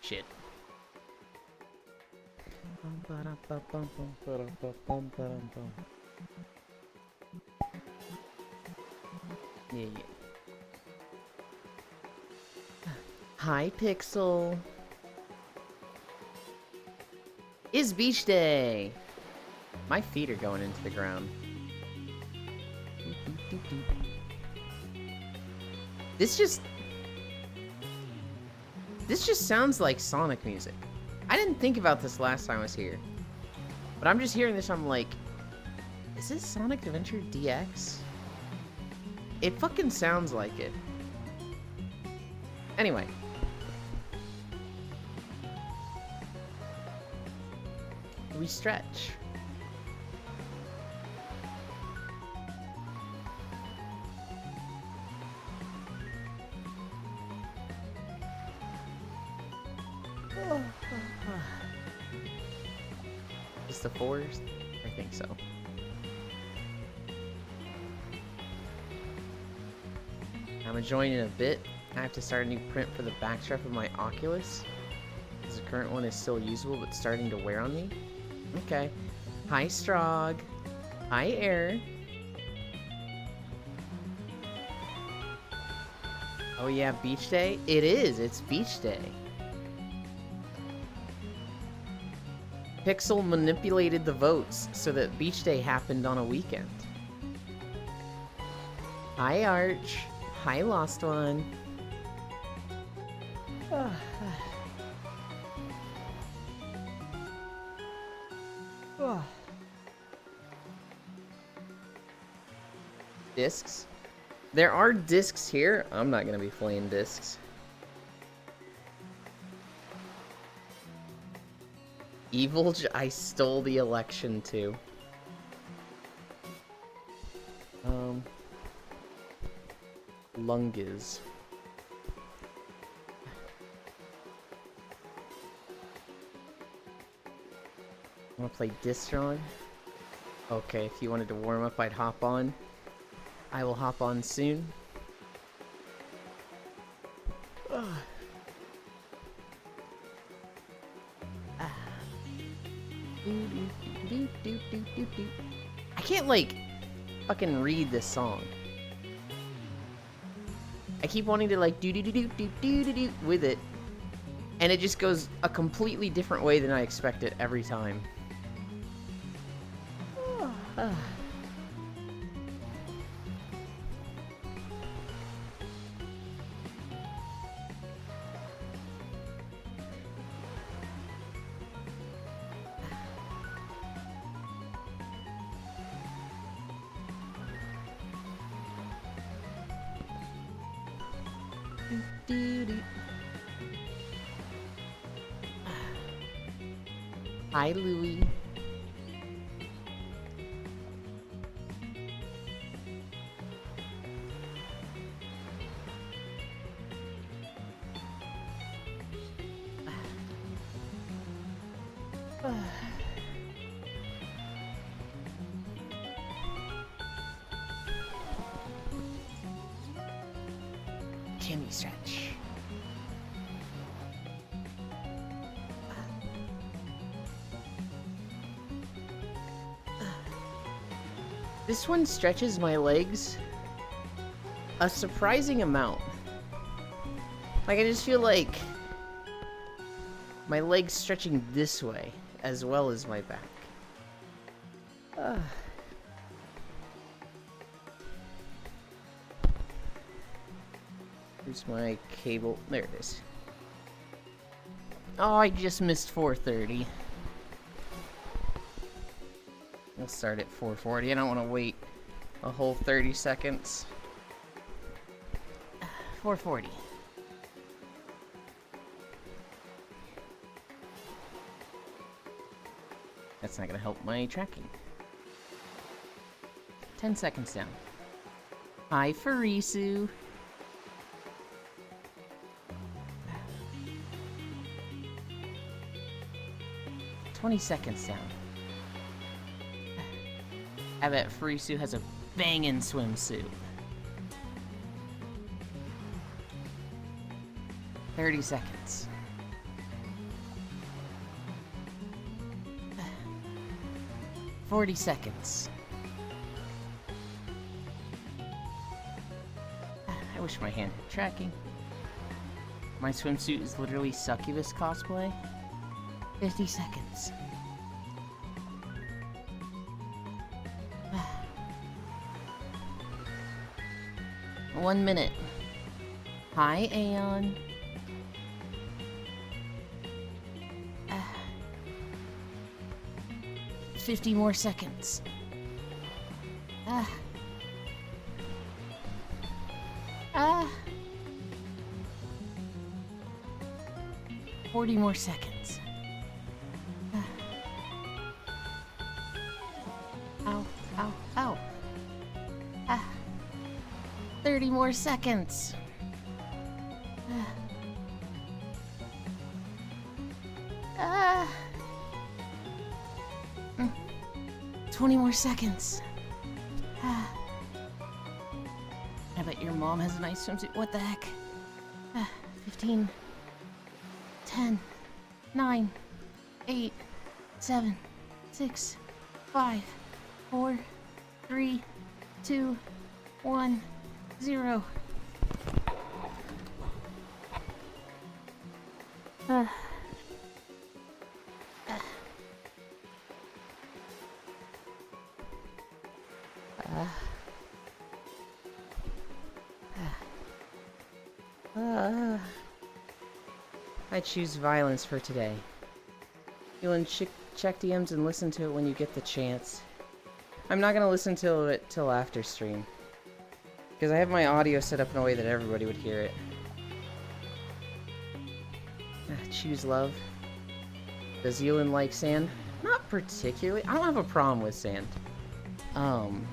Shit. Yeah, yeah. Hi, Pixel. It's beach day. My feet are going into the ground. This just sounds like Sonic music. I didn't think about this last time I was here. But I'm just hearing this, I'm like, is this Sonic Adventure DX? It fucking sounds like it. Anyway. We stretch. Is the fours? I think so. I'm gonna join in a bit. I have to start a new print for the backstrap of my Oculus, because the current one is still usable but starting to wear on me. Okay. Hi, Strog. Hi, Air. Oh yeah, beach day? It is. It's beach day. Pixel manipulated the votes so that beach day happened on a weekend. Hi, Arch. Hi, Lost One. Discs? There are discs here. I'm not gonna be playing discs. I stole the election too. Lunges. Wanna play Distrog? Okay, if you wanted to warm up, I'd hop on. I will hop on soon. I can't, like, fucking read this song. I keep wanting to, like, do with it, and it just goes a completely different way than I expect it every time. Hi, Louie. Can we stretch? This one stretches my legs a surprising amount. Like, I just feel like my legs stretching this way as well as my back. Here's my cable. There it is. Oh, I just missed 4:30. We'll start at 4:40. I don't want to wait a whole 30 seconds. 4:40. That's not going to help my tracking. 10 seconds down. Hi, Farisu. $20 seconds down. I bet Farisu has a bangin' swimsuit. 30 seconds. 40 seconds. I wish my hand had tracking. My swimsuit is literally succubus cosplay. 50 seconds. 1 minute. Hi, Aeon. 50 more seconds. 40 more seconds. Ow, ow, ow. 30 more seconds. 20 more seconds. I bet your mom has a nice swimsuit. What the heck? 15. 10. 9. 8. 7. 6. 5. 4. 3. 2. 1. 0. I choose violence for today. You'll check DMs and listen to it when you get the chance. I'm not gonna listen to it till after stream, because I have my audio set up in a way that everybody would hear it. Choose love. Does Ewan like sand? Not particularly. I don't have a problem with sand. I'm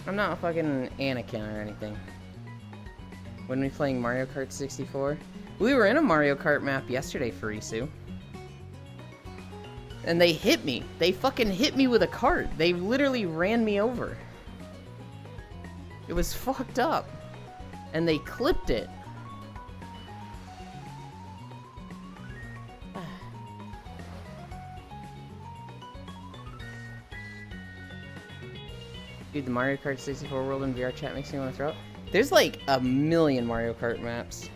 not fucking Anakin or anything. When we playing Mario Kart 64? We were in a Mario Kart map yesterday, Furisu. And they hit me. They fucking hit me with a cart. They literally ran me over. It was fucked up. And they clipped it. Dude, the Mario Kart 64 world in VR chat makes me want to throw up. There's like a million Mario Kart maps.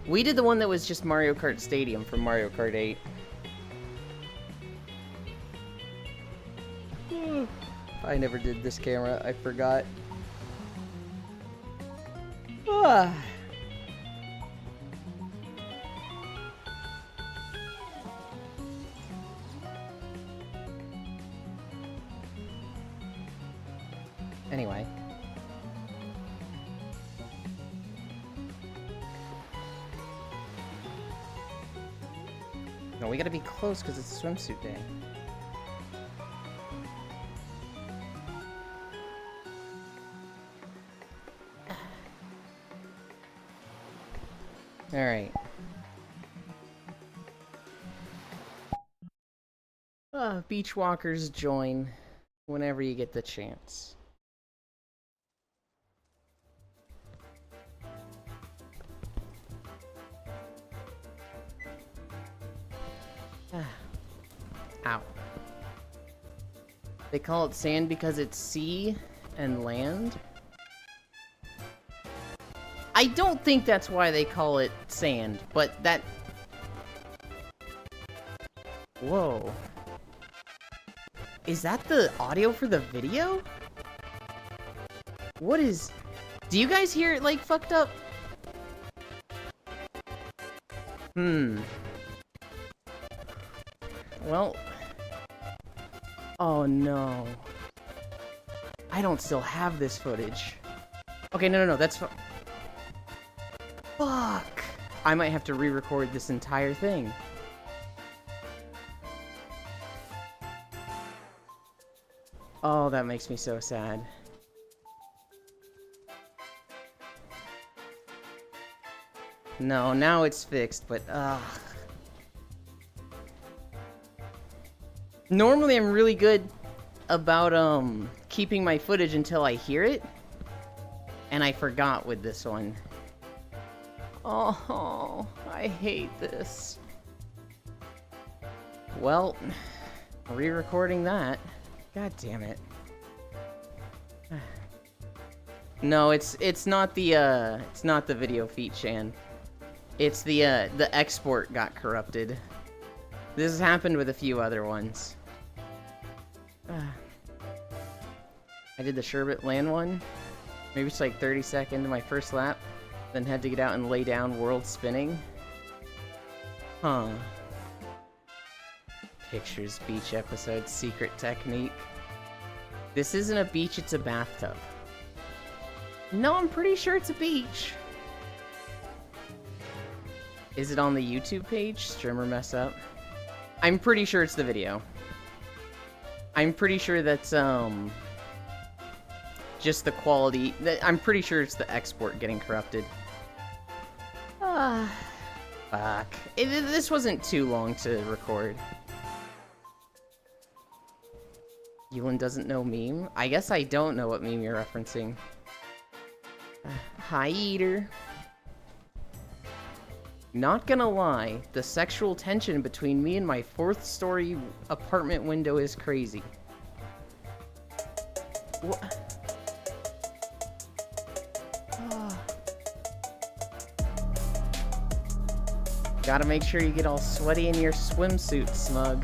We did the one that was just Mario Kart Stadium from Mario Kart 8. I never did this camera, I forgot. Anyway. No, we gotta be close because it's swimsuit day. Alright. Beach walkers join whenever you get the chance. Ow. They call it sand because it's sea and land? I don't think that's why they call it sand, but that... Whoa. Is that the audio for the video? What is... Do you guys hear it, like, fucked up? Well... Oh, no. I don't still have this footage. Okay, no, that's... Fuck! I might have to re-record this entire thing. Oh, that makes me so sad. No, now it's fixed, but normally I'm really good about keeping my footage until I hear it. And I forgot with this one. Oh, I hate this. Well, Re-recording that. God damn it. No, it's not the video feed, Shan. It's the export got corrupted. This has happened with a few other ones. I did the Sherbet Land one. Maybe it's like 30 seconds into my first lap. Then had to get out and lay down world spinning. Huh. Pictures, beach episode, secret technique. This isn't a beach, it's a bathtub. No, I'm pretty sure it's a beach. Is it on the YouTube page? Streamer mess up. I'm pretty sure it's the video. I'm pretty sure that's, just the quality. I'm pretty sure it's the export getting corrupted. Fuck. This wasn't too long to record. Yulin doesn't know meme? I guess I don't know what meme you're referencing. Hi, Eater. Not gonna lie, the sexual tension between me and my 4th-story apartment window is crazy. What? Gotta make sure you get all sweaty in your swimsuit, Smug.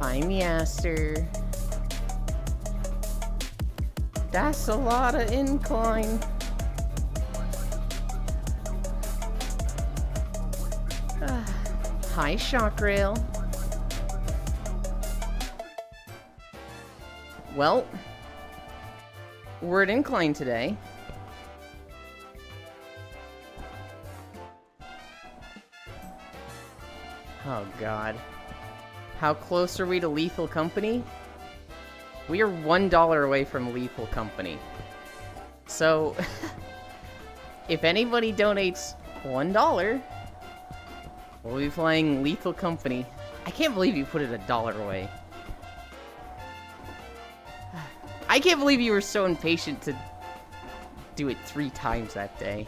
Hi, Measter. That's a lot of incline. Hi, Shockrail. Well, we're at incline today. Oh god. How close are we to Lethal Company? We are $1 away from Lethal Company. So, if anybody donates $1, we'll be playing Lethal Company. I can't believe you put it $1 away. I can't believe you were so impatient to do it 3 times that day.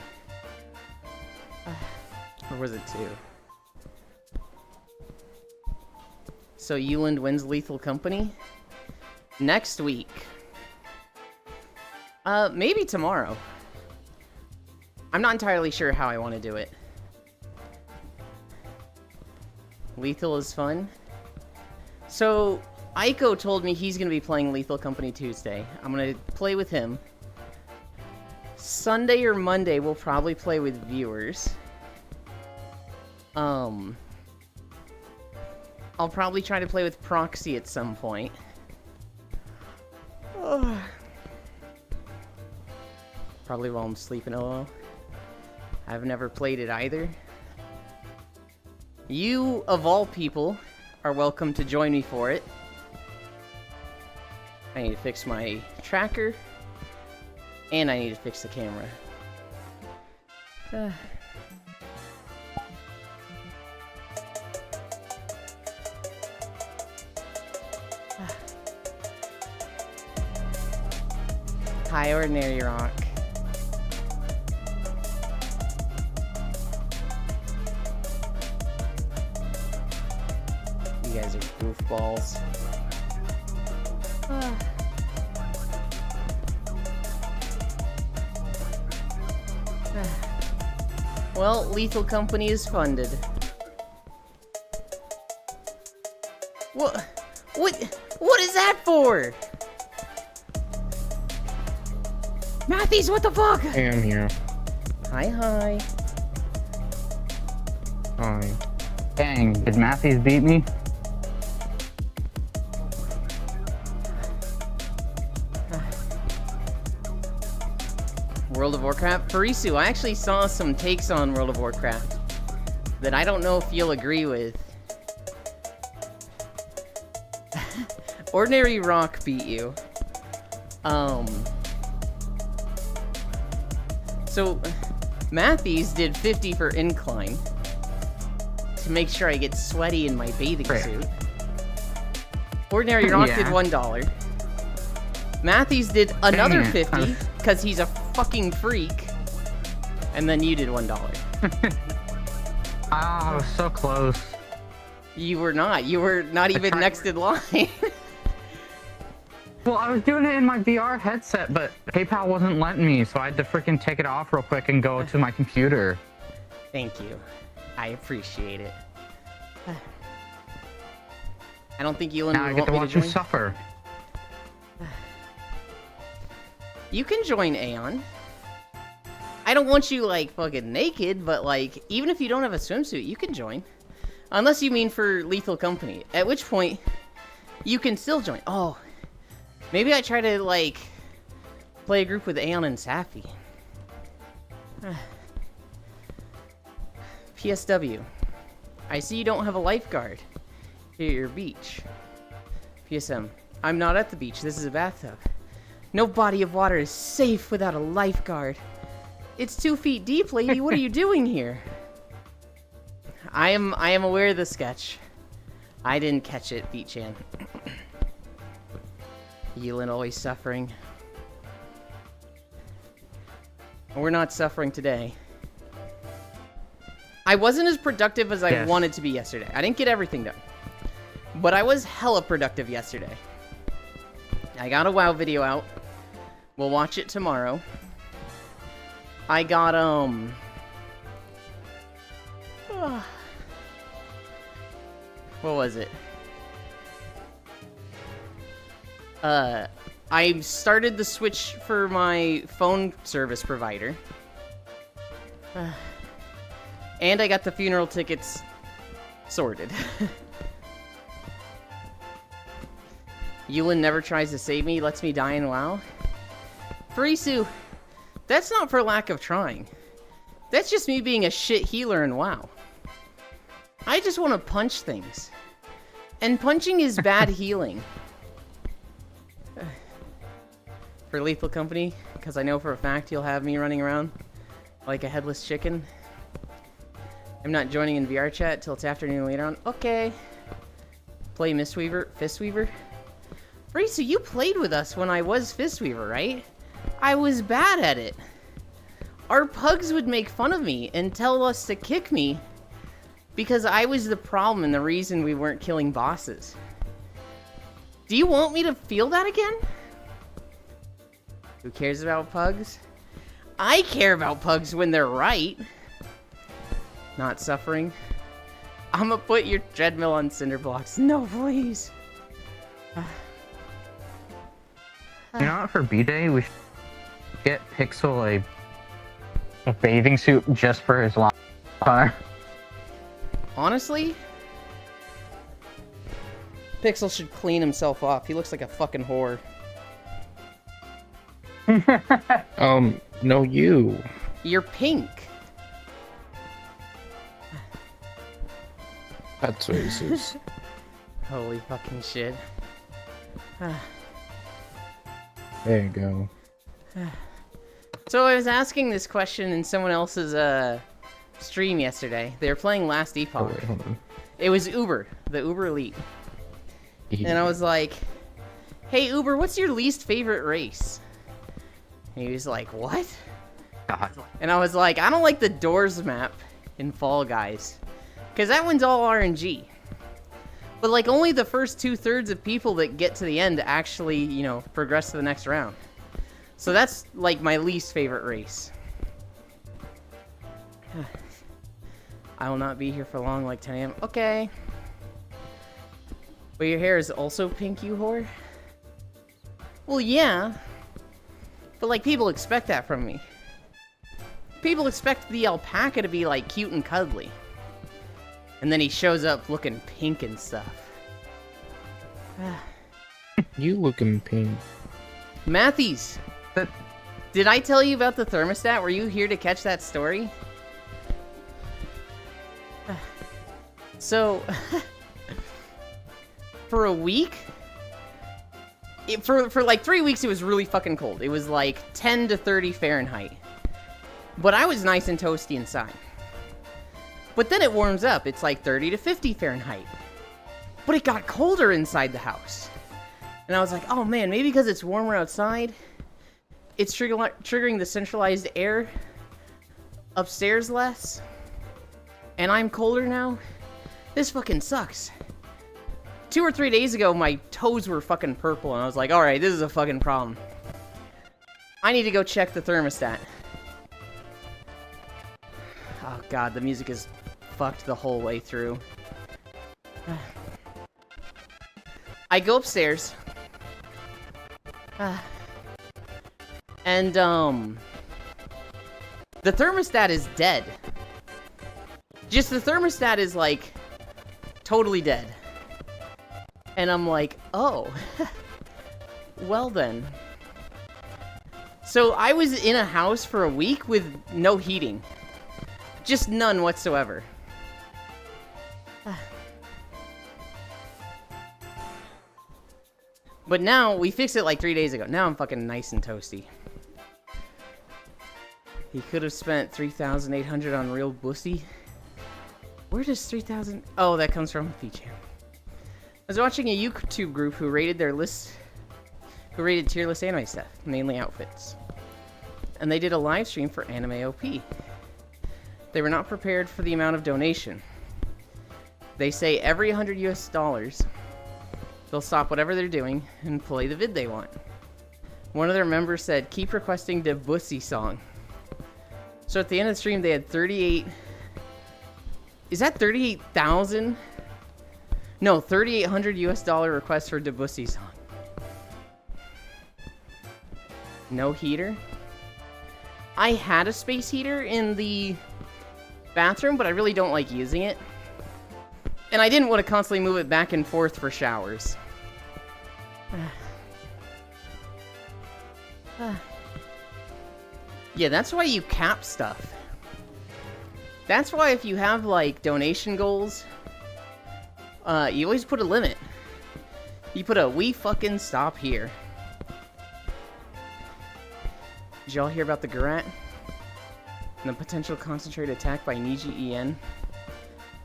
Or was it 2? So Euland wins Lethal Company? Next week. Maybe tomorrow. I'm not entirely sure how I want to do it. Lethal is fun. So, Aiko told me he's going to be playing Lethal Company Tuesday. I'm going to play with him. Sunday or Monday, we'll probably play with viewers. I'll probably try to play with Proxy at some point. Probably while I'm sleeping, lol. I've never played it either. You, of all people, are welcome to join me for it. I need to fix my tracker. And I need to fix the camera. Hi, Ordinary Rock. You guys are goofballs. Well, Lethal Company is funded. What is that for? Matthews, what the fuck? Hey, I'm here. Hi. Hi. Dang, did Matthews beat me? World of Warcraft? Parisu, I actually saw some takes on World of Warcraft that I don't know if you'll agree with. Ordinary Rock beat you. So, Matthews did 50 for incline to make sure I get sweaty in my bathing suit. Ordinary Rock did $1. Matthews did another 50 because he's a fucking freak, and then you did $1. Oh, so close. You were not. You were not even tried- next in line. Well, I was doing it in my VR headset, but PayPal wasn't letting me, so I had to freaking take it off real quick and go to my computer. Thank you. I appreciate it. I don't think Ewan Now I would get want to me watch to you join. suffer. You can join Aeon. I don't want you, like, fucking naked, but, like, even if you don't have a swimsuit, you can join. Unless you mean for Lethal Company. At which point, you can still join. Oh, maybe I try to, like, play a group with Aeon and Safi. PSW. I see you don't have a lifeguard here at your beach. PSM. I'm not at the beach. This is a bathtub. No body of water is safe without a lifeguard. It's 2 feet deep, lady. What are you doing here? I am aware of the sketch. I didn't catch it, Beat-chan. Yulin always suffering. We're not suffering today. I wasn't as productive as I wanted to be yesterday. I didn't get everything done. But I was hella productive yesterday. I got a WoW video out. We'll watch it tomorrow. I got, what was it? I started the switch for my phone service provider. And I got the funeral tickets sorted. Yulin never tries to save me, lets me die in WoW. Farisu, that's not for lack of trying. That's just me being a shit healer in WoW. I just want to punch things. And punching is bad healing. For Lethal Company, because I know for a fact you'll have me running around like a headless chicken. I'm not joining in VR chat till it's afternoon later on. Okay. Play Fistweaver. Farisu, you played with us when I was Fistweaver, right? I was bad at it. Our pugs would make fun of me and tell us to kick me because I was the problem and the reason we weren't killing bosses. Do you want me to feel that again? Who cares about pugs? I care about pugs when they're right. Not suffering. I'ma put your treadmill on cinder blocks. No, please. You know what, for B-Day, we should get Pixel a bathing suit just for his lawn. Honestly, Pixel should clean himself off. He looks like a fucking whore. No, you. You're pink. That's racist. Holy fucking shit. There you go. So I was asking this question in someone else's stream yesterday. They were playing Last Oh, Epoch. wait, hold on. It was Uber, the Uber Elite. And I was like, hey Uber, what's your least favorite race? And he was like, what? God. And I was like, I don't like the Doors map in Fall Guys. Because that one's all RNG. But like only the first 2/3 of people that get to the end actually, you know, progress to the next round. So that's like my least favorite race. I will not be here for long, like 10 a.m. Okay. But your hair is also pink, you whore? Well, yeah. But like people expect that from me. People expect the alpaca to be like cute and cuddly. And then he shows up looking pink and stuff. You looking pink. Matthews, did I tell you about the thermostat? Were you here to catch that story? So, for a week, for like 3 weeks, it was really fucking cold. It was like 10 to 30 Fahrenheit. But I was nice and toasty inside. But then it warms up. It's like 30 to 50 Fahrenheit. But it got colder inside the house. And I was like, oh man, maybe because it's warmer outside, it's triggering the centralized air upstairs less. And I'm colder now. This fucking sucks. 2 or 3 days ago, my toes were fucking purple, and I was like, alright, this is a fucking problem. I need to go check the thermostat. Oh god, the music is fucked the whole way through. I go upstairs. And, the thermostat is dead. Just the thermostat is, like, totally dead. And I'm like, oh. Well then. So I was in a house for a week with no heating. Just none whatsoever. But now, we fixed it like 3 days ago. Now I'm fucking nice and toasty. He could have spent 3,800 on real bussy. Where does 3,000... Oh, that comes from Feechan. I was watching a YouTube group who rated their list... Who rated tier list anime stuff, mainly outfits. And they did a live stream for Anime OP. They were not prepared for the amount of donation. They say every $100 US, they'll stop whatever they're doing and play the vid they want. One of their members said, keep requesting the Bussy song. So at the end of the stream, they had 38... Is that 38,000? No, $3,800 US request for Debussy song. No heater? I had a space heater in the bathroom, but I really don't like using it. And I didn't want to constantly move it back and forth for showers. Yeah, that's why you cap stuff. That's why if you have, like, donation goals, you always put a limit. You put a, we fucking stop here. Did y'all hear about the Gurat? And the potential concentrated attack by Niji En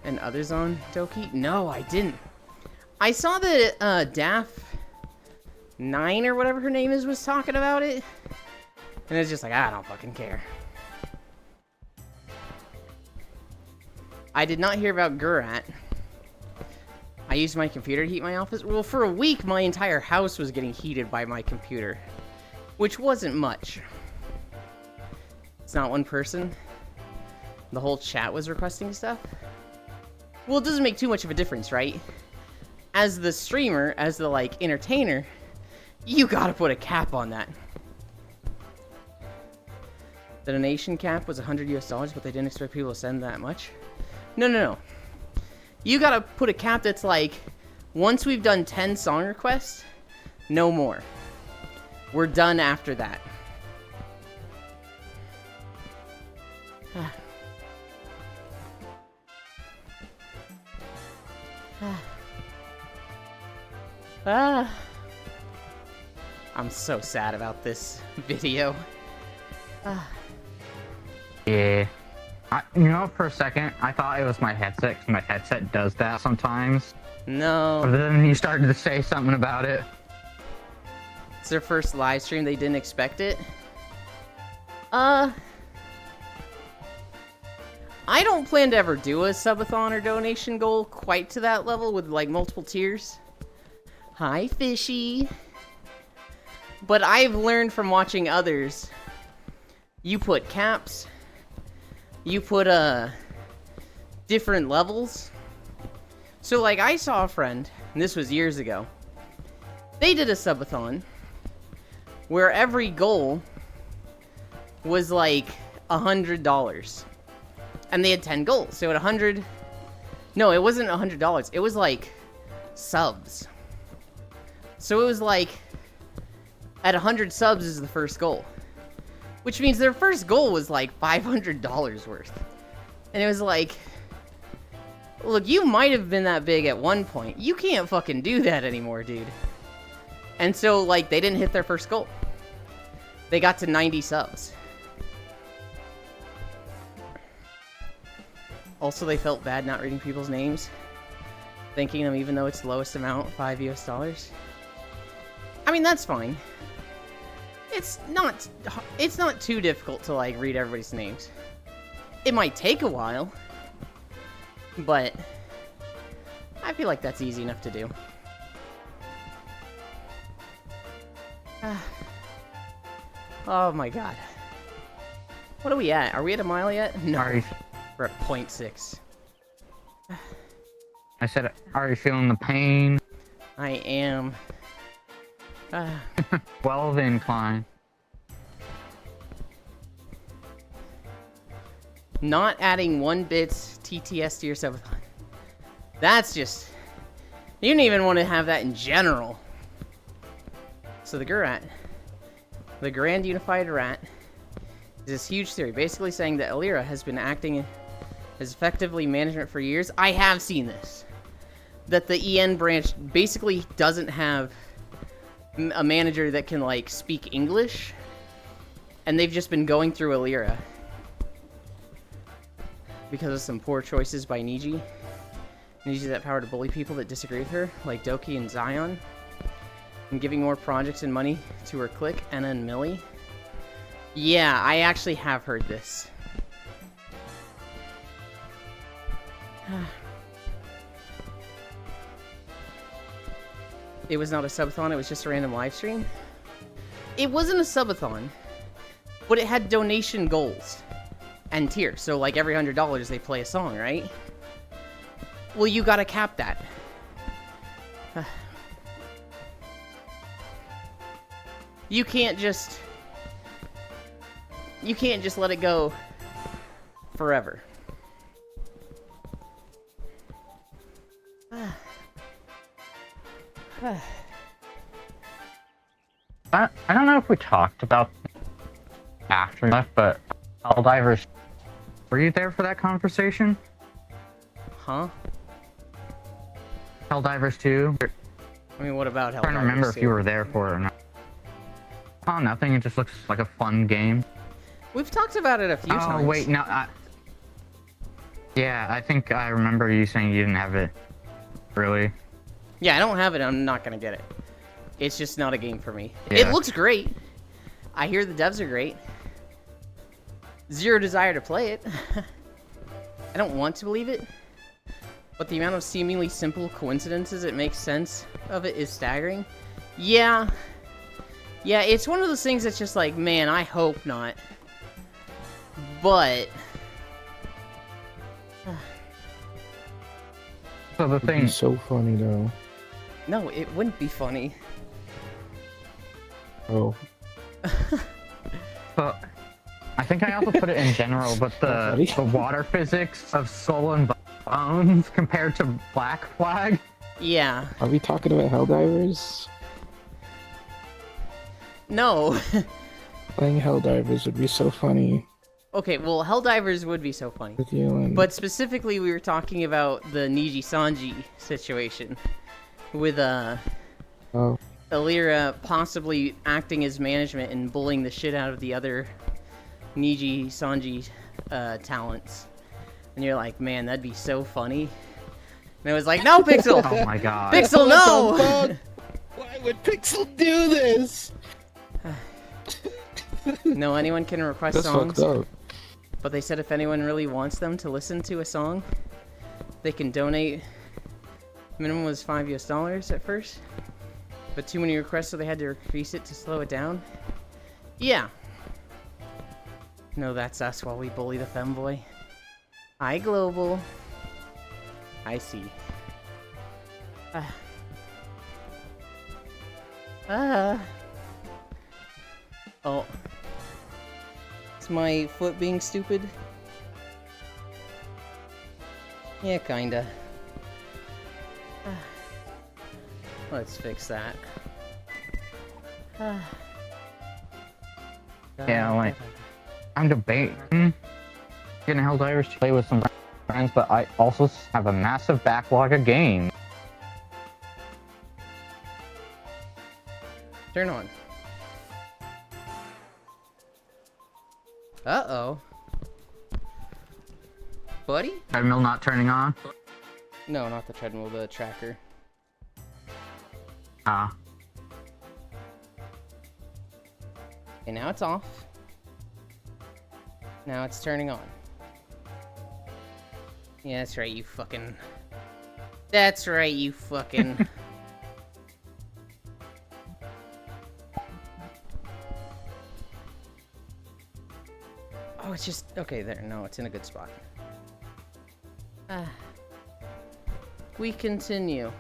and others on Doki? No, I didn't. I saw that Daff9 or whatever her name is was talking about it. And it's just like, I don't fucking care. I did not hear about Gurat. I used my computer to heat my office. Well, for a week, my entire house was getting heated by my computer. Which wasn't much. It's not one person. The whole chat was requesting stuff. Well, it doesn't make too much of a difference, right? As the streamer, as the, like, entertainer, you gotta put a cap on that. The donation cap was $100 US, but they didn't expect people to send that much. No. You gotta put a cap that's like, once we've done 10 song requests, no more. We're done after that. I'm so sad about this video. Yeah. You know, for a second, I thought it was my headset, because my headset does that sometimes. No. But then you started to say something about it. It's their first live stream, they didn't expect it. I don't plan to ever do a subathon or donation goal quite to that level with, like, multiple tiers. Hi, Fishy. But I've learned from watching others, you put caps, you put, different levels. So, like, I saw a friend, and this was years ago, they did a subathon where every goal was, like, $100. And they had 10 goals, so at 100... No, it wasn't $100, it was, like, subs. So it was, like, at 100 subs is the first goal. Which means their first goal was, like, $500 worth. And it was like... Look, you might have been that big at one point. You can't fucking do that anymore, dude. And so, like, they didn't hit their first goal. They got to 90 subs. Also, they felt bad not reading people's names. Thanking them even though it's the lowest amount, $5 US. I mean, that's fine. It's not too difficult to, like, read everybody's names. It might take a while. But I feel like that's easy enough to do. Oh my god. What are we at? Are we at a mile yet? No. We're at 0.6. I said, are you feeling the pain? I am. Well then, Klein. Not adding 1 bits TTS to your subathon. That's just... You don't even want to have that in general. So the Gurat, the Grand Unified Rat, is this huge theory, basically saying that Alira has been acting as effectively management for years. I have seen this. That the EN branch basically doesn't have a manager that can, like, speak English. And they've just been going through Alira. Because of some poor choices by Niji. And uses that power to bully people that disagree with her, like Doki and Zion. And giving more projects and money to her clique, Anna and Millie. Yeah, I actually have heard this. It was not a subathon, it was just a random live stream. It wasn't a subathon, but it had donation goals and tiers. So like every $100 they play a song, right? Well, you gotta cap that. You can't just let it go forever. I don't know if we talked about after that, but Helldivers, were you there for that conversation? Huh? Helldivers 2? I mean, what about Helldivers? I'm trying to remember if you were there for it or not. Oh, nothing. It just looks like a fun game. We've talked about it a few times. Oh, wait, no. Yeah, I think I remember you saying you didn't have it. Really? Yeah, I don't have it. I'm not gonna get it. It's just not a game for me. Yeah. It looks great. I hear the devs are great. Zero desire to play it. I don't want to believe it. But the amount of seemingly simple coincidences it makes sense of it is staggering. Yeah. Yeah, it's one of those things that's just like, man, I hope not. But... So the It'd be thing... so funny though. No, it wouldn't be funny. Oh. But I think I also put it in general, but the water physics of Soul and Bones compared to Black Flag. Yeah. Are we talking about Helldivers? No. Playing Helldivers would be so funny Okay, well, Helldivers would be so funny. with you and... But specifically, we were talking about the Niji Sanji situation. With, Oh. Alira possibly acting as management and bullying the shit out of the other Niji Sanji, talents. And you're like, man, that'd be so funny. And it was like, no, Pixel! Oh my god. Pixel, no! Why would Pixel do this? No, anyone can request That's songs. fucked up. But they said if anyone really wants them to listen to a song, they can donate. Minimum was $5 at first. But too many requests, so they had to increase it to slow it down. Yeah. No, that's us while we bully the femboy. Hi, Global. I see. Oh. Is my foot being stupid? Yeah, kinda. Let's fix that. Yeah, like, I'm debating getting Helldivers to play with some friends, but I also have a massive backlog of games. Turn on. Uh-oh. Buddy? Treadmill not turning on? No, not the treadmill, the tracker. Ah. Okay, now it's off. Now it's turning on. Yeah, that's right, you fucking That's right, you fucking... Oh, it's just... Okay, there. No, it's in a good spot. We continue.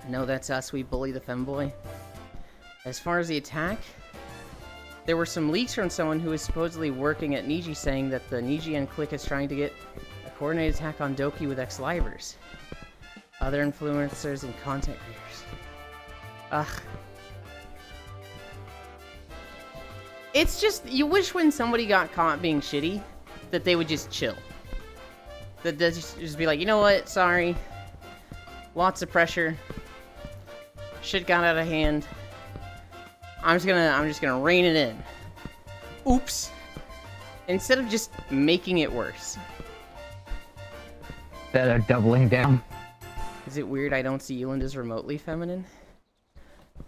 No, that's us. We bully the femboy. As far as the attack, there were some leaks from someone who is supposedly working at Niji saying that the Nijian clique is trying to get a coordinated attack on Doki with ex-livers, other influencers, and content creators. Ugh. It's just, you wish when somebody got caught being shitty, that they would just chill. That they just be like, you know what, sorry. Lots of pressure. Shit got out of hand. I'm just gonna rein it in. Oops. Instead of just making it worse. Instead of doubling down. Is it weird I don't see Euland as remotely feminine?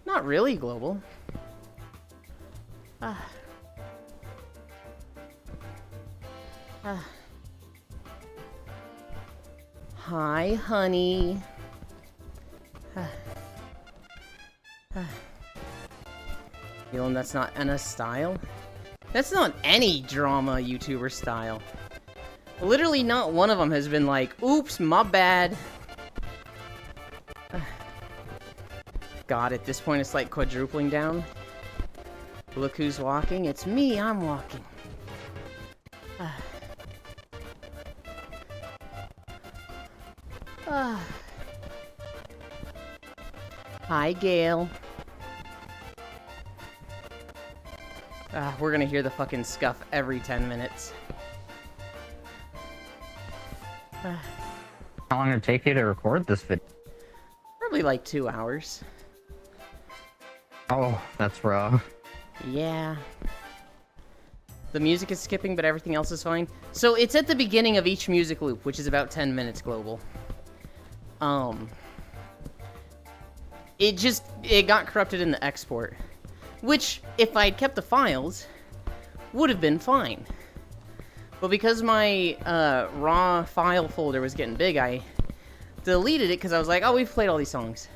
Not really, Global. Hi, honey. Euland, that's not Anna's style? That's not any drama YouTuber style. Literally not one of them has been like, oops, my bad. God, at this point it's like quadrupling down. Look who's walking. It's me, I'm walking. Hi, Gail. We're gonna hear the fucking scuff every 10 minutes. How long did it take you to record this video? Probably like 2 hours. Oh, that's rough. Yeah. The music is skipping, but everything else is fine. So it's at the beginning of each music loop, which is about 10 minutes global. It got corrupted in the export. Which, if I'd kept the files, would have been fine. But because my raw file folder was getting big, I deleted it because I was like, oh, we've played all these songs.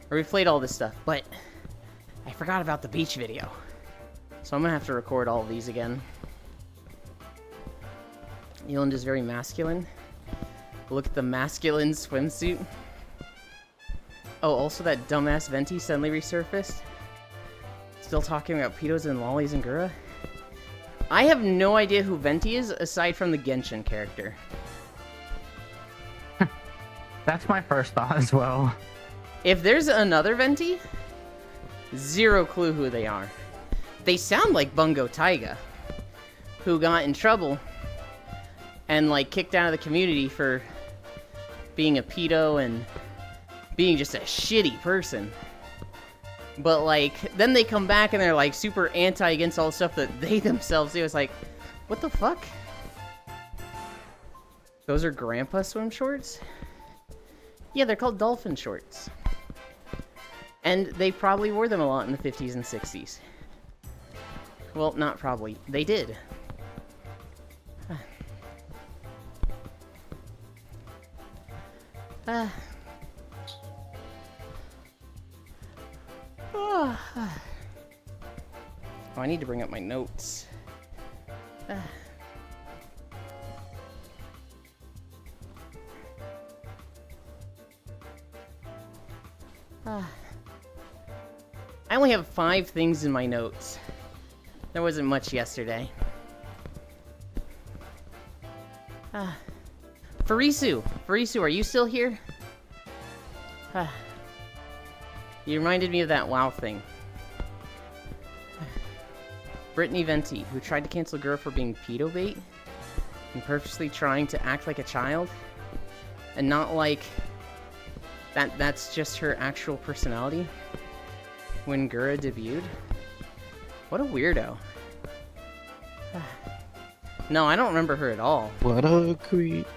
Or we've played all this stuff. But I forgot about the beach video. So I'm gonna have to record all of these again. Euland is very masculine. Look at the masculine swimsuit. Oh, also that dumbass Venti suddenly resurfaced. Still talking about pedos and lollies and Gura. I have no idea who Venti is, aside from the Genshin character. That's my first thought as well. If there's another Venti, zero clue who they are. They sound like Bungo Taiga, who got in trouble and, like, kicked out of the community for being a pedo and being just a shitty person. But, like, then they come back and they're, like, super anti against all the stuff that they themselves do. It's like, what the fuck? Those are grandpa swim shorts? Yeah, they're called dolphin shorts. And they probably wore them a lot in the 50s and 60s. Well, not probably. They did. Oh, I need to bring up my notes. I only have 5 things in my notes. There wasn't much yesterday. Farisu, are you still here? You reminded me of that WoW thing. Brittany Venti, who tried to cancel Gura for being pedo bait and purposely trying to act like a child and not like that's just her actual personality when Gura debuted. What a weirdo. No, I don't remember her at all. What a creep.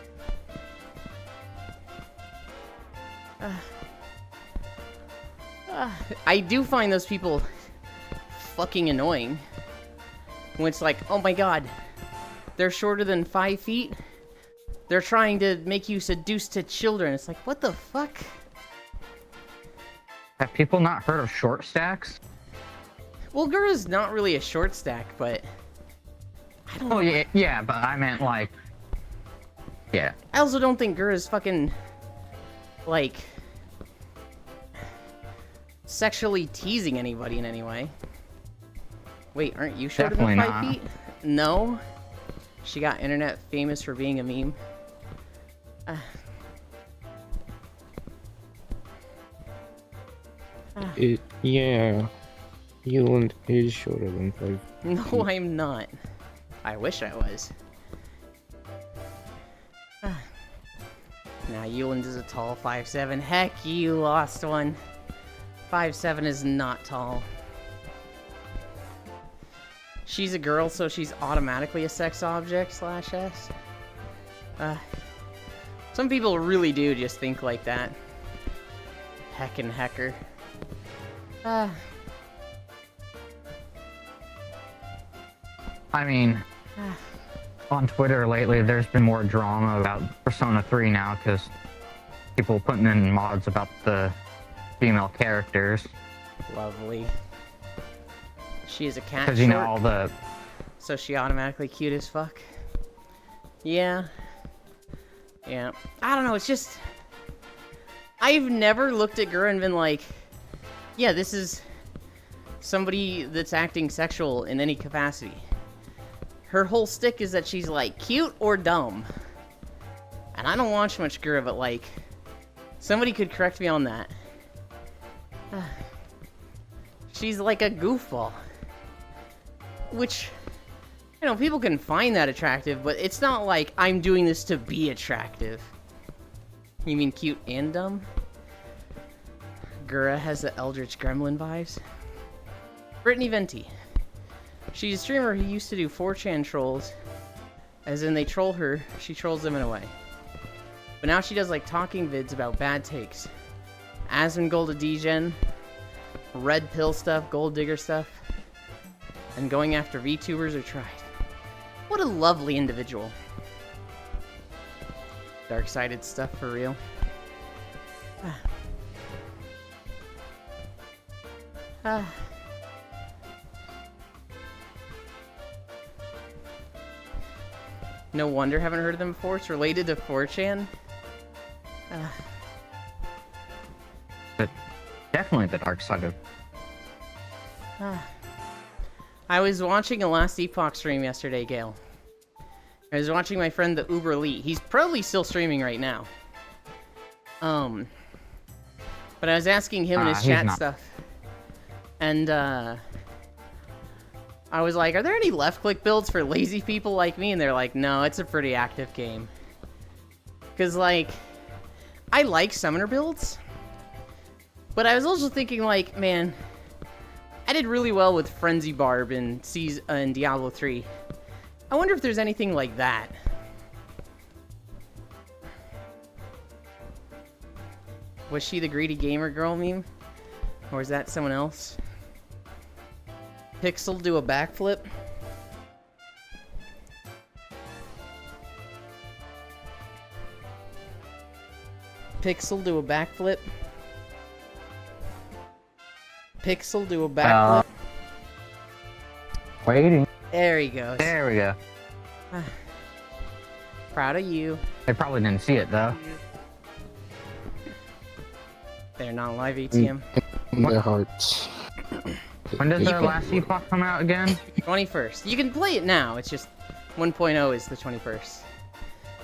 I do find those people fucking annoying. When it's like, oh my god, they're shorter than 5 feet. They're trying to make you seduced to children. It's like, what the fuck? Have people not heard of short stacks? Well, Gura's not really a short stack, but I don't know. Oh yeah, but I meant like, yeah. I also don't think Gura's fucking like sexually teasing anybody in any way. Wait, aren't you shorter Definitely than 5 not. feet? No. She got internet famous for being a meme. Yeah. Euland is shorter than 5. No, I'm not. I wish I was. Now, Euland is a tall 5'7". Heck, you lost one. 5'7" is not tall. She's a girl, so she's automatically a sex object / S. Some people really do just think like that. Heckin' hecker. I mean, on Twitter lately, there's been more drama about Persona 3 now because people putting in mods about the female characters. Lovely. She is a cat Because, you know, short, all the... so she automatically cute as fuck. Yeah. Yeah. I don't know, it's just... I've never looked at Gura and been like, yeah, this is somebody that's acting sexual in any capacity. Her whole stick is that she's, like, cute or dumb. And I don't watch much Gura, but, like, somebody could correct me on that. She's like a goofball. Which, you know, people can find that attractive, but it's not like I'm doing this to be attractive. You mean cute and dumb? Gura has the Eldritch Gremlin vibes. Brittany Venti. She's a streamer who used to do 4chan trolls. As in, they troll her, she trolls them in a way. But now she does, like, talking vids about bad takes. Asmongold to Degen, red pill stuff, gold digger stuff, and going after VTubers or tried. What a lovely individual. Dark-sided stuff for real. No wonder haven't heard of them before. It's related to 4chan. But definitely the dark side of... I was watching a Last Epoch stream yesterday, Gale. I was watching my friend the Uber Elite. He's probably still streaming right now. But I was asking him in his he's chat not. stuff. And, I was like, are there any left-click builds for lazy people like me? And they're like, no, it's a pretty active game. Because, like, I like summoner builds. But I was also thinking, like, man, I did really well with Frenzy Barb in Diablo 3. I wonder if there's anything like that. Was she the greedy gamer girl meme? Or is that someone else? Pixel do a backflip? Pixel do a backflip? Pixel do a backflip? Waiting. There he goes. There we go. Proud of you. They probably didn't see it, though. They're not live ATM. In their hearts. When does the last Epoch come out again? 21st. You can play it now. It's just 1.0 is the 21st.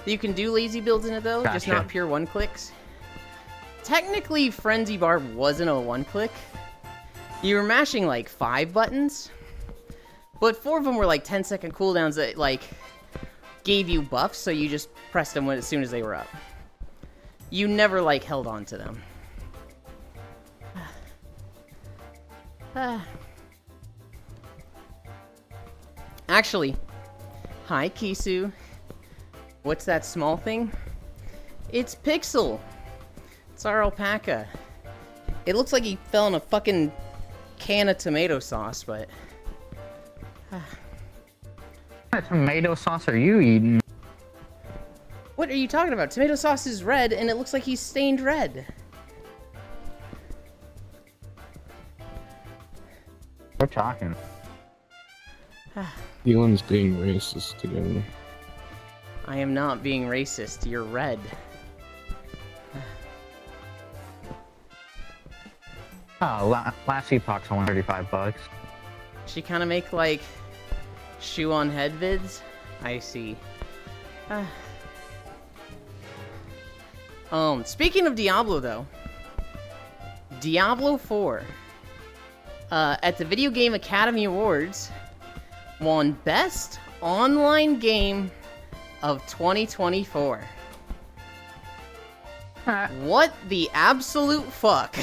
You can do lazy builds in it though, just Gotcha. not pure one-clicks. Technically, Frenzy Barb wasn't a one-click. You were mashing like 5 buttons, but 4 of them were like 10-second cooldowns that like gave you buffs, so you just pressed them as soon as they were up. You never like held on to them. Actually, hi Kisu. What's that small thing? It's Pixel. It's our alpaca. It looks like he fell in a fucking can of tomato sauce, but... What tomato sauce are you eating? What are you talking about? Tomato sauce is red, and it looks like he's stained red. We're talking. Dylan's being racist again. I am not being racist. You're red. Oh, last epoch's only $35. She kind of make like shoe on head vids. I see. Speaking of Diablo though, Diablo 4 at the Video Game Academy Awards won Best Online Game of 2024. What the absolute fuck?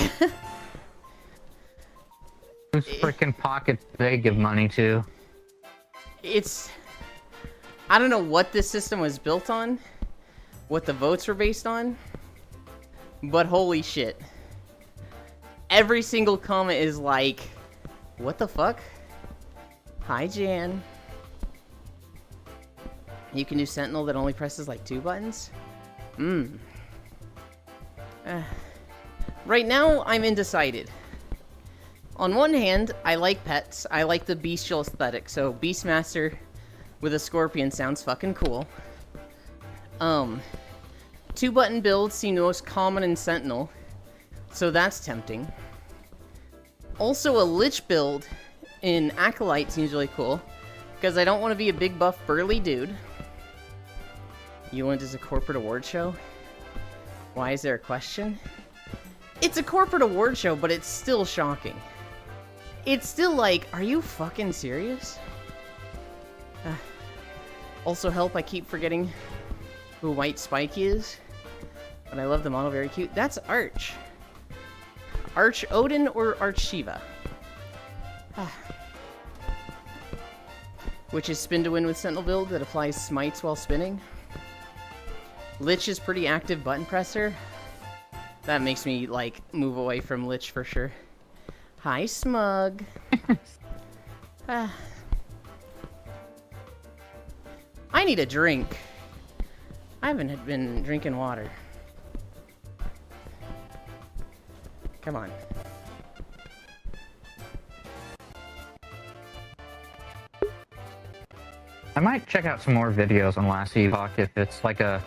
Whose freaking pockets they give money to? I don't know what this system was built on, what the votes were based on, but holy shit. Every single comment is like, what the fuck? Hi, Jan. You can do Sentinel that only presses like 2 buttons? Right now, I'm undecided. On one hand, I like pets. I like the bestial aesthetic, so Beastmaster with a scorpion sounds fucking cool. 2-button builds seem the most common in Sentinel, so that's tempting. Also, a Lich build in Acolyte seems really cool, because I don't want to be a big buff burly dude. Euland is a corporate award show? Why is there a question? It's a corporate award show, but it's still shocking. It's still like, are you fucking serious? Also help, I keep forgetting who White Spike is. But I love the model, very cute. That's Arch. Arch Odin or Arch Shiva? Which is spin to win with Sentinel build that applies smites while spinning. Lich is pretty active button presser. That makes me, like, move away from Lich for sure. Hi, Smug. I need a drink. I haven't been drinking water. Come on. I might check out some more videos on Last Epoch if it's like a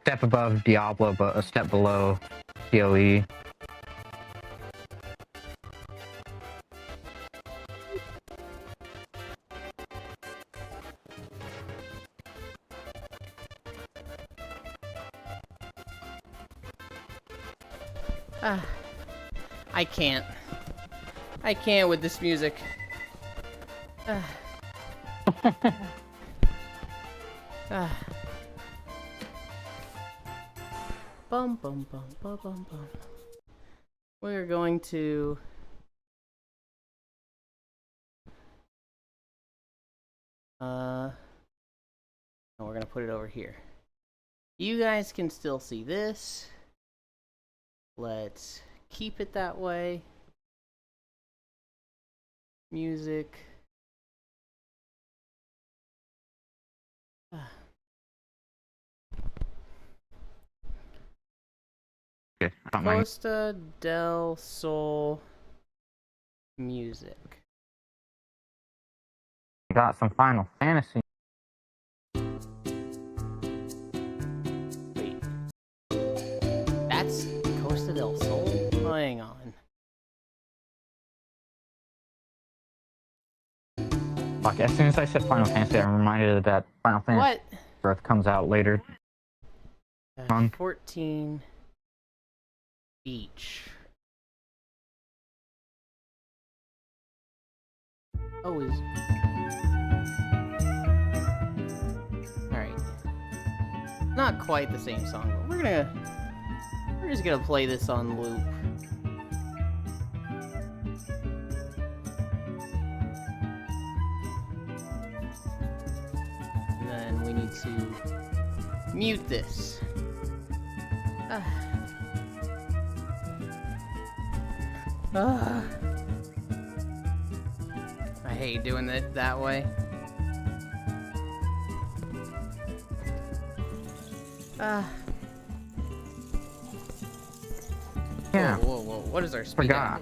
step above Diablo but a step below PoE. I can't. I can't with this music. Bum bum bum bum bum bum. We're going to no, we're gonna put it over here. You guys can still see this. Let's keep it that way. Music. Okay, I don't mind. Costa del Sol music. Got some Final Fantasy. Wait. That's Costa del Sol? Hang on. Fuck, as soon as I said Final Fantasy, I'm reminded that Final Fantasy What? Birth comes out later. 14 Beach. Oh, is... Alright. Not quite the same song, but we're just gonna play this on loop. And then we need to mute this. I hate doing it that way. Yeah. Whoa. What is our speed? Forgot.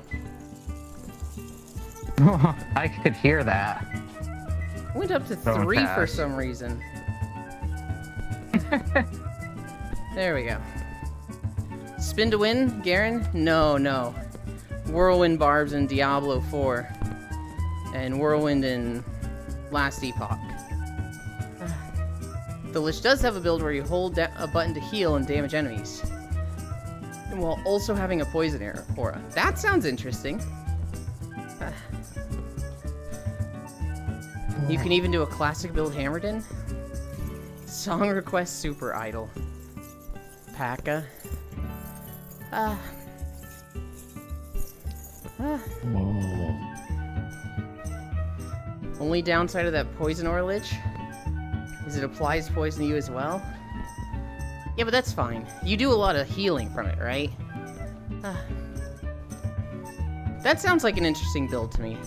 I could hear that. Went up to Going 3 for fast. some reason. There we go. Spin to win, Garen? No. Whirlwind Barbs in Diablo 4. And Whirlwind in Last Epoch. The Lich does have a build where you hold a button to heal and damage enemies. And while also having a poison aura. That sounds interesting. You can even do a classic build hammered in. Song request super idle. P.A.K.A. Only downside of that poison aura lich is it applies poison to you as well. Yeah, but that's fine. You do a lot of healing from it, right? That sounds like an interesting build to me.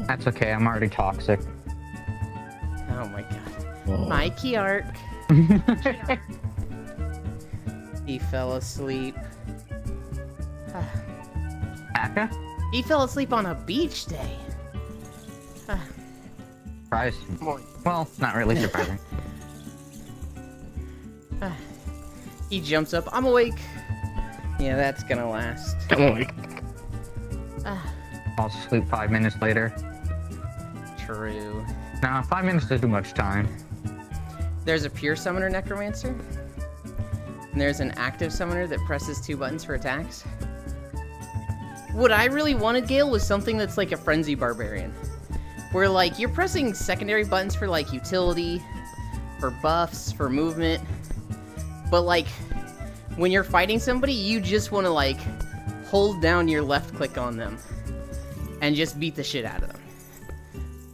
That's okay, I'm already toxic. Oh my god. Mikey Ark. He fell asleep. Aka? He fell asleep on a beach day. Surprising. Well, not really surprising. He jumps up. I'm awake. Yeah, that's gonna last. I'll sleep 5 minutes later. True. Nah, 5 minutes is too much time. There's a pure summoner necromancer. And there's an active summoner that presses 2 buttons for attacks. What I really wanted, Gale, was something that's like a frenzy barbarian. Where like you're pressing secondary buttons for like utility, for buffs, for movement. But like when you're fighting somebody, you just want to like hold down your left click on them and just beat the shit out of them.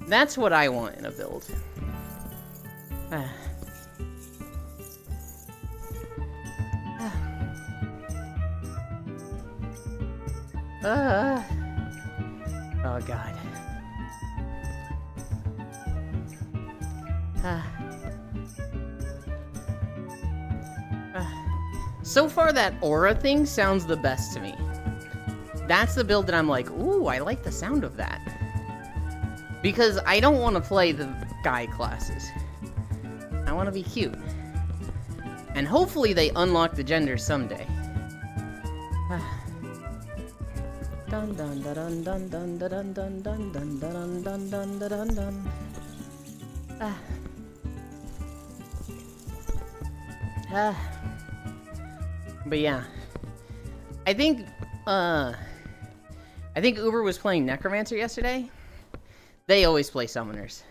That's what I want in a build. Oh god. So far that aura thing sounds the best to me. That's the build that I'm like, ooh, I like the sound of that. Because I don't want to play the guy classes. I want to be cute. And hopefully they unlock the gender someday. Dun dun dun dun dun dun dun dun dun dun dun dun dun dun. But yeah, I think Uber was playing Necromancer yesterday. They always play summoners.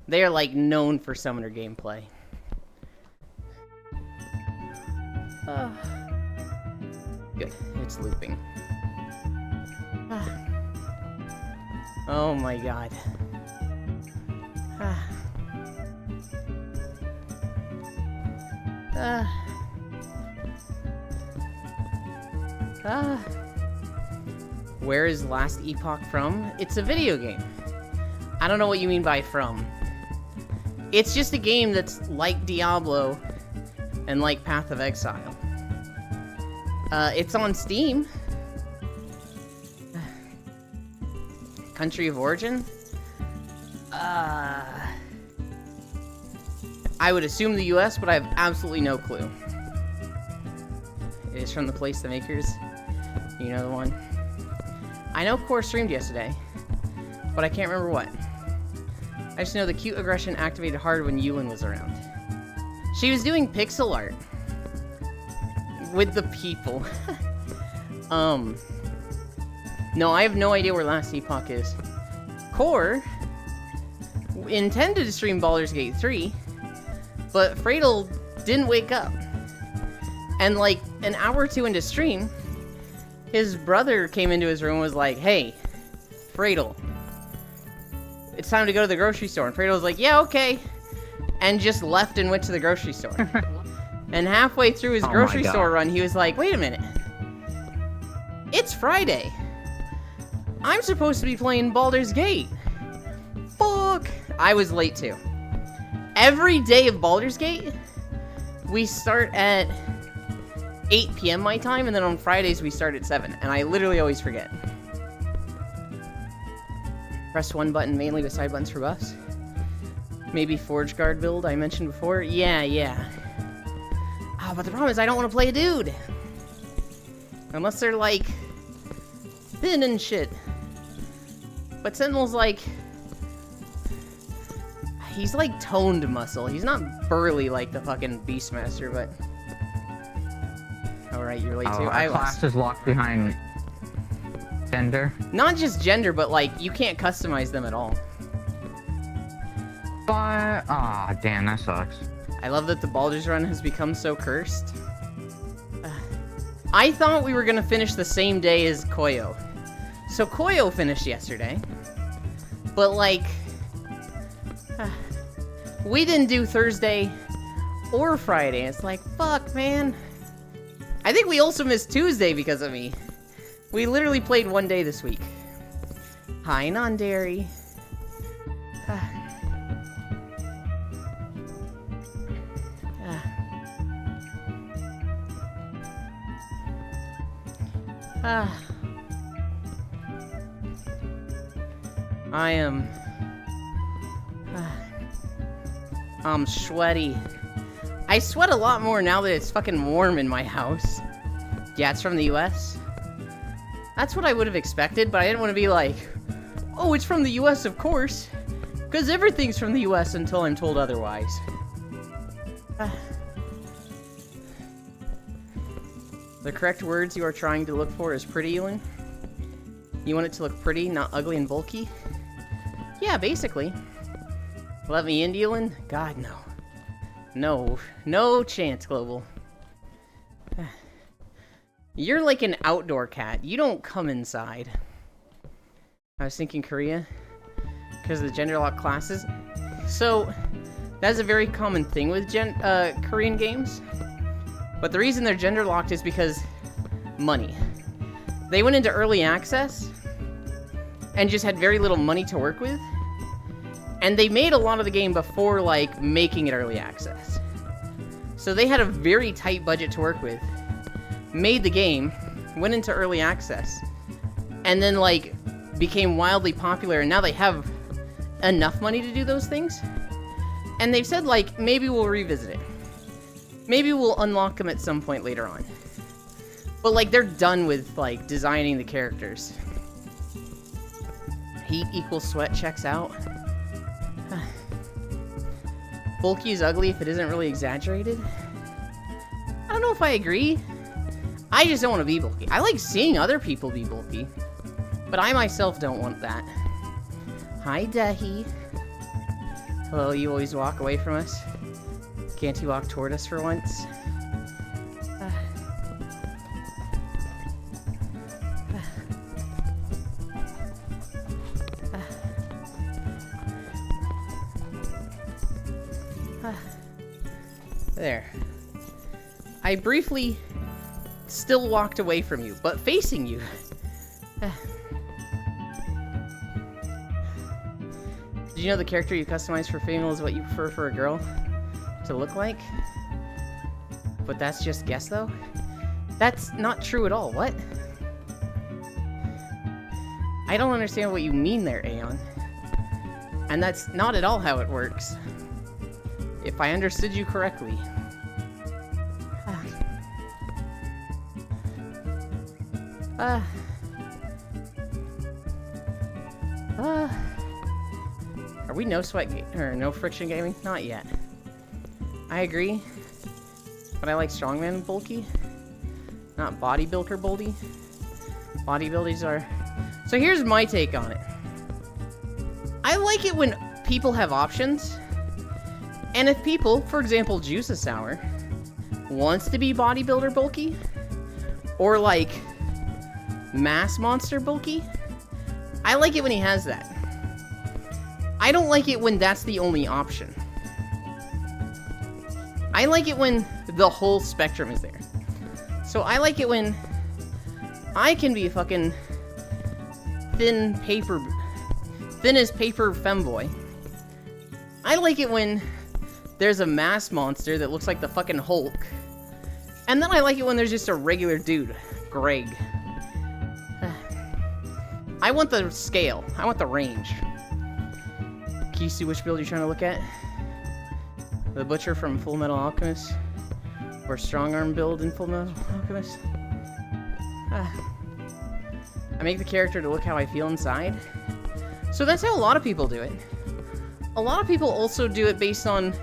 They are like known for summoner gameplay. Good, it's looping. Oh my god. Where is Last Epoch from? It's a video game. I don't know what you mean by from. It's just a game that's like Diablo and like Path of Exile. It's on Steam. Country of origin? I would assume the US, but I have absolutely no clue. It is from the place the makers. You know the one. I know Core streamed yesterday, but I can't remember what. I just know the cute aggression activated hard when Yulin was around. She was doing pixel art with the people. No, I have no idea where Last Epoch is. Core intended to stream Baldur's Gate 3, but Fradel didn't wake up. And like an hour or two into stream, his brother came into his room and was like, "Hey, Fradel, it's time to go to the grocery store." And Fradel was like, "Yeah, okay." And just left and went to the grocery store. And halfway through his grocery store run, he was like, "Wait a minute. It's Friday. I'm supposed to be playing Baldur's Gate. Fuck." I was late too. every day of Baldur's Gate, we start at 8 p.m. my time, and then on Fridays we start at 7, and I literally always forget. Press 1 button mainly with side buttons for buffs. Maybe Forge Guard build I mentioned before. Yeah. Oh, but the problem is I don't want to play a dude. Unless they're like thin and shit. But Sentinel's like, he's like toned muscle. He's not burly like the fucking Beastmaster, but... Alright, you're late too. Our class is locked behind gender. Not just gender, but like, you can't customize them at all. But, damn, that sucks. I love that the Baldur's Run has become so cursed. I thought we were gonna finish the same day as Koyo. So Koyo finished yesterday. But like... we didn't do Thursday or Friday. It's like, fuck, man. I think we also missed Tuesday because of me. We literally played one day this week. Hi, non-dairy. I am... I'm sweaty. I sweat a lot more now that it's fucking warm in my house. Yeah, it's from the US. That's what I would have expected, but I didn't want to be like, oh, it's from the US, of course. Because everything's from the US until I'm told otherwise. The correct words you are trying to look for is pretty, Ewan. You want it to look pretty, not ugly and bulky? Yeah, basically. Let me in, Ewan? God, no. No. No chance, Global. You're like an outdoor cat. You don't come inside. I was thinking Korea. Because of the gender lock classes. So, that's a very common thing with Korean games. But the reason they're gender locked is because money. They went into early access and just had very little money to work with. And they made a lot of the game before, like, making it early access. So they had a very tight budget to work with. Made the game, went into early access, and then, like, became wildly popular, and now they have enough money to do those things. And they've said, like, maybe we'll revisit it. Maybe we'll unlock them at some point later on. But, like, they're done with, like, designing the characters. Heat equals sweat checks out. Bulky is ugly if it isn't really exaggerated. I don't know if I agree. I just don't want to be bulky. I like seeing other people be bulky. But I myself don't want that. Hi, Dehi. Hello, you always walk away from us. Can't you walk toward us for once? There. I briefly still walked away from you, but facing you. Did you know the character you customize for female is what you prefer for a girl to look like? But that's just guess, though? That's not true at all. What? I don't understand what you mean there, Aeon. And that's not at all how it works. If I understood you correctly. Are we no sweat or no friction gaming? Not yet. I agree. But I like strongman bulky. Not bodybuilder bulky. Bodybuilders are... So here's my take on it. I like it when people have options. And if people, for example, Juice a Sour, wants to be bodybuilder bulky, or like mass monster bulky, I like it when he has that. I don't like it when that's the only option. I like it when the whole spectrum is there. So I like it when I can be a fucking thin as paper femboy. I like it when There's a mass monster that looks like the fucking Hulk. And then I like it when there's just a regular dude. Greg. I want the scale. I want the range. Can you see which build you're trying to look at? The Butcher from Full Metal Alchemist? Or Strong Arm build in Full Metal Alchemist? I make the character to look how I feel inside. So that's how a lot of people do it. A lot of people also do it based on,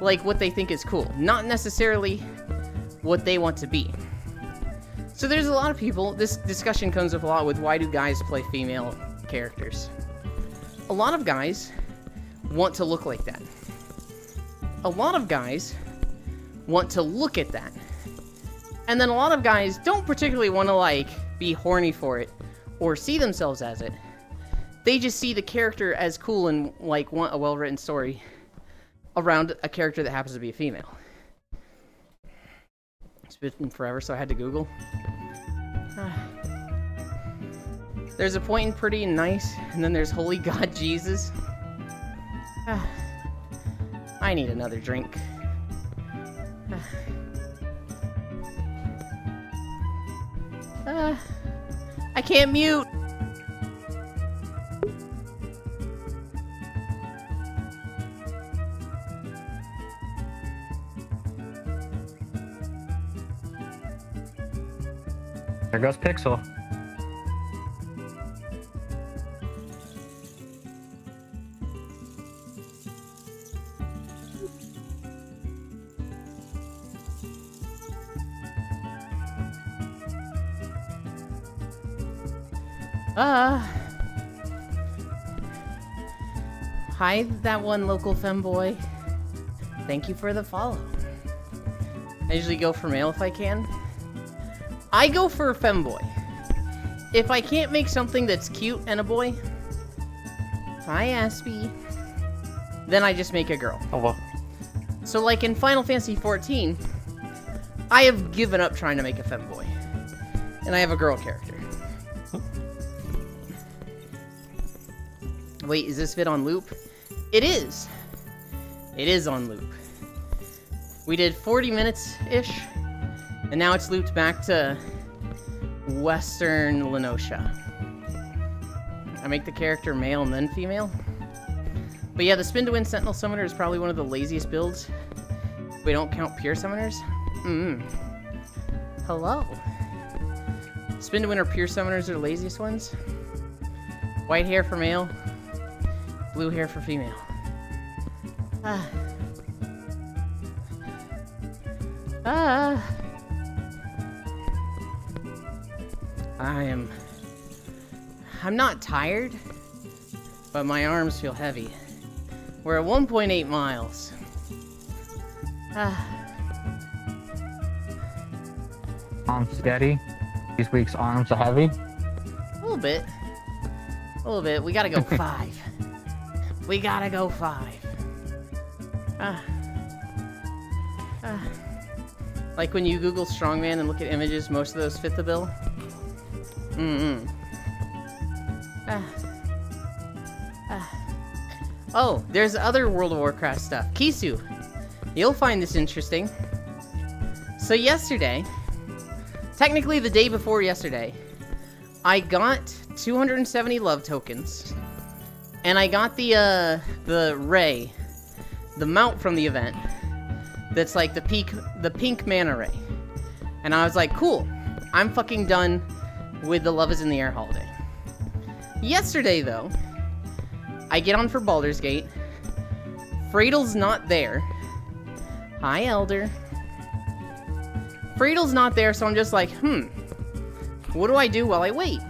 like, what they think is cool. Not necessarily what they want to be. So there's a lot of people, this discussion comes up a lot with why do guys play female characters. A lot of guys want to look like that. A lot of guys want to look at that. And then a lot of guys don't particularly want to, like, be horny for it or see themselves as it. They just see the character as cool and, like, want a well-written story around a character that happens to be a female. It's been forever, so I had to Google. There's a point in pretty and nice, and then there's holy God Jesus. I need another drink. I can't mute! There goes Pixel. Hi, that one local femboy. Thank you for the follow. I usually go for male if I can. I go for a femboy. If I can't make something that's cute and a boy, hi Aspie, then I just make a girl. Oh well. So like in Final Fantasy XIV, I have given up trying to make a femboy. And I have a girl character. Wait, is this vid on loop? It is! It is on loop. We did 40 minutes-ish, and now it's looped back to Western Lenosha. I make the character male and then female. But yeah, the Spin to Win Sentinel Summoner is probably one of the laziest builds. We don't count pure summoners. Hello. Spin to Win or pure summoners are the laziest ones. White hair for male. Blue hair for female. I'm not tired, but my arms feel heavy. We're at 1.8 miles. Arms steady. These week's arms are heavy. A little bit. A little bit. We gotta go 5. We gotta go 5. Like when you Google strongman and look at images, most of those fit the bill. Oh, there's other World of Warcraft stuff. Kisu, you'll find this interesting. So yesterday, technically the day before yesterday, I got 270 love tokens, and I got the ray, the mount from the event. That's like the pink mana ray. And I was like, cool, I'm fucking done with the Love is in the Air holiday. Yesterday, though, I get on for Baldur's Gate. Fradel's not there. Hi, Elder. Fradel's not there, so I'm just like, what do I do while I wait?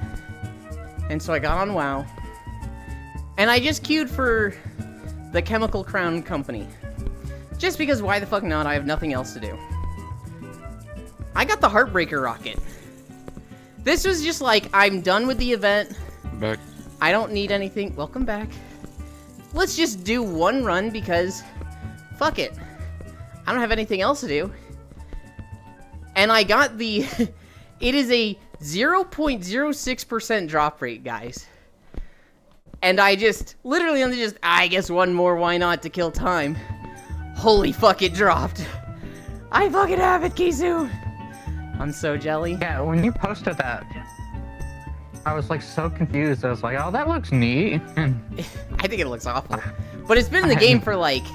And so I got on WoW. And I just queued for the Chemical Crown Company. Just because why the fuck not? I have nothing else to do. I got the Heartbreaker Rocket. This was just like, I'm done with the event. Back. I don't need anything. Welcome back. Let's just do one run because fuck it. I don't have anything else to do. And I got the... It is a 0.06% drop rate, guys. And I just... Literally, I'm just... I guess one more, why not, to kill time. Holy fuck, it dropped. I fucking have it, Kizu. I'm so jelly. Yeah, when you posted that, I was like so confused. I was like, oh, that looks neat. I think it looks awful. But it's been in the game for like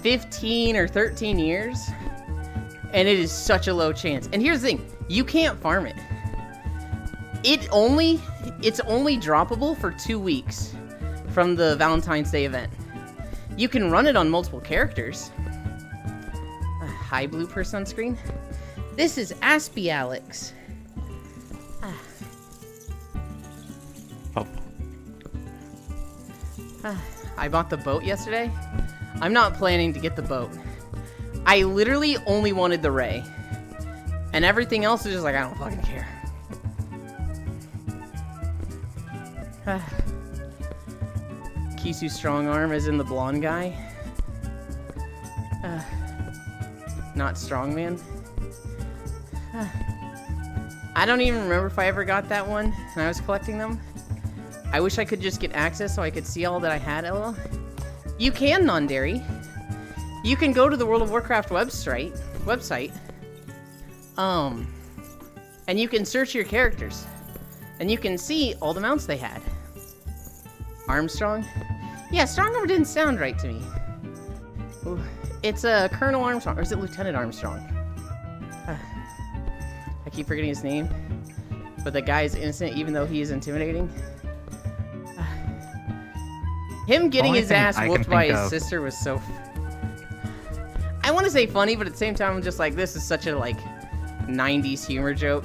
15 or 13 years. And it is such a low chance. And here's the thing, you can't farm it. It's only droppable for 2 weeks from the Valentine's Day event. You can run it on multiple characters. Hi, Blooper Sunscreen. This is Aspie Alex. I bought the boat yesterday. I'm not planning to get the boat. I literally only wanted the Ray. And everything else is just like, I don't fucking care. Kisu strong arm as in the blonde guy. Not strongman. I don't even remember if I ever got that one when I was collecting them. I wish I could just get access so I could see all that I had, LL. You can, Nondary. You can go to the World of Warcraft website, and you can search your characters, and you can see all the mounts they had. Armstrong? Yeah, Strongarm didn't sound right to me. Ooh, it's Colonel Armstrong, or is it Lieutenant Armstrong? I keep forgetting his name, but the guy is innocent even though he is intimidating. Him getting his ass whooped by his sister was so... I want to say funny, but at the same time, I'm just like, this is such a, like, 90s humor joke.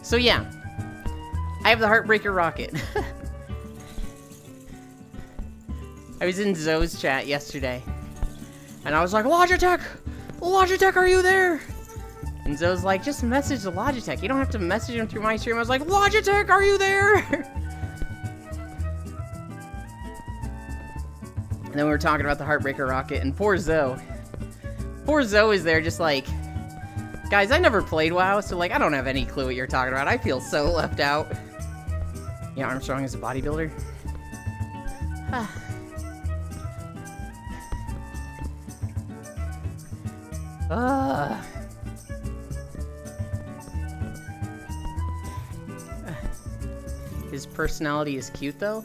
So yeah, I have the Heartbreaker Rocket. I was in Zoe's chat yesterday, and I was like, Logitech! Logitech, are you there? And Zoe's like, just message the Logitech. You don't have to message him through my stream. I was like, Logitech, are you there? And then we were talking about the Heartbreaker Rocket, and poor Zoe. Poor Zoe is there just like, guys, I never played WoW, so like, I don't have any clue what you're talking about. I feel so left out. Yeah, Armstrong is a bodybuilder. His personality is cute, though.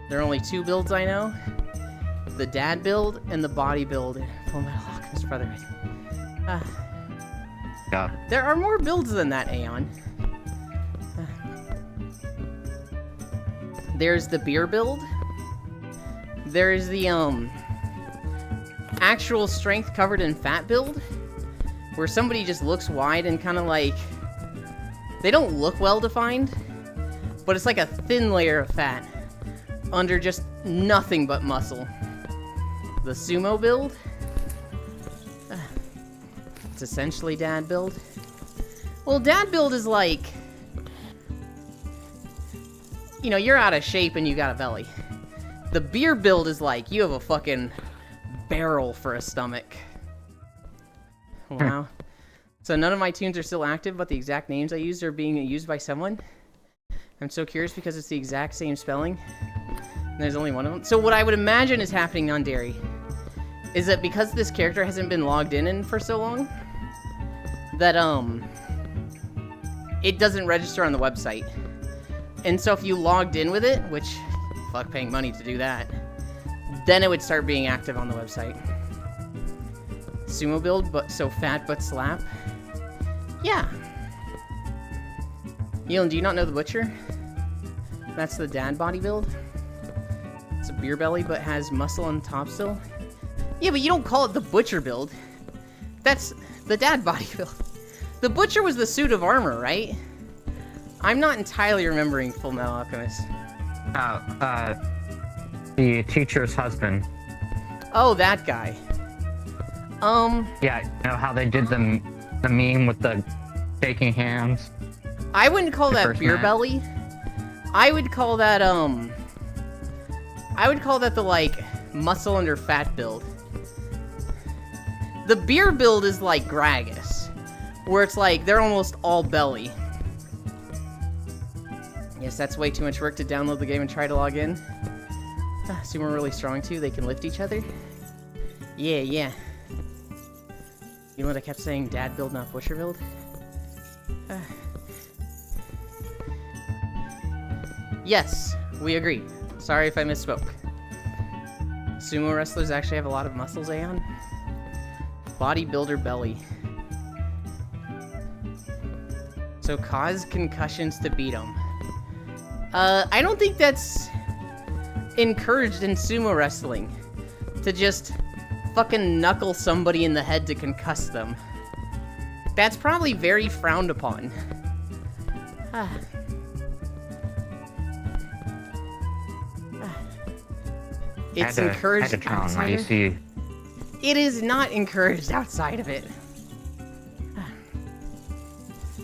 There are only 2 builds I know. The dad build and the body build. Full Metal Alchemist Brotherhood. Yeah. There are more builds than that, Aeon. There's the beer build. There's the, actual strength covered in fat build. Where somebody just looks wide and kind of like... They don't look well defined. But it's like a thin layer of fat. Under just nothing but muscle. The sumo build. It's essentially dad build. Well, dad build is like... You know, you're out of shape and you got a belly. The beer build is like, you have a fucking barrel for a stomach. Wow. So none of my tunes are still active, but the exact names I used are being used by someone. I'm so curious because it's the exact same spelling. And there's only one of them. So what I would imagine is happening on Dairy is that because this character hasn't been logged in for so long, that, it doesn't register on the website. And so if you logged in with it, which, fuck paying money to do that, then it would start being active on the website. Sumo build, but so fat but slap. Yeah. Elon, do you not know the Butcher? That's the dad body build. It's a beer belly, but has muscle on top still. Yeah, but you don't call it the Butcher build. That's the dad body build. The Butcher was the suit of armor, right? I'm not entirely remembering Full Metal Alchemist. The teacher's husband. Oh, that guy. Yeah, you know how they did the meme with the shaking hands? I wouldn't call that beer match. belly. I would call that, the, like, muscle under fat build. The beer build is like Gragas, where it's like they're almost all belly. Yes, that's way too much work to download the game and try to log in. Assume we're really strong too, they can lift each other. Yeah, yeah. You know what I kept saying? Dad build, not butcher build? Yes, we agree. Sorry if I misspoke. Sumo wrestlers actually have a lot of muscles, Aeon. Bodybuilder belly. So cause concussions to beat them. I don't think that's encouraged in sumo wrestling. To just fucking knuckle somebody in the head to concuss them. That's probably very frowned upon. It's encouraged outside of it. It is not encouraged outside of it.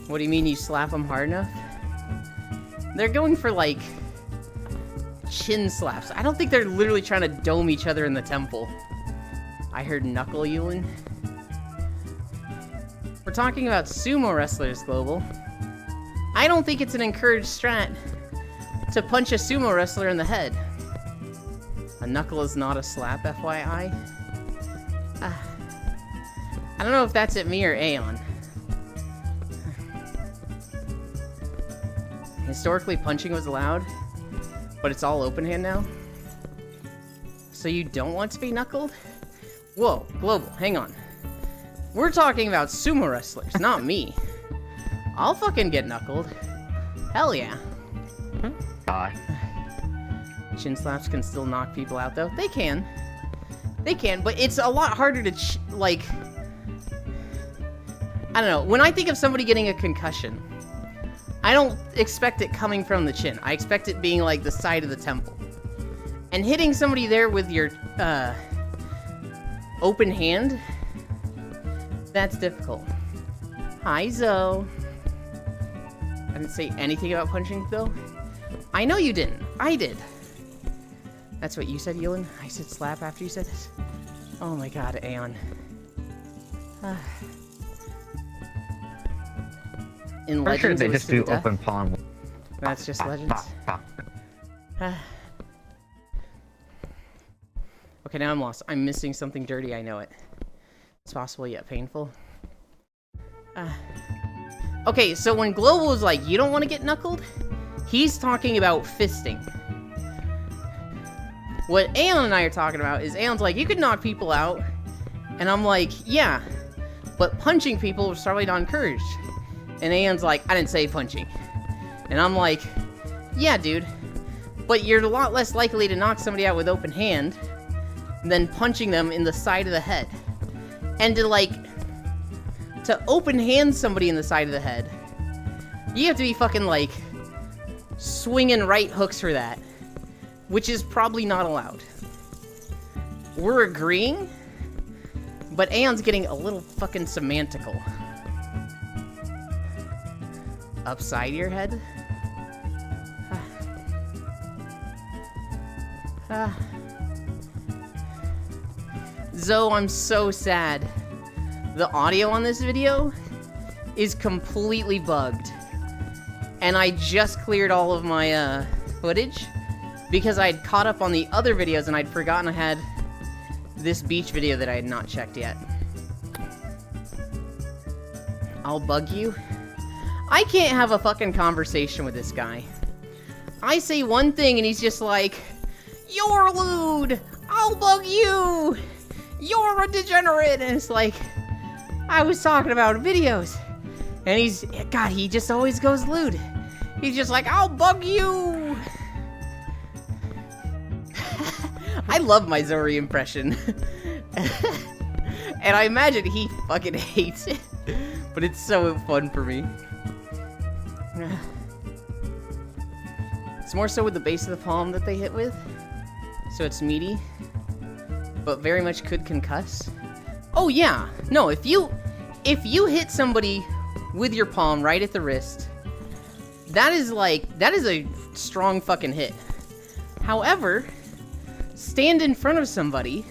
What do you mean you slap them hard enough? They're going for, like, chin slaps. I don't think they're literally trying to dome each other in the temple. I heard knuckle Yulin. We're talking about sumo wrestlers, Global. I don't think it's an encouraged strat to punch a sumo wrestler in the head. A knuckle is not a slap, FYI. I don't know if that's at me or Aeon. Historically, punching was allowed, but it's all open hand now. So you don't want to be knuckled? Whoa, Global, hang on. We're talking about sumo wrestlers, not me. I'll fucking get knuckled. Hell yeah. Die. Chin slaps can still knock people out, though. They can. They can, but it's a lot harder to, like... I don't know. When I think of somebody getting a concussion, I don't expect it coming from the chin. I expect it being, like, the side of the temple. And hitting somebody there with your, open hand, that's difficult. Hi, Zoe. I didn't say anything about punching, though. I know you didn't. I did. That's what you said, Yulin? I said slap after you said this? Oh my god, Aeon. In For sure Legends, they it was just to do the death. open palm. That's just Legends. Okay, now I'm lost. I'm missing something dirty, I know it. It's possible yet painful. Okay, so when Global was like, you don't want to get knuckled? He's talking about fisting. What Aeon and I are talking about is Aeon's like, you could knock people out. And I'm like, yeah, but punching people was probably not encouraged. And Aeon's like, I didn't say punching. And I'm like, yeah, dude, but you're a lot less likely to knock somebody out with open hand than punching them in the side of the head. And to open hand somebody in the side of the head, you have to be fucking, like, swinging right hooks for that. Which is probably not allowed. We're agreeing, but Aeon's getting a little fucking semantical. Upside your head? Zoe, I'm so sad. The audio on this video is completely bugged. And I just cleared all of my footage because I'd caught up on the other videos and I'd forgotten I had this beach video that I had not checked yet. I'll bug you? I can't have a fucking conversation with this guy. I say one thing and he's just like, you're lewd! I'll bug you! You're a degenerate! And it's like, I was talking about videos. And he just always goes lewd. He's just like, I'll bug you! I love my Zori impression. And I imagine he fucking hates it. But it's so fun for me. It's more so with the base of the palm that they hit with. So it's meaty. But very much could concuss. Oh yeah! No, if you hit somebody with your palm right at the wrist, that is a strong fucking hit. However, stand in front of somebody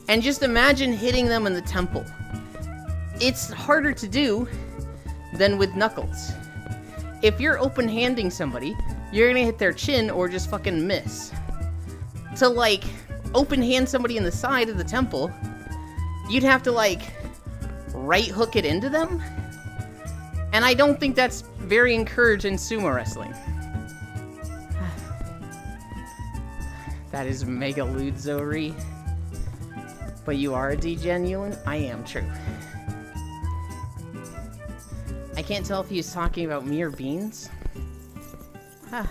and just imagine hitting them in the temple it's harder to do than with Knuckles. If you're open-handing somebody, you're gonna hit their chin or just fucking miss. To, like, open-hand somebody in the side of the temple, you'd have to, like, right-hook it into them? And I don't think that's very encouraged in sumo wrestling. That is Mega Ludzori. But you are a degen, Ewan? I am, true. I can't tell if he was talking about me or Beans. Huh.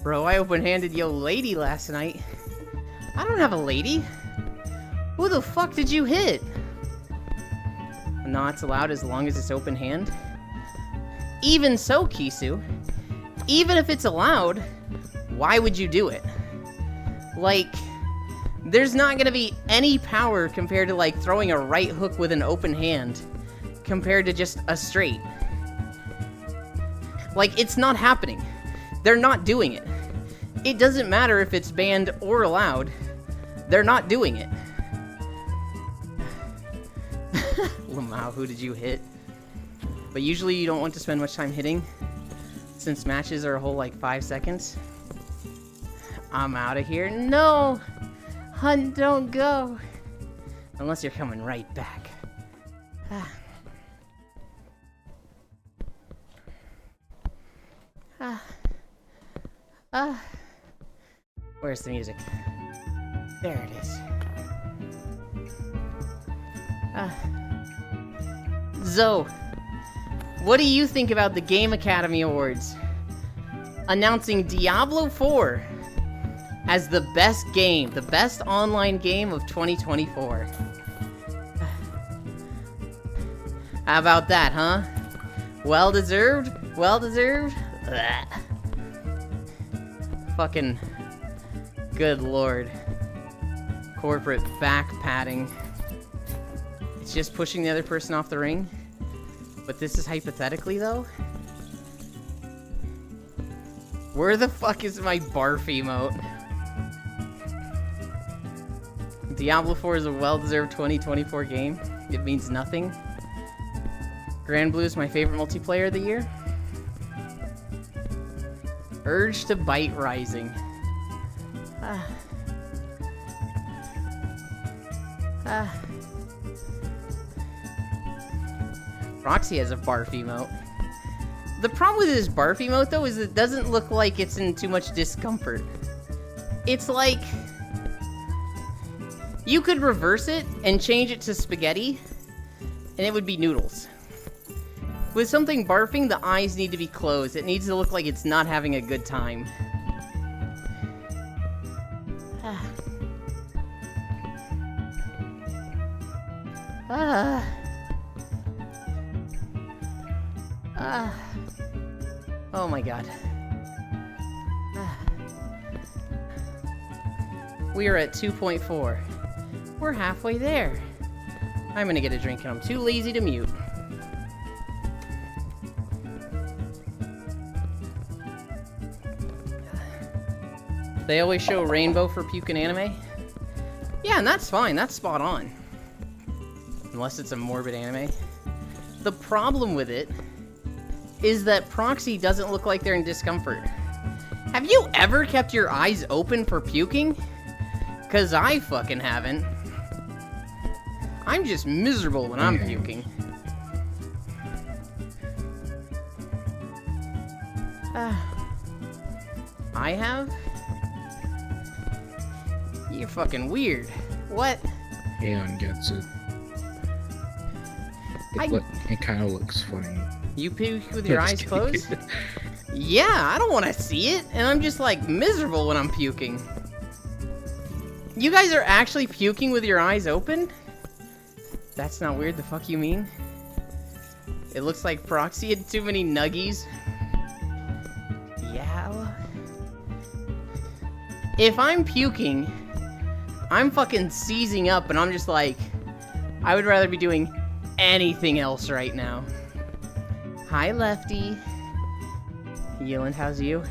Bro, I open-handed yo lady last night. I don't have a lady. Who the fuck did you hit? Not allowed as long as it's open hand. Even so, Kisu, even if it's allowed, why would you do it? Like, there's not gonna be any power compared to, like, throwing a right hook with an open hand compared to just a straight. Like, it's not happening. They're not doing it. It doesn't matter if it's banned or allowed. They're not doing it. Lamau, who did you hit? But usually you don't want to spend much time hitting, since matches are a whole, like, 5 seconds. I'm out of here. No! Hunt, don't go! Unless you're coming right back. Where's the music? There it is. Zoe, what do you think about the Game Academy Awards announcing Diablo 4 as the best game, the best online game of 2024? How about that, huh? Well deserved? Well deserved? Ugh. Fucking good lord. Corporate back patting. It's just pushing the other person off the ring. But this is hypothetically, though? Where the fuck is my barf emote? Diablo 4 is a well-deserved 2024 game. It means nothing. Grand Blue is my favorite multiplayer of the year. Urge to Bite Rising. Roxy has a barf emote. The problem with this barf emote, though, is it doesn't look like it's in too much discomfort. It's like... you could reverse it and change it to spaghetti, and it would be noodles. With something barfing, the eyes need to be closed. It needs to look like it's not having a good time. Oh my god. We are at 2.4. We're halfway there. I'm gonna get a drink and I'm too lazy to mute. They always show rainbow for puking anime? Yeah, and that's fine. That's spot on. Unless it's a morbid anime. The problem with it is that Proxy doesn't look like they're in discomfort. Have you ever kept your eyes open for puking? 'Cause I fucking haven't. I'm just miserable when I'm puking. I have? You're fucking weird. What? Aeon gets it. It kind of looks funny. You puke with your eyes closed? Yeah, I don't want to see it, and I'm just like miserable when I'm puking. You guys are actually puking with your eyes open? That's not weird, the fuck you mean? It looks like Proxy had too many nuggies. Yeah. If I'm puking, I'm fucking seizing up and I'm just like, I would rather be doing anything else right now. Hi, Lefty. Yeland, how's you?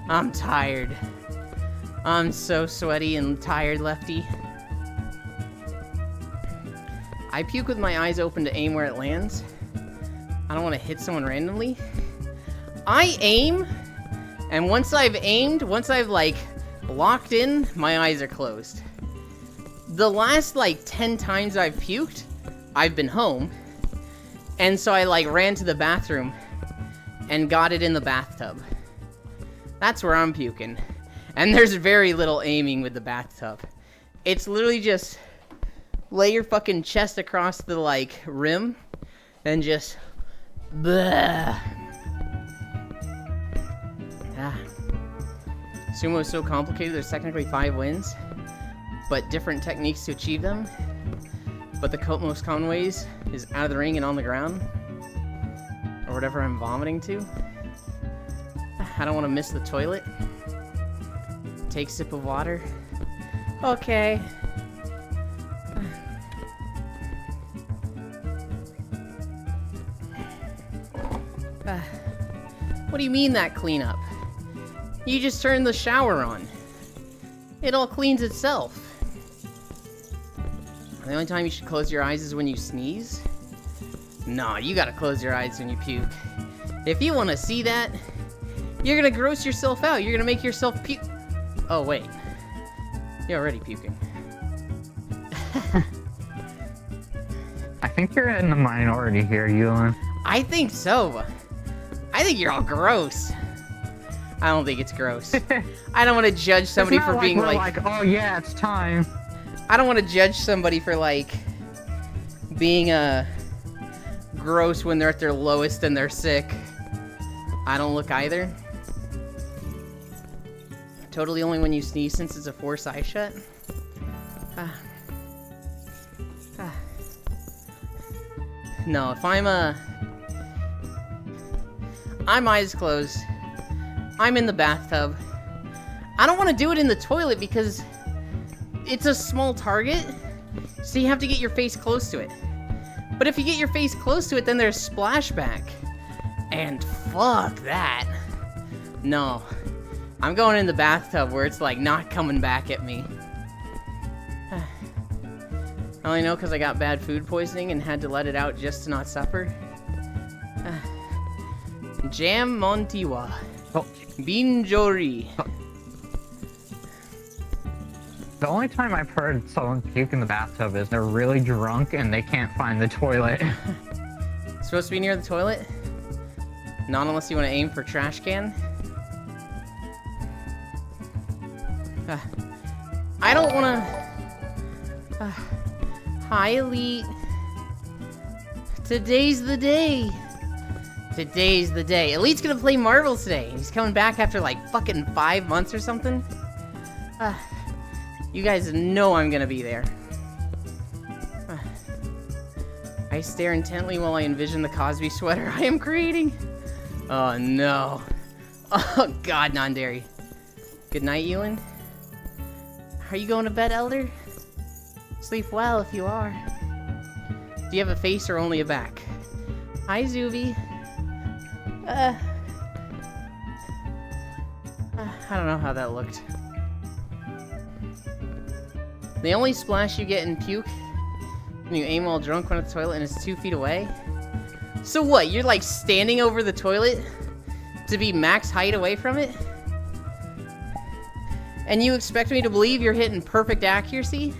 I'm tired. I'm so sweaty and tired, Lefty. I puke with my eyes open to aim where it lands. I don't want to hit someone randomly. I aim, and once I've aimed, once I've, like, locked in, my eyes are closed. The last, like, 10 times I've puked, I've been home, and so I, like, ran to the bathroom and got it in the bathtub. That's where I'm puking. And there's very little aiming with the bathtub. It's literally just lay your fucking chest across the, like, rim and just... bleh. Ah. Sumo is so complicated, there's technically 5 wins, but different techniques to achieve them. But the most common ways is out of the ring and on the ground, or whatever I'm vomiting to. I don't want to miss the toilet. Take a sip of water. Okay. What do you mean that cleanup? You just turn the shower on. It all cleans itself. The only time you should close your eyes is when you sneeze? Nah, you gotta close your eyes when you puke. If you wanna see that, you're gonna gross yourself out. You're gonna make yourself puke. Oh, wait. You're already puking. I think you're in the minority here, Ewan. I think so. I think you're all gross. I don't think it's gross. I don't want to judge somebody It's not for being we're like, oh yeah, it's time. I don't want to judge somebody for like being gross when they're at their lowest and they're sick. I don't look either. Totally only when you sneeze since it's a forced eye shut. No, if I'm eyes closed. I'm in the bathtub. I don't want to do it in the toilet because it's a small target, so you have to get your face close to it. But if you get your face close to it, then there's splashback. And fuck that. No. I'm going in the bathtub where it's like not coming back at me. I only know because I got bad food poisoning and had to let it out just to not suffer. Jam Montiwa. Oh. Binjori. The only time I've heard someone puke in the bathtub is they're really drunk and they can't find the toilet. Supposed to be near the toilet? Not unless you want to aim for trash can. I don't want to... Hi, Elite. Today's the day. Today's the day. Elite's gonna play Marvels today. He's coming back after like fucking 5 months or something. You guys know I'm gonna be there. I stare intently while I envision the Cosby sweater I am creating. Oh no. Oh god, non-dairy. Good night, Ewan. Are you going to bed, Elder? Sleep well if you are. Do you have a face or only a back? Hi, Zuby. I don't know how that looked. The only splash you get in puke when you aim while drunk when at the toilet and it's 2 feet away? So what, you're like standing over the toilet to be max height away from it? And you expect me to believe you're hitting perfect accuracy?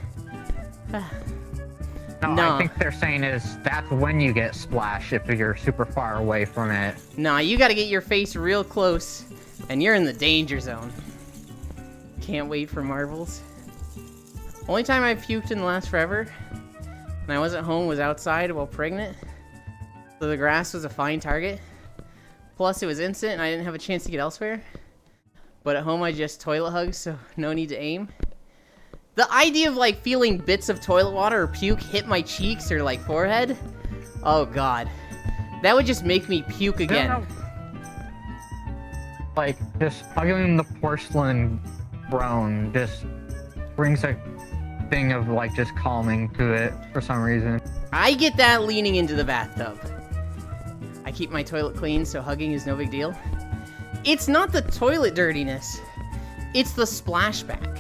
No, Nah. I think they're saying is that's when you get splash if you're super far away from it. Nah, you gotta get your face real close, and you're in the danger zone. Can't wait for Marvels. Only time I puked in the last forever, when I wasn't home, was outside while pregnant. So the grass was a fine target. Plus, it was instant, and I didn't have a chance to get elsewhere. But at home, I just toilet hugged, so no need to aim. The idea of, like, feeling bits of toilet water or puke hit my cheeks or, like, forehead? Oh, God. That would just make me puke again. No. Like, just hugging the porcelain throne just brings a thing of, like, just calming to it for some reason. I get that leaning into the bathtub. I keep my toilet clean, so hugging is no big deal. It's not the toilet dirtiness. It's the splashback.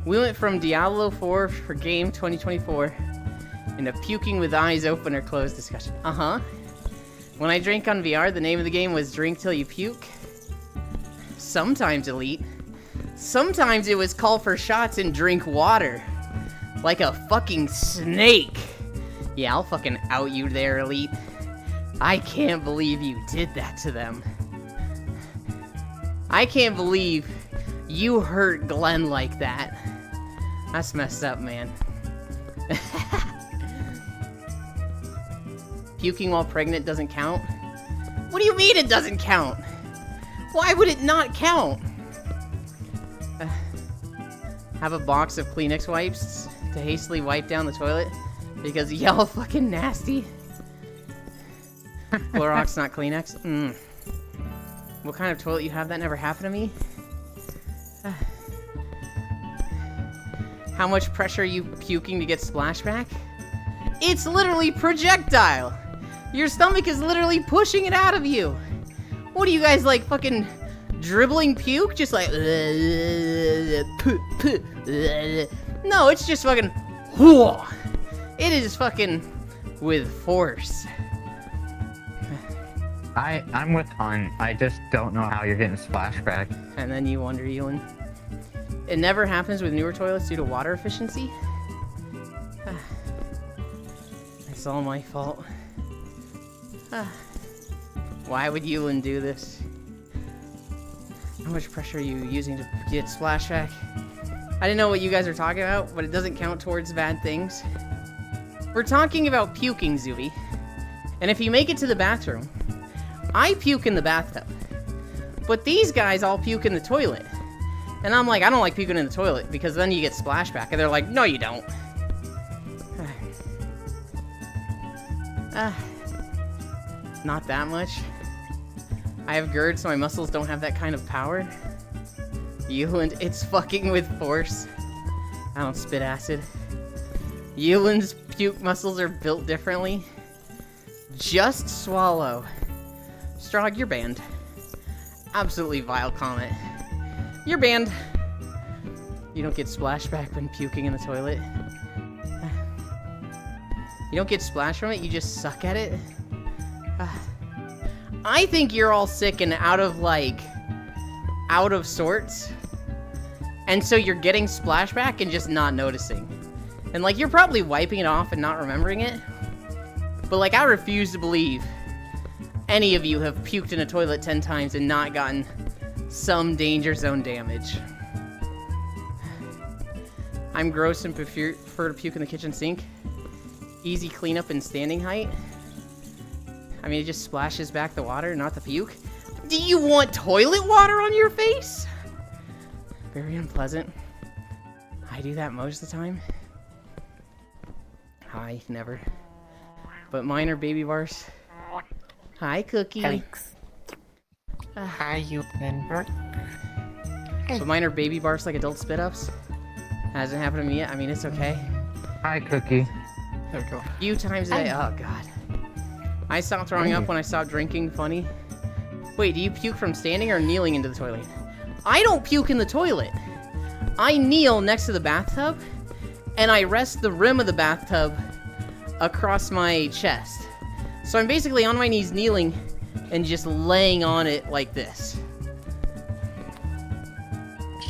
We went from Diablo 4 for game 2024 in a puking with eyes open or closed discussion. Uh-huh. When I drank on VR, the name of the game was Drink Till You Puke. Sometimes Elite. Sometimes it was call for shots and drink water. Like a fucking snake. Yeah, I'll fucking out you there, Elite. I can't believe you did that to them. I can't believe you hurt Glenn like that. That's messed up, man. Puking while pregnant doesn't count? What do you mean it doesn't count? Why would it not count? Have a box of Kleenex wipes to hastily wipe down the toilet because y'all fucking nasty. Clorox, not Kleenex? What kind of toilet you have? That never happened to me. How much pressure are you puking to get splashback? It's literally projectile! Your stomach is literally pushing it out of you! What are you guys, like, fucking dribbling puke? Just like... No, it's just fucking... It is fucking with force. I'm with Han. I just don't know how you're getting splashback. And then you wonder, Ewan. It never happens with newer toilets due to water efficiency. It's all my fault. Why would Ewan do this? How much pressure are you using to get splashback? I didn't know what you guys are talking about, but it doesn't count towards bad things. We're talking about puking, Zuby. And if you make it to the bathroom, I puke in the bathtub. But these guys all puke in the toilet. And I'm like, I don't like puking in the toilet because then you get splashback. And they're like, no, you don't. Not that much. I have GERD, so my muscles don't have that kind of power. Euland, it's fucking with force. I don't spit acid. Euland's puke muscles are built differently. Just swallow. Strog, you're banned. Absolutely vile comment. You're banned. You don't get splashback when puking in the toilet. You don't get splash from it, you just suck at it. I think you're all sick and out of sorts. And so you're getting splashback and just not noticing. And like, you're probably wiping it off and not remembering it. But like, I refuse to believe any of you have puked in a toilet 10 times and not gotten some danger zone damage. I'm gross and prefer to puke in the kitchen sink. Easy cleanup and standing height. I mean, it just splashes back the water, not the puke. Do you want toilet water on your face? Very unpleasant. I do that most of the time. Hi, never. But mine are baby bars. Hi, Cookie. Alex. Hi, you member. But mine are baby bars like adult spit-ups. Hasn't happened to me yet. I mean, it's okay. Hi, Cookie. There we go. A few times a day. Oh, God. I stopped throwing up when I stopped drinking. Funny. Wait, do you puke from standing or kneeling into the toilet? I don't puke in the toilet. I kneel next to the bathtub, and I rest the rim of the bathtub across my chest. So I'm basically on my knees kneeling and just laying on it like this.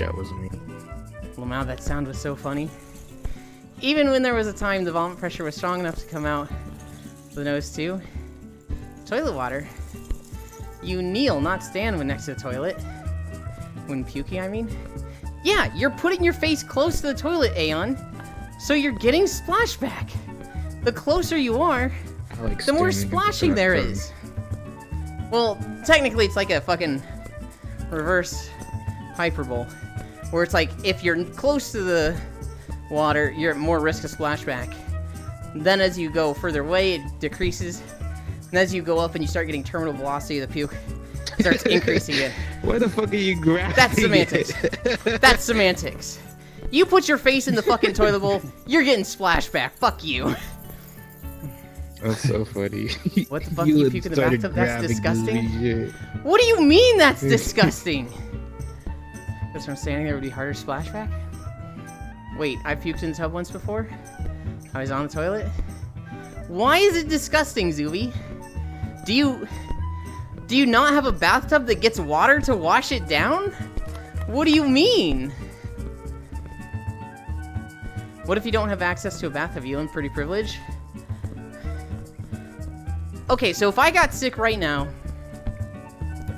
That was me. Well, now that sound was so funny. Even when there was a time the vomit pressure was strong enough to come out the nose too. Toilet water. You kneel, not stand when next to the toilet. When puking, I mean. Yeah, you're putting your face close to the toilet, Aeon. So you're getting splashback. The closer you are, the more splashing there is. Well, technically it's like a fucking reverse hyperbole. Where it's like, if you're close to the water, you're at more risk of splashback. Then as you go further away, it decreases. And as you go up and you start getting terminal velocity of the puke, it starts increasing it. Why the fuck are you grabbing That's semantics. it? That's semantics. You put your face in the fucking toilet bowl, you're getting splashback. Fuck you. That's so funny. What the fuck, you puke in the started bathtub? That's grabbing disgusting. shit. What do you mean that's disgusting? Because from standing there would be harder splashback? Wait, I puked in the tub once before? I was on the toilet? Why is it disgusting, Zuby? Do you not have a bathtub that gets water to wash it down? What do you mean? What if you don't have access to a bathtub? You in pretty privilege? Okay, so if I got sick right now,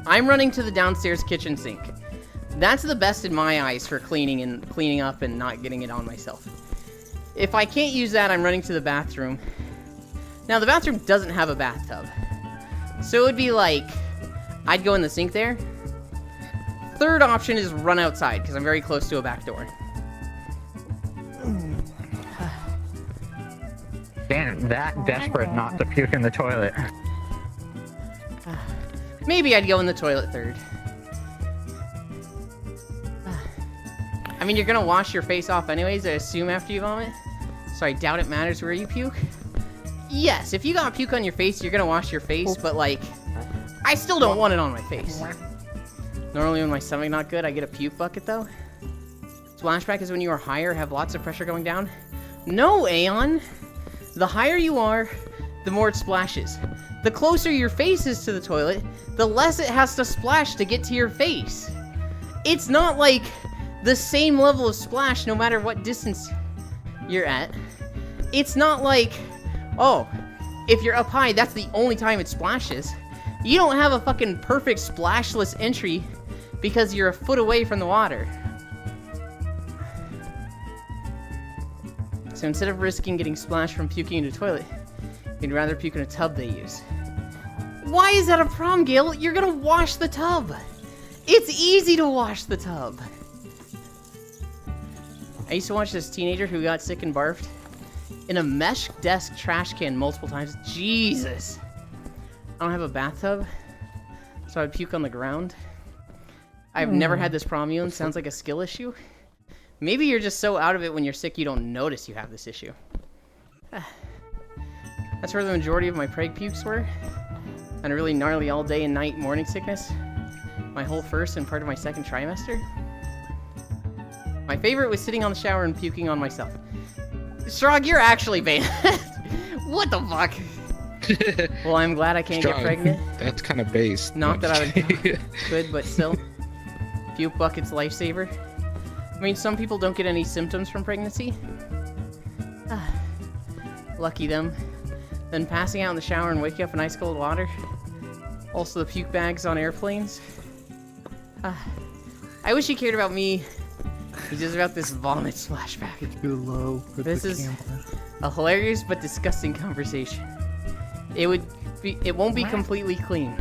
I'm running to the downstairs kitchen sink. That's the best in my eyes for cleaning up and not getting it on myself. If I can't use that, I'm running to the bathroom. Now, the bathroom doesn't have a bathtub. So it would be like, I'd go in the sink there. Third option is run outside, because I'm very close to a back door. Damn, that desperate not to puke in the toilet. Maybe I'd go in the toilet third. I mean, you're gonna wash your face off anyways, I assume, after you vomit. So I doubt it matters where you puke. Yes, if you got puke on your face, you're gonna wash your face, but like, I still don't want it on my face. Normally when my stomach not good, I get a puke bucket though. Splashback is when you are higher, have lots of pressure going down. No, Aeon! The higher you are, the more it splashes. The closer your face is to the toilet, the less it has to splash to get to your face. It's not like the same level of splash no matter what distance you're at. It's not like, oh, if you're up high, that's the only time it splashes. You don't have a fucking perfect splashless entry because you're a foot away from the water. So instead of risking getting splashed from puking into a toilet, you'd rather puke in a tub they use. Why is that a problem, Gil? You're gonna wash the tub. It's easy to wash the tub. I used to watch this teenager who got sick and barfed in a mesh desk trash can multiple times. Jesus. I don't have a bathtub, so I'd puke on the ground. I've never had this problem, Ewan. Sounds like a skill issue. Maybe you're just so out of it when you're sick you don't notice you have this issue. That's where the majority of my preg pukes were. And a really gnarly all day and night morning sickness. My whole first and part of my second trimester. My favorite was sitting on the shower and puking on myself. Strog, you're actually banned. What the fuck? Well, I'm glad I can't Strong. get pregnant. That's kind of based. Not that I could, but still. Puke bucket's lifesaver. I mean, some people don't get any symptoms from pregnancy. Lucky them. Then passing out in the shower and waking up in ice cold water. Also the puke bags on airplanes. I wish he cared about me. He's just about this vomit splashback. Too low for This the is- camera. A hilarious but disgusting conversation. It won't be completely clean.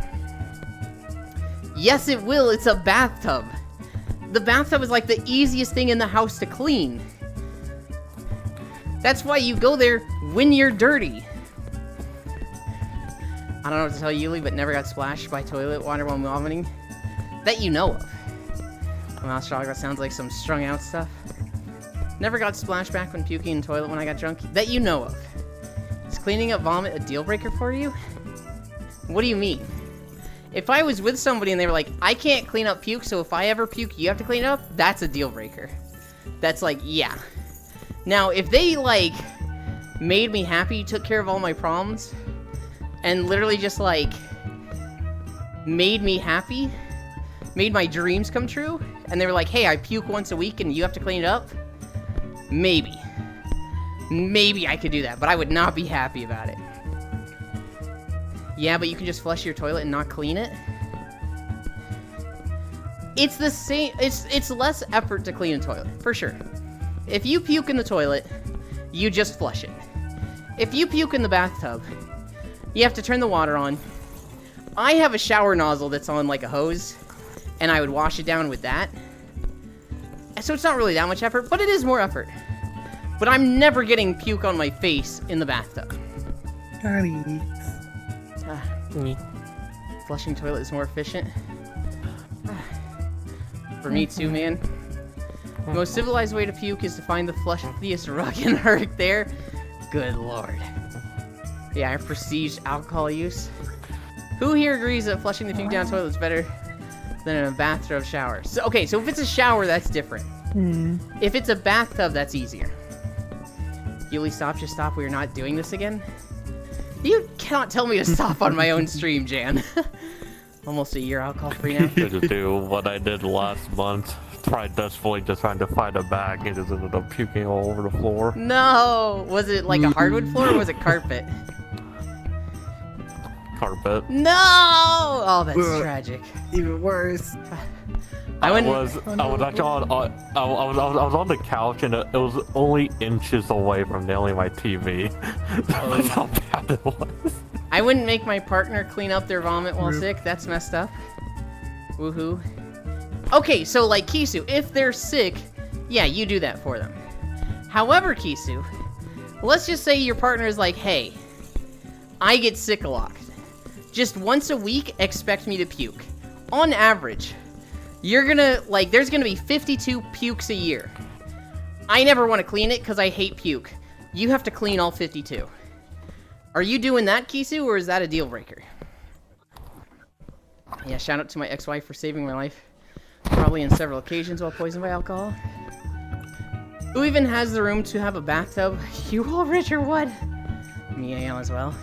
Yes, it will. It's a bathtub. The bathtub is like the easiest thing in the house to clean. That's why you go there when you're dirty. I don't know what to tell you, Yuli, but never got splashed by toilet water while vomiting. That you know of. Well, that sounds like some strung out stuff. Never got splashed back when puking in the toilet when I got drunk. That you know of. Is cleaning up vomit a deal breaker for you? What do you mean? If I was with somebody and they were like, I can't clean up puke, so if I ever puke, you have to clean it up, that's a deal breaker. That's like, yeah. Now, if they, like, made me happy, took care of all my problems, and literally just, like, made me happy, made my dreams come true, and they were like, hey, I puke once a week and you have to clean it up, maybe. Maybe I could do that, but I would not be happy about it. Yeah, but you can just flush your toilet and not clean it? It's the same, it's less effort to clean a toilet, for sure. If you puke in the toilet, you just flush it. If you puke in the bathtub, you have to turn the water on. I have a shower nozzle that's on like a hose, and I would wash it down with that. So it's not really that much effort, but it is more effort. But I'm never getting puke on my face in the bathtub. Flushing toilet is more efficient. For me too, man. The most civilized way to puke is to find the fluffiest rug and hurt there. Good lord. Yeah, I prestige alcohol use. Who here agrees that flushing the puke down toilet is better than in a bathtub shower? So, okay, so if it's a shower, that's different. If it's a bathtub, that's easier. Yuli, stop, just stop. We are not doing this again. You cannot tell me to stop on my own stream, Jan. Almost a year alcohol-free now. To do what I did last month. Tried desperately just trying to find a bag and just ended up puking all over the floor. No! Was it like a hardwood floor or was it carpet? Carpet. No! Oh, that's tragic. Even worse. I went. I was actually I was on the couch and it was only inches away from nailing my TV. That's how bad it was. I wouldn't make my partner clean up their vomit while sick. That's messed up. Woohoo. Okay, so like Kisu, if they're sick, yeah, you do that for them. However, Kisu, let's just say your partner is like, hey, I get sick a lot. Just once a week, expect me to puke. On average, you're gonna, like, there's gonna be 52 pukes a year. I never want to clean it because I hate puke. You have to clean all 52. Are you doing that, Kisu, or is that a deal breaker? Yeah, shout out to my ex-wife for saving my life. Probably in several occasions while poisoned by alcohol. Who even has the room to have a bathtub? You all, Rich, or what? Me, Aeon, as well.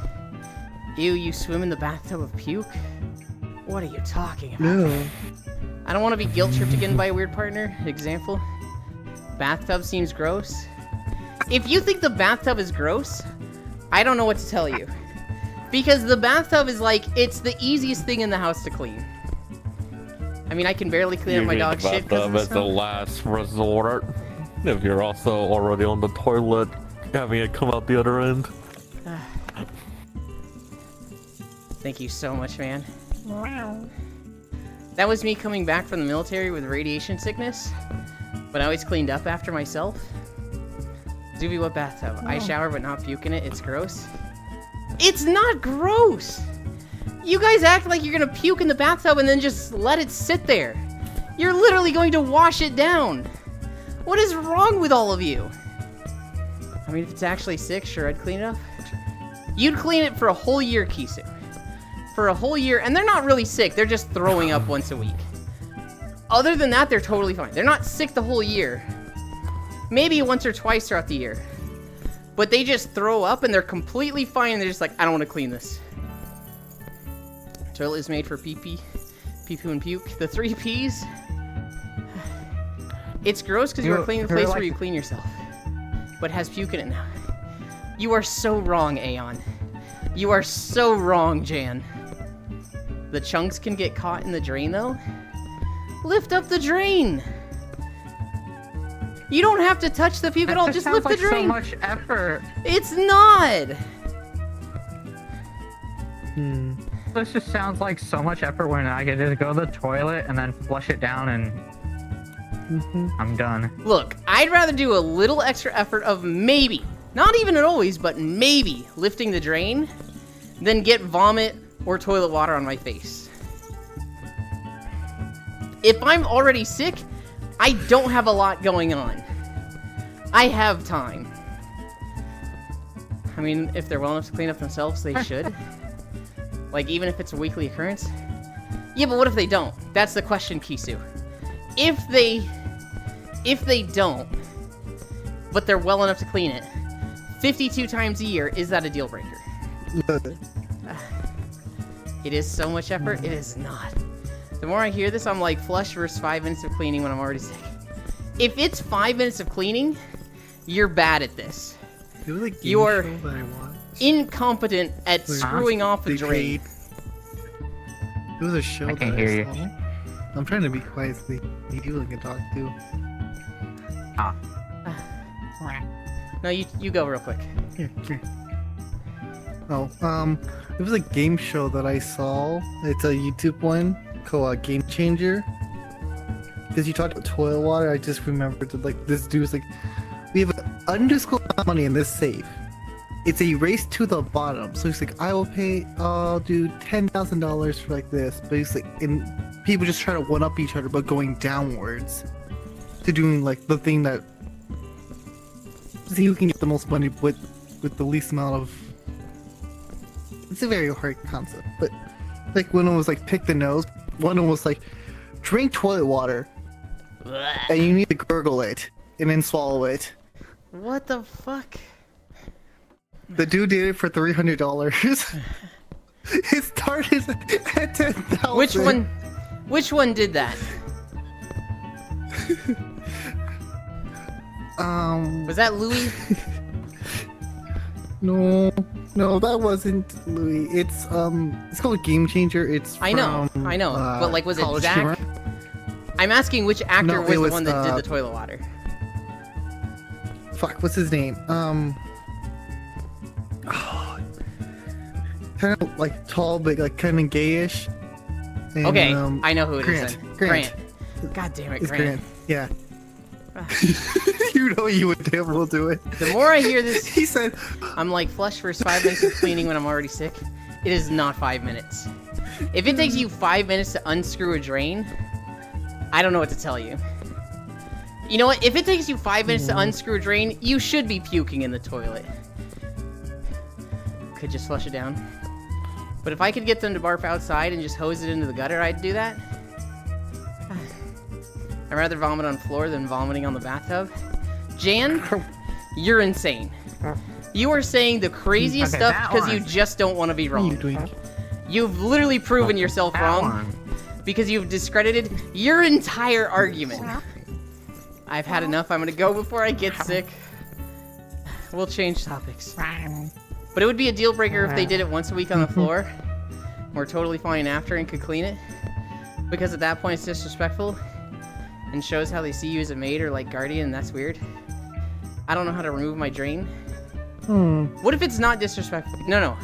Ew, you swim in the bathtub of puke? What are you talking about? No. I don't want to be guilt-tripped again by a weird partner. Example. Bathtub seems gross. If you think the bathtub is gross, I don't know what to tell you. Because the bathtub is like, it's the easiest thing in the house to clean. I mean, I can barely clean up my dog's shit because of the That's the smell. last resort. If you're also already on the toilet, having it come out the other end. Thank you so much, man. That was me coming back from the military with radiation sickness, but I always cleaned up after myself. Zuby, what bathtub? I shower but not puke in it. It's gross. It's not gross! You guys act like you're gonna puke in the bathtub and then just let it sit there. You're literally going to wash it down. What is wrong with all of you? I mean, if it's actually sick, sure, I'd clean it up. You'd clean it for a whole year, Kisu. For a whole year, and they're not really sick, they're just throwing up once a week. Other than that, they're totally fine. They're not sick the whole year. Maybe once or twice throughout the year. But they just throw up and they're completely fine and they're just like, I don't want to clean this. Toilet is made for pee-pee, pee-poo, and puke. The 3 Ps. It's gross because you're cleaning the place where you clean yourself. But it has puke in it now. You are so wrong, Aeon. You are so wrong, Jan. The chunks can get caught in the drain, though. Lift up the drain. You don't have to touch the puke at all. Just lift the drain. So much effort. It's not. This just sounds like so much effort when I get to go to the toilet and then flush it down and I'm done. Look, I'd rather do a little extra effort of maybe, not even always, but maybe lifting the drain than get vomit or toilet water on my face. If I'm already sick, I don't have a lot going on. I have time. I mean, if they're well enough to clean up themselves, they should. Like, even if it's a weekly occurrence. Yeah, but what if they don't? That's the question, Kisu. If they don't, but they're well enough to clean it, 52 times a year, is that a deal breaker? It is so much effort. It is not. The more I hear this, I'm like, flush versus 5 minutes of cleaning when I'm already sick. If it's 5 minutes of cleaning, you're bad at this. It was a game You are show that I watched. incompetent at screwing off a They drain. paid- It was a show I can't that hear you. saw. I'm trying to be quiet so you can talk too. No, you go real quick. Here. Oh, it was a game show that I saw. It's a YouTube one called Game Changer. Because you talked about toilet water, I just remembered that, like, this dude's like, we have an undisclosed amount of money in this safe. It's a race to the bottom. So he's like, I'll do $10,000 for like this. But he's like, and people just try to one up each other, but going downwards to doing like the thing that see who can get the most money with the least amount of. It's a very hard concept, but like one was like pick the nose, one was like drink toilet water, and you need to gurgle it and then swallow it. What the fuck? The dude did it for $300. It started at 10,000. Which one did that? Was that Louis? No, that wasn't Louis. It's called Game Changer. It's I know, from, but like, was it College Zach? Humor. I'm asking which actor No, was it the was, one that did the toilet water. Fuck, what's his name? Kind of like tall, but like kind of gayish. And, Okay, I know who it is. Grant. Then. Grant. God damn it, It's Grant. Yeah. You know you would be able to do it. The more I hear this, He said, I'm like flush for 5 minutes of cleaning when I'm already sick. It is not 5 minutes. If it takes you 5 minutes to unscrew a drain, I don't know what to tell you. You know what? If it takes you 5 minutes to unscrew a drain, you should be puking in the toilet. Could just flush it down. But if I could get them to barf outside and just hose it into the gutter, I'd do that. I'd rather vomit on the floor than vomiting on the bathtub. Jan, you're insane. You are saying the craziest Okay, stuff that because you one. just don't want to be what are you wrong. doing? You've literally proven yourself That wrong one. because you've discredited your entire argument. I've had enough. I'm gonna go before I get sick. We'll change topics. But it would be a deal breaker if they did it once a week on the floor. We're totally fine after and could clean it. Because at that point it's disrespectful and shows how they see you as a maid or like guardian, and that's weird. I don't know how to remove my drain. What if it's not disrespectful? No.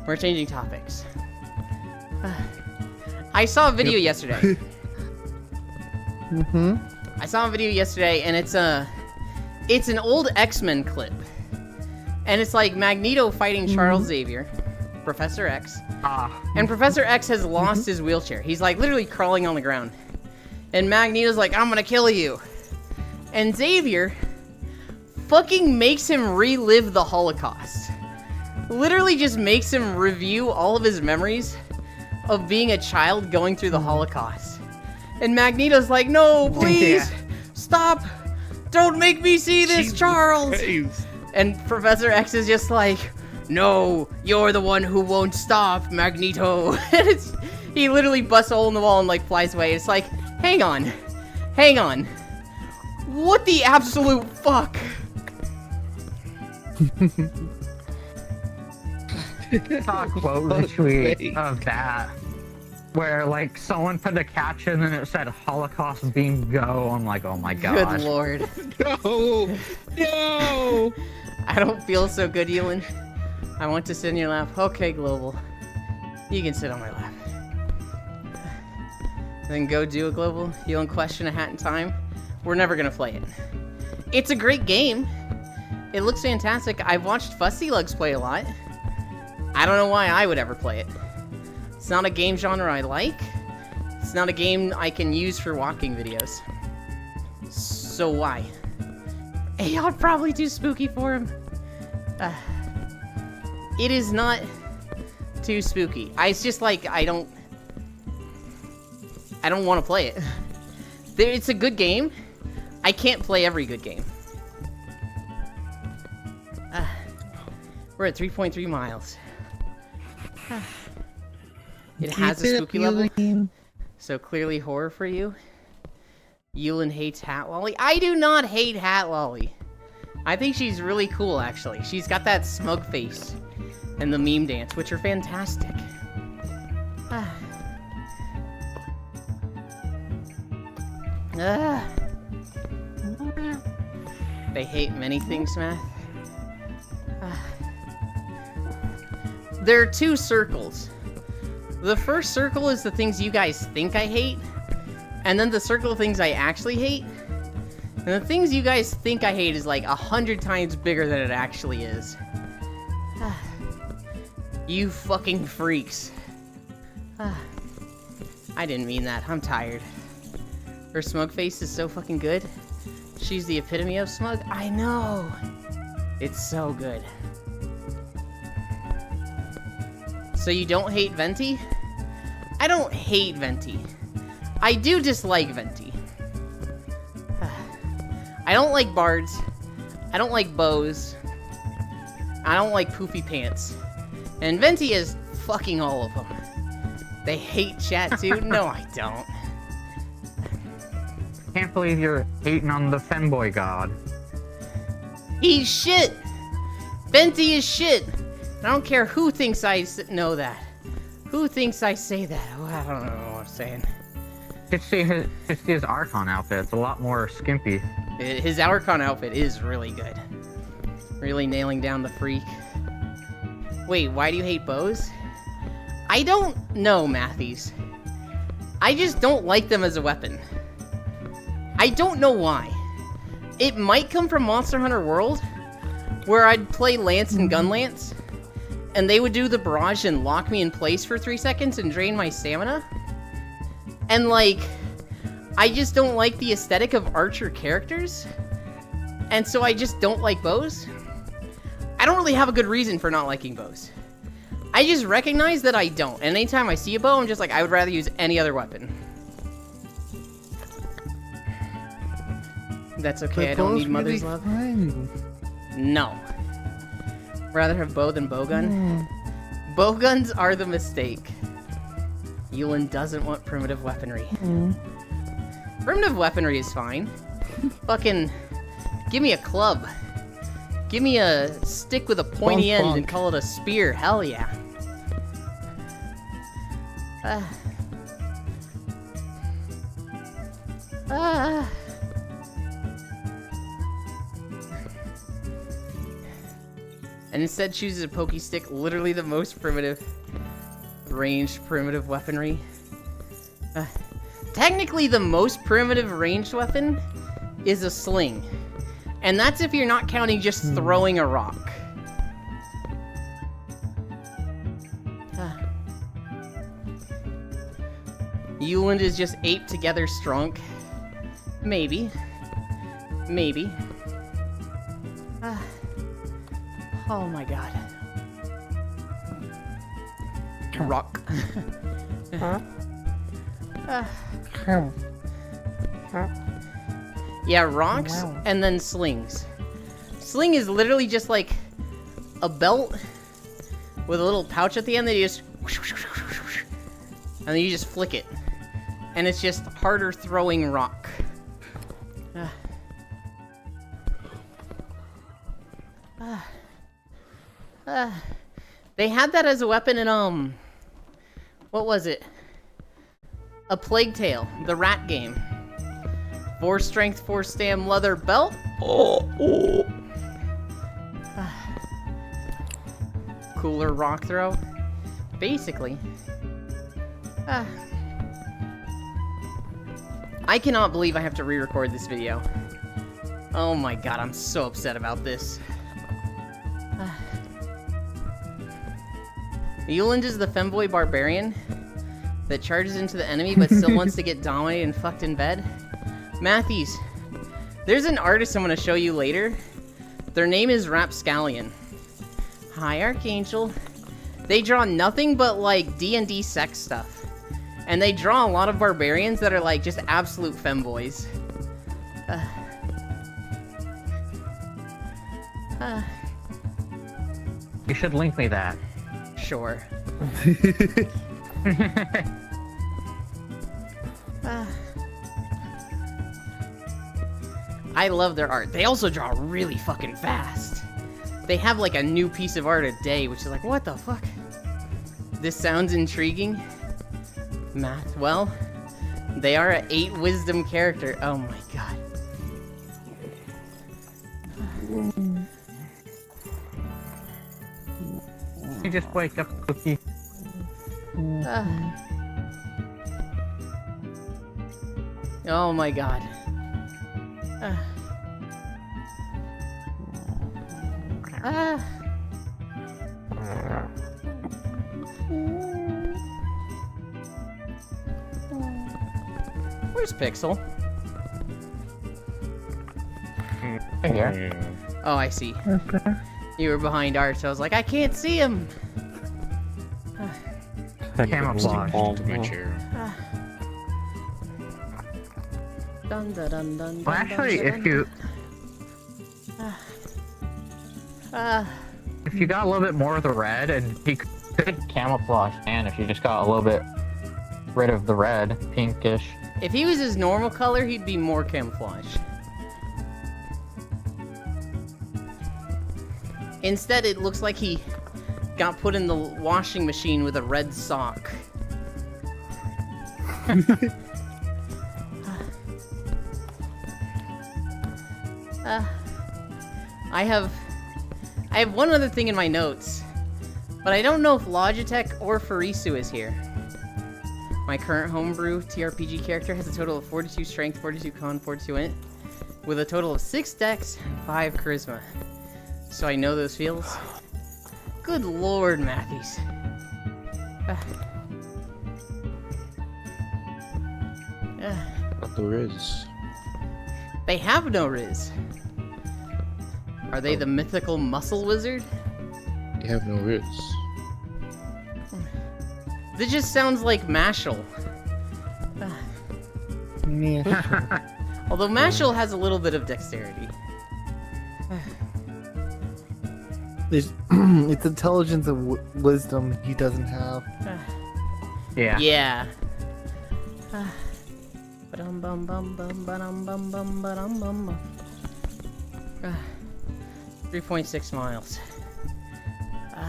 We're changing topics. I saw a video yesterday. I saw a video yesterday, and it's an old X-Men clip. And it's like Magneto fighting Charles Xavier, Professor X. And Professor X has lost his wheelchair. He's like literally crawling on the ground. And Magneto's like, I'm gonna kill you. And Xavier fucking makes him relive the Holocaust. Literally just makes him review all of his memories of being a child going through the Holocaust. And Magneto's like, no, please, stop. Don't make me see this, Charles. And Professor X is just like, no, you're the one who won't stop, Magneto. And he literally busts a hole in the wall and like flies away. It's like, hang on. What the absolute fuck? Talk quote retweet of that, where like someone put a caption and it said Holocaust beam go. I'm like, oh my god. Good lord. No! I don't feel so good, Ewan. I want to sit in your lap. Okay, Global. You can sit on my lap. Then go do a Global. Ewan, question a hat in time. We're never gonna play it. It's a great game. It looks fantastic. I've watched Fussy Lugs play a lot. I don't know why I would ever play it. It's not a game genre I like. It's not a game I can use for walking videos. So why? Y'all probably too spooky for him. It is not too spooky. It's just like I don't want to play it. It's a good game. I can't play every good game. We're at 3.3 miles. It has a spooky level, so clearly horror for you. Yulin hates Hat Lolly. I do not hate Hat Lolly. I think she's really cool, actually. She's got that smug face and the meme dance, which are fantastic. They hate many things, Matt. There are two circles. The first circle is the things you guys think I hate, and then the circle of things I actually hate. And the things you guys think I hate is like 100 times bigger than it actually is. You fucking freaks. I didn't mean that. I'm tired. Her smug face is so fucking good. She's the epitome of smug. I know. It's so good. So you don't hate Venti? I don't hate Venti. I do dislike Venti. I don't like bards. I don't like bows. I don't like poopy pants. And Venti is fucking all of them. They hate chat too? No, I don't. Can't believe you're hating on the femboy god. He's shit! Venti is shit! I don't care who thinks I know that. Who thinks I say that? Oh, I don't know what I'm saying. Just see his Archon outfit. It's a lot more skimpy. His Archon outfit is really good. Really nailing down the freak. Wait, why do you hate bows? I don't know, Matthews. I just don't like them as a weapon. I don't know why. It might come from Monster Hunter World, where I'd play Lance and Gunlance, and they would do the barrage and lock me in place for 3 seconds and drain my stamina. And like, I just don't like the aesthetic of archer characters, and so I just don't like bows. I don't really have a good reason for not liking bows. I just recognize that I don't, and anytime I see a bow, I'm just like, I would rather use any other weapon. That's okay, I don't need mother's love. Fine. No. Rather have bow than bowgun? Bowguns are the mistake. Yulin doesn't want primitive weaponry. Primitive weaponry is fine. Fucking, give me a club. Give me a stick with a pointy Bonk, end bonk. and call it a spear. Hell yeah. And instead chooses a pokey stick, literally the most primitive, ranged primitive weaponry. Technically, the most primitive ranged weapon is a sling. And that's if you're not counting just throwing a rock. Yuland is just ape together strong. Maybe. Maybe. Oh my god. Rock. Yeah, rocks and then slings. Sling is literally just like a belt with a little pouch at the end that you just and then you just flick it. And it's just harder throwing rock. They had that as a weapon in, what was it? A Plague Tale, the rat game. 4 strength, 4 stam, leather belt. Cooler rock throw. Basically. I cannot believe I have to re-record this video. Oh my god, I'm so upset about this. Yuland is the femboy barbarian that charges into the enemy but still wants to get dominated and fucked in bed. Matthews, there's an artist I'm going to show you later. Their name is Rapscallion. Hi, Archangel. They draw nothing but, like, D&D sex stuff. And they draw a lot of barbarians that are, like, just absolute femboys. You should link me that. Sure. I love their art. They also draw really fucking fast. They have like a new piece of art a day, which is like, what the fuck? This sounds intriguing. Math, well, they are an 8 wisdom character. Oh my god. You just wake up, Cookie. Oh my god. Where's Pixel? Here. Oh, I see. You were behind Arch, so I was like, I can't see him! Camouflage. To my chair. Dun, dun, dun, dun, Well, dun, actually, dun, if you you got a little bit more of the red, and he could camouflage, and if you just got a little bit rid of the red, pinkish. If he was his normal color, he'd be more camouflage. Instead, it looks like he got put in the washing machine with a red sock. I have one other thing in my notes, but I don't know if Logitech or Furisu is here. My current homebrew TRPG character has a total of 42 strength, 42 con, 42 int, with a total of 6 dex, 5 charisma. So I know those feels. Good lord, Matthews. But there is. They have no Riz. Are they the mythical muscle wizard? You have no riz. This just sounds like Mashal. Yeah. Although Mashal has a little bit of dexterity. It's intelligence and wisdom he doesn't have. Yeah. Yeah. Ba-dum-bum-bum-bum-ba-dum-bum-bum-ba-dum-bum-bum. 3.6 miles. You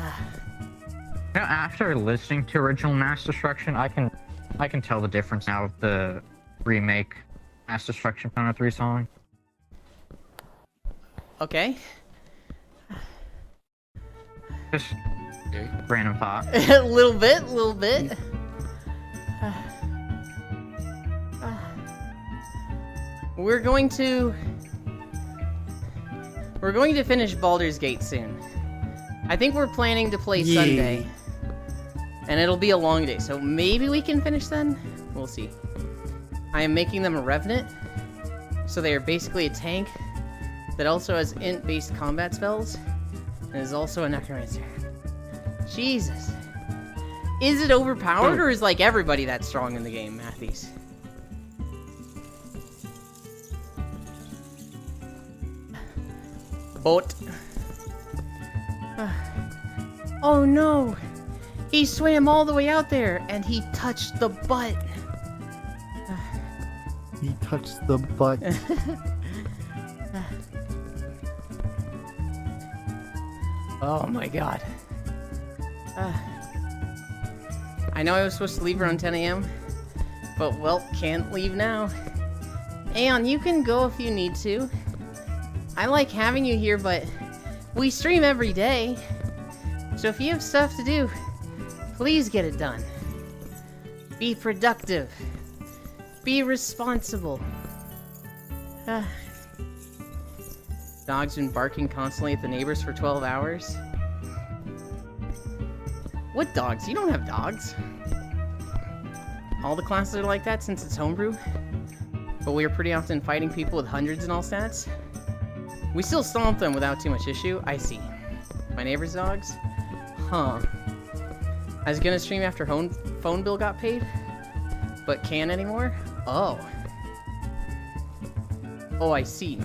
know, after listening to original Mass Destruction, I can tell the difference now with the remake Mass Destruction Persona 3 song. Okay. Just Okay. random thought. A little bit. We're going to finish Baldur's Gate soon. I think we're planning to play Yay. Sunday. And it'll be a long day, so maybe we can finish then? We'll see. I am making them a Revenant, so they are basically a tank that also has int-based combat spells, and is also a Necromancer. Jesus. Is it overpowered, or is like everybody that strong in the game, Matthews? Boat. Oh no! He swam all the way out there, and he touched the butt. He touched the butt. Oh my god. I know I was supposed to leave around 10 a.m., but well, can't leave now. Aeon, you can go if you need to. I like having you here, but we stream every day. So if you have stuff to do, please get it done. Be productive. Be responsible. Dog's been barking constantly at the neighbors for 12 hours. What dogs? You don't have dogs. All the classes are like that since it's homebrew. But we are pretty often fighting people with hundreds in all stats. We still stomp them without too much issue. I see. My neighbor's dogs? Huh. I was gonna stream after phone bill got paid, but can't anymore? Oh. Oh, I see.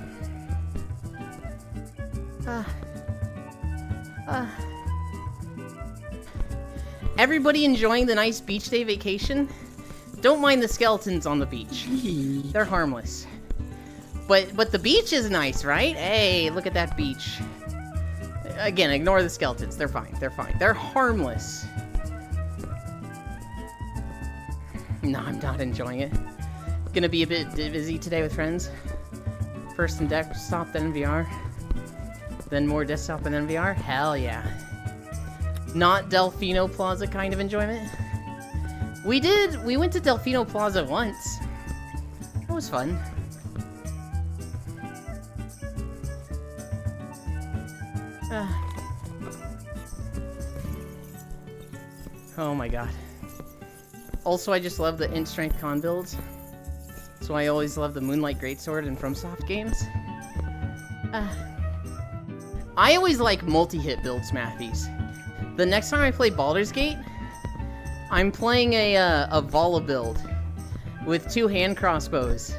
Everybody enjoying the nice beach day vacation? Don't mind the skeletons on the beach. They're harmless. But the beach is nice, right? Hey, look at that beach. Again, ignore the skeletons. They're fine. They're fine. They're harmless. No, I'm not enjoying it. Gonna be a bit busy today with friends. First in desktop, then in VR. Then more desktop and then VR? Hell yeah. Not Delfino Plaza kind of enjoyment. We went to Delfino Plaza once. That was fun. Oh my god. Also, I just love the int strength con builds. So I always love the Moonlight Greatsword and FromSoft games. I always like multi-hit builds, Matthews. The next time I play Baldur's Gate, I'm playing a Vala build with 2 hand crossbows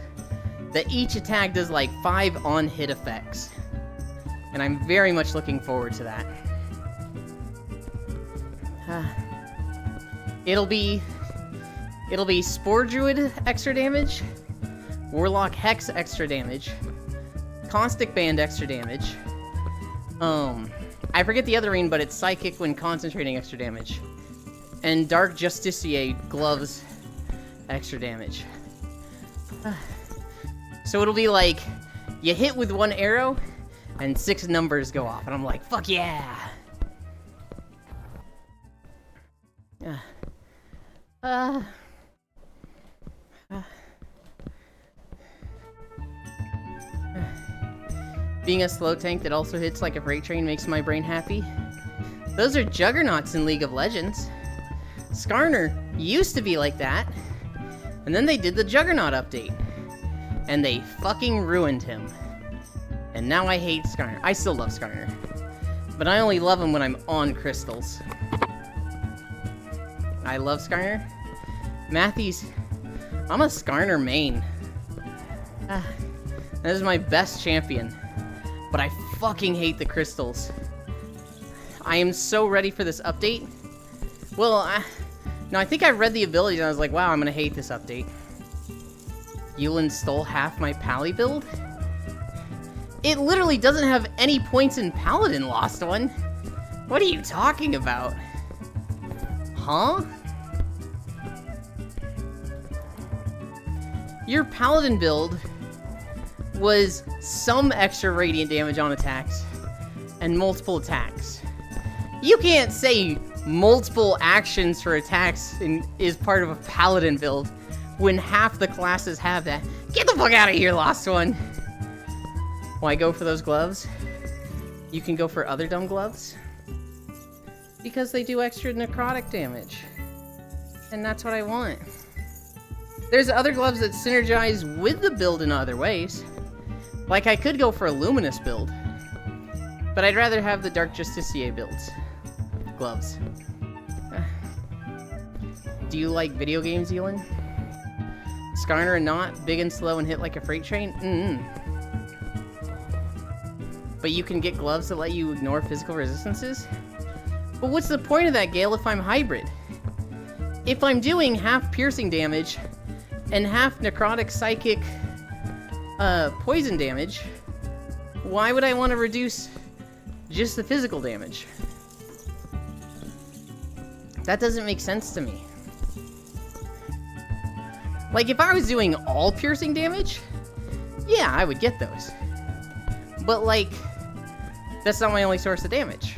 that each attack does like 5 on-hit effects. And I'm very much looking forward to that. It'll be Spore Druid extra damage, Warlock Hex extra damage, Caustic Band extra damage. I forget the other ring, but it's Psychic when concentrating extra damage. And Dark Justiciar gloves extra damage. So it'll be like, you hit with one arrow, and 6 numbers go off. And I'm like, fuck yeah! Being a slow tank that also hits like a freight train makes my brain happy. Those are juggernauts in League of Legends. Skarner used to be like that, and then they did the Juggernaut update, and they fucking ruined him. And now I hate Skarner. I still love Skarner, but I only love him when I'm on crystals. I love Skarner. Matthews, I'm a Skarner main. That is my best champion, but I fucking hate the crystals. I am so ready for this update. Well, no, I think I read the abilities and I was like, wow, I'm gonna hate this update. Yulin stole half my Pally build? It literally doesn't have any points in Paladin, Lost One. What are you talking about? Huh? Your Paladin build was some extra radiant damage on attacks and multiple attacks. You can't say multiple actions for attacks is part of a Paladin build when half the classes have that. Get the fuck out of here, Lost One! Why go for those gloves? You can go for other dumb gloves? Because they do extra necrotic damage. And that's what I want. There's other gloves that synergize with the build in other ways. Like, I could go for a Luminous build, but I'd rather have the Dark Justiciar builds. Gloves. Do you like video games, Elin? Skarner and not big and slow and hit like a freight train? But you can get gloves that let you ignore physical resistances? But what's the point of that, Gale, if I'm hybrid? If I'm doing half piercing damage and half necrotic psychic poison damage, why would I want to reduce just the physical damage? That doesn't make sense to me. Like, if I was doing all piercing damage, yeah, I would get those. But, like, that's not my only source of damage.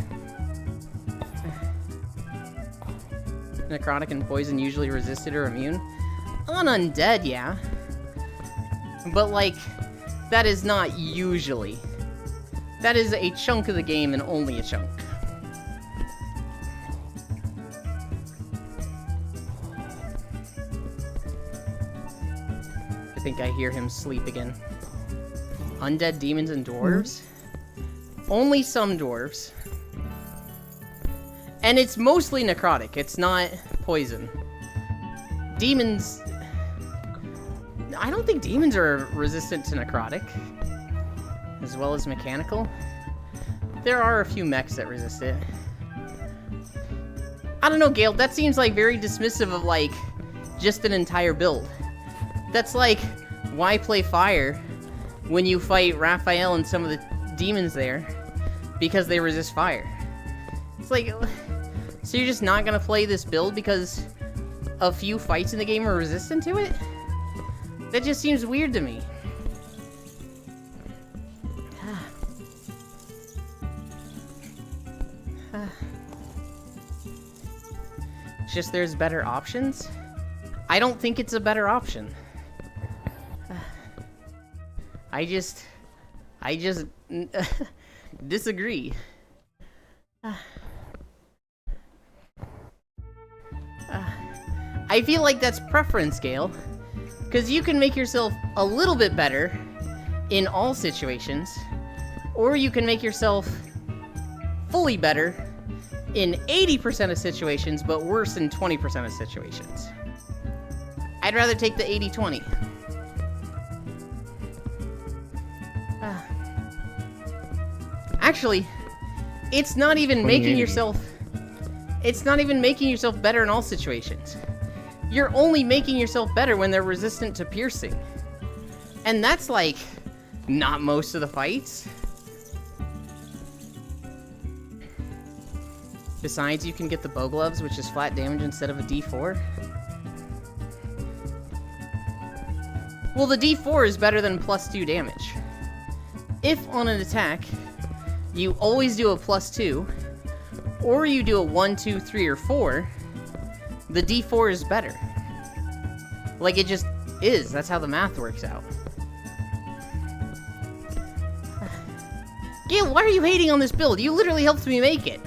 Necrotic and poison usually resisted or immune. On undead, yeah. But, like, that is not usually. That is a chunk of the game and only a chunk. I think I hear him sleep again. Undead demons and dwarves? Only some dwarves. And it's mostly necrotic, it's not poison. Demons... I don't think demons are resistant to necrotic. As well as mechanical. There are a few mechs that resist it. I don't know, Gale, that seems like very dismissive of, like, just an entire build. That's like, why play fire when you fight Raphael and some of the demons there? Because they resist fire. It's like, so you're just not gonna play this build because a few fights in the game are resistant to it? That just seems weird to me. It's just there's better options? I don't think it's a better option. I just disagree. I feel like that's preference, Gale. Because you can make yourself a little bit better in all situations, or you can make yourself fully better in 80% of situations, but worse in 20% of situations. I'd rather take the 80-20. Actually, it's not even making yourself... It's not even making yourself better in all situations. You're only making yourself better when they're resistant to piercing. And that's like, not most of the fights. Besides, you can get the bow gloves, which is flat damage instead of a D4. Well, the D4 is better than +2 damage. If on an attack, you always do a +2, or you do a 1, 2, 3, or 4, the D4 is better. Like, it just is. That's how the math works out. Gale, why are you hating on this build? You literally helped me make it.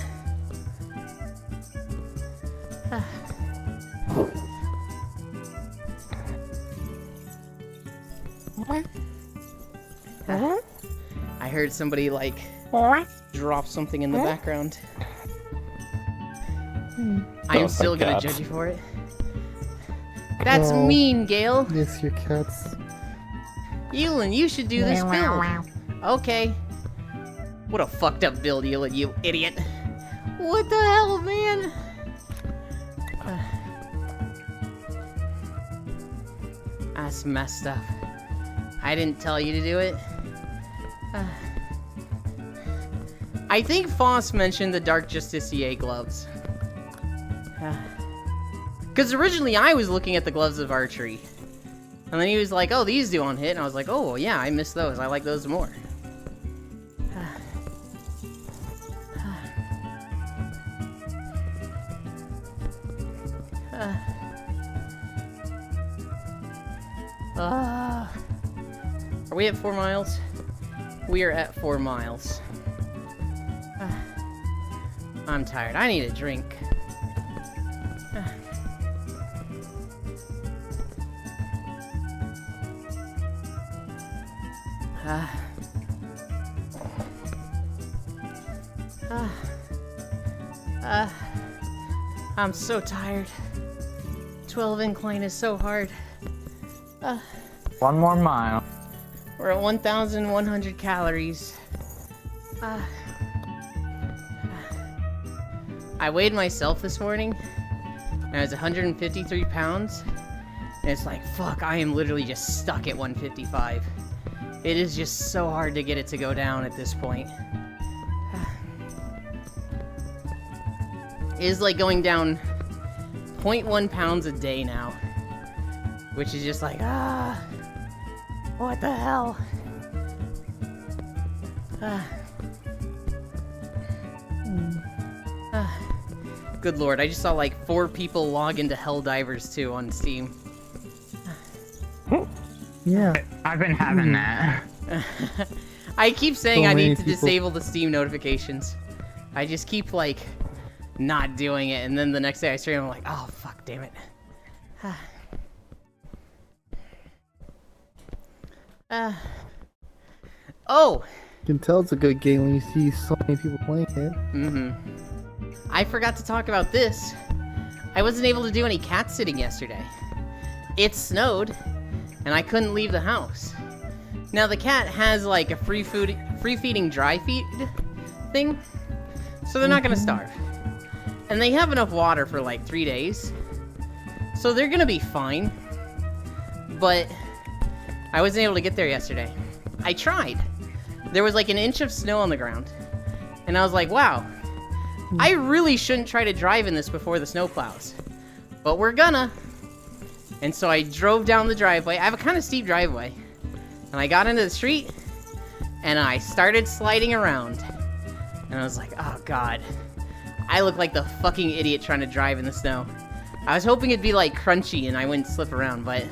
I heard somebody, like, drop something in the background. I am still gonna judge you for it. That's Oh. mean, Gale. Yes, your cats. Ewan, you should do this build. Okay. What a fucked up build, Ewan, you idiot. What the hell, man? That's messed up. I didn't tell you to do it. I think Foss mentioned the Dark Justicier gloves. Because originally I was looking at the gloves of archery. And then he was like, oh, these do on hit. And I was like, oh, yeah, I miss those. I like those more. Are we at 4 miles? We are at 4 miles. I'm tired. I need a drink. I'm so tired. 12 incline is so hard. One more mile. We're at 1,100 calories. I weighed myself this morning, and I was 153 pounds, and it's like, fuck, I am literally just stuck at 155. It is just so hard to get it to go down at this point. It is like going down 0.1 pounds a day now, which is just like, what the hell? Good lord, I just saw like 4 people log into Helldivers 2 on Steam. Yeah. I've been having that. I keep saying So I many need to people. disable the Steam notifications. I just keep like not doing it, and then the next day I stream, I'm like, oh fuck, damn it. Oh! You can tell it's a good game when you see so many people playing it. I forgot to talk about this. I wasn't able to do any cat sitting yesterday. It snowed, and I couldn't leave the house. Now the cat has like a free feeding dry feed thing, so they're not gonna starve. And they have enough water for like 3 days, so they're gonna be fine. But I wasn't able to get there yesterday. I tried. There was like an inch of snow on the ground, and I was like, wow, I really shouldn't try to drive in this before the snow plows, but we're gonna. And so I drove down the driveway. I have a kind of steep driveway, and I got into the street, and I started sliding around, and I was like, oh god, I look like the fucking idiot trying to drive in the snow. I was hoping it'd be like crunchy and I wouldn't slip around, but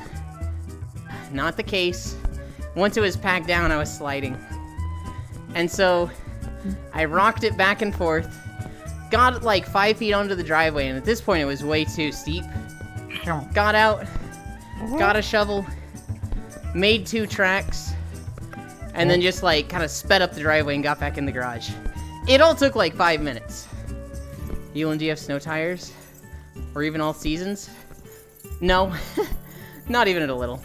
not the case. Once it was packed down, I was sliding. And so I rocked it back and forth, got it like 5 feet onto the driveway, and at this point it was way too steep. Got out, got a shovel, made 2 tracks, and then just like kind of sped up the driveway and got back in the garage. It all took like 5 minutes. Ewan, do you have snow tires? Or even all seasons? No, not even at a little.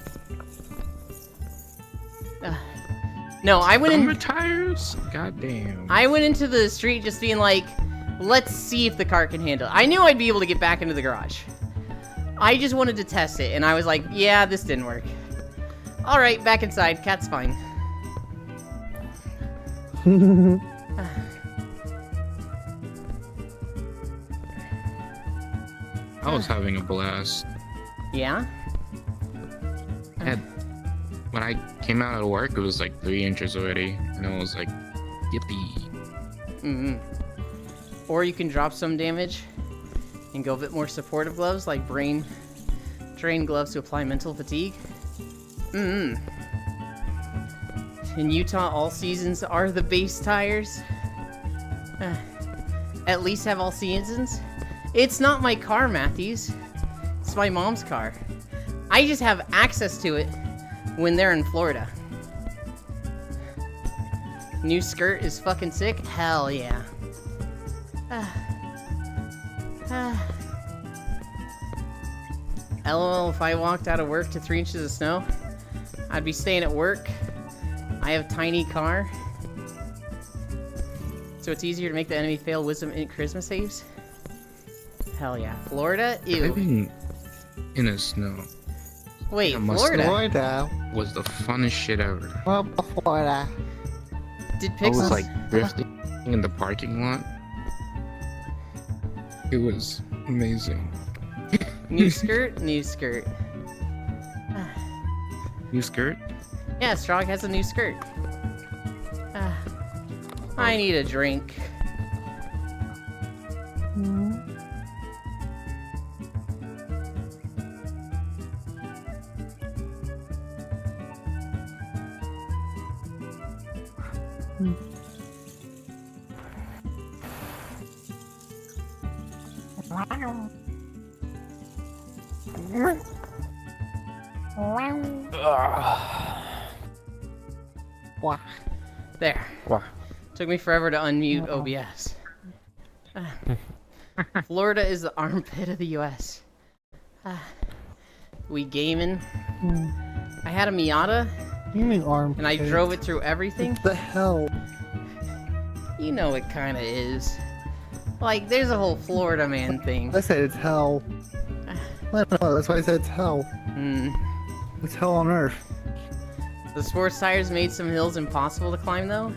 No, I went in. Summer tires? God damn. I went into the street just being like, Let's see if the car can handle it. I knew I'd be able to get back into the garage. I just wanted to test it, and I was like, yeah, this didn't work. Alright, back inside. Cat's fine. I was having a blast. Yeah? When I came out of work, it was like 3 inches already, and I was like, yippee. Mm-hmm. Or you can drop some damage and go a bit more supportive gloves, like brain drain gloves to apply mental fatigue. Mm-hmm. In Utah, all seasons are the base tires. At least have all seasons. It's not my car, Matthews. It's my mom's car. I just have access to it when they're in Florida. New skirt is fucking sick? Hell yeah. LOL, if I walked out of work to 3 inches of snow, I'd be staying at work. I have a tiny car. So it's easier to make the enemy fail wisdom in charisma saves? Hell yeah. Florida? Ew. Living in the snow Wait, I must- Florida? Florida. was the funnest shit ever. Florida. Did I was Pixels... like drifting in the parking lot. It was amazing. New skirt? New skirt. New skirt? Yeah, Strog has a new skirt. I need a drink. There. Wow. Took me forever to unmute OBS. Florida is the armpit of the US. We gaming. I had a Miata, You mean arm? and I drove it through everything. What the hell? You know it kinda is. Like, there's a whole Florida man thing. I said it's hell. I don't know, that's why I said it's hell. Hmm. It's hell on earth. The sports tires made some hills impossible to climb, though.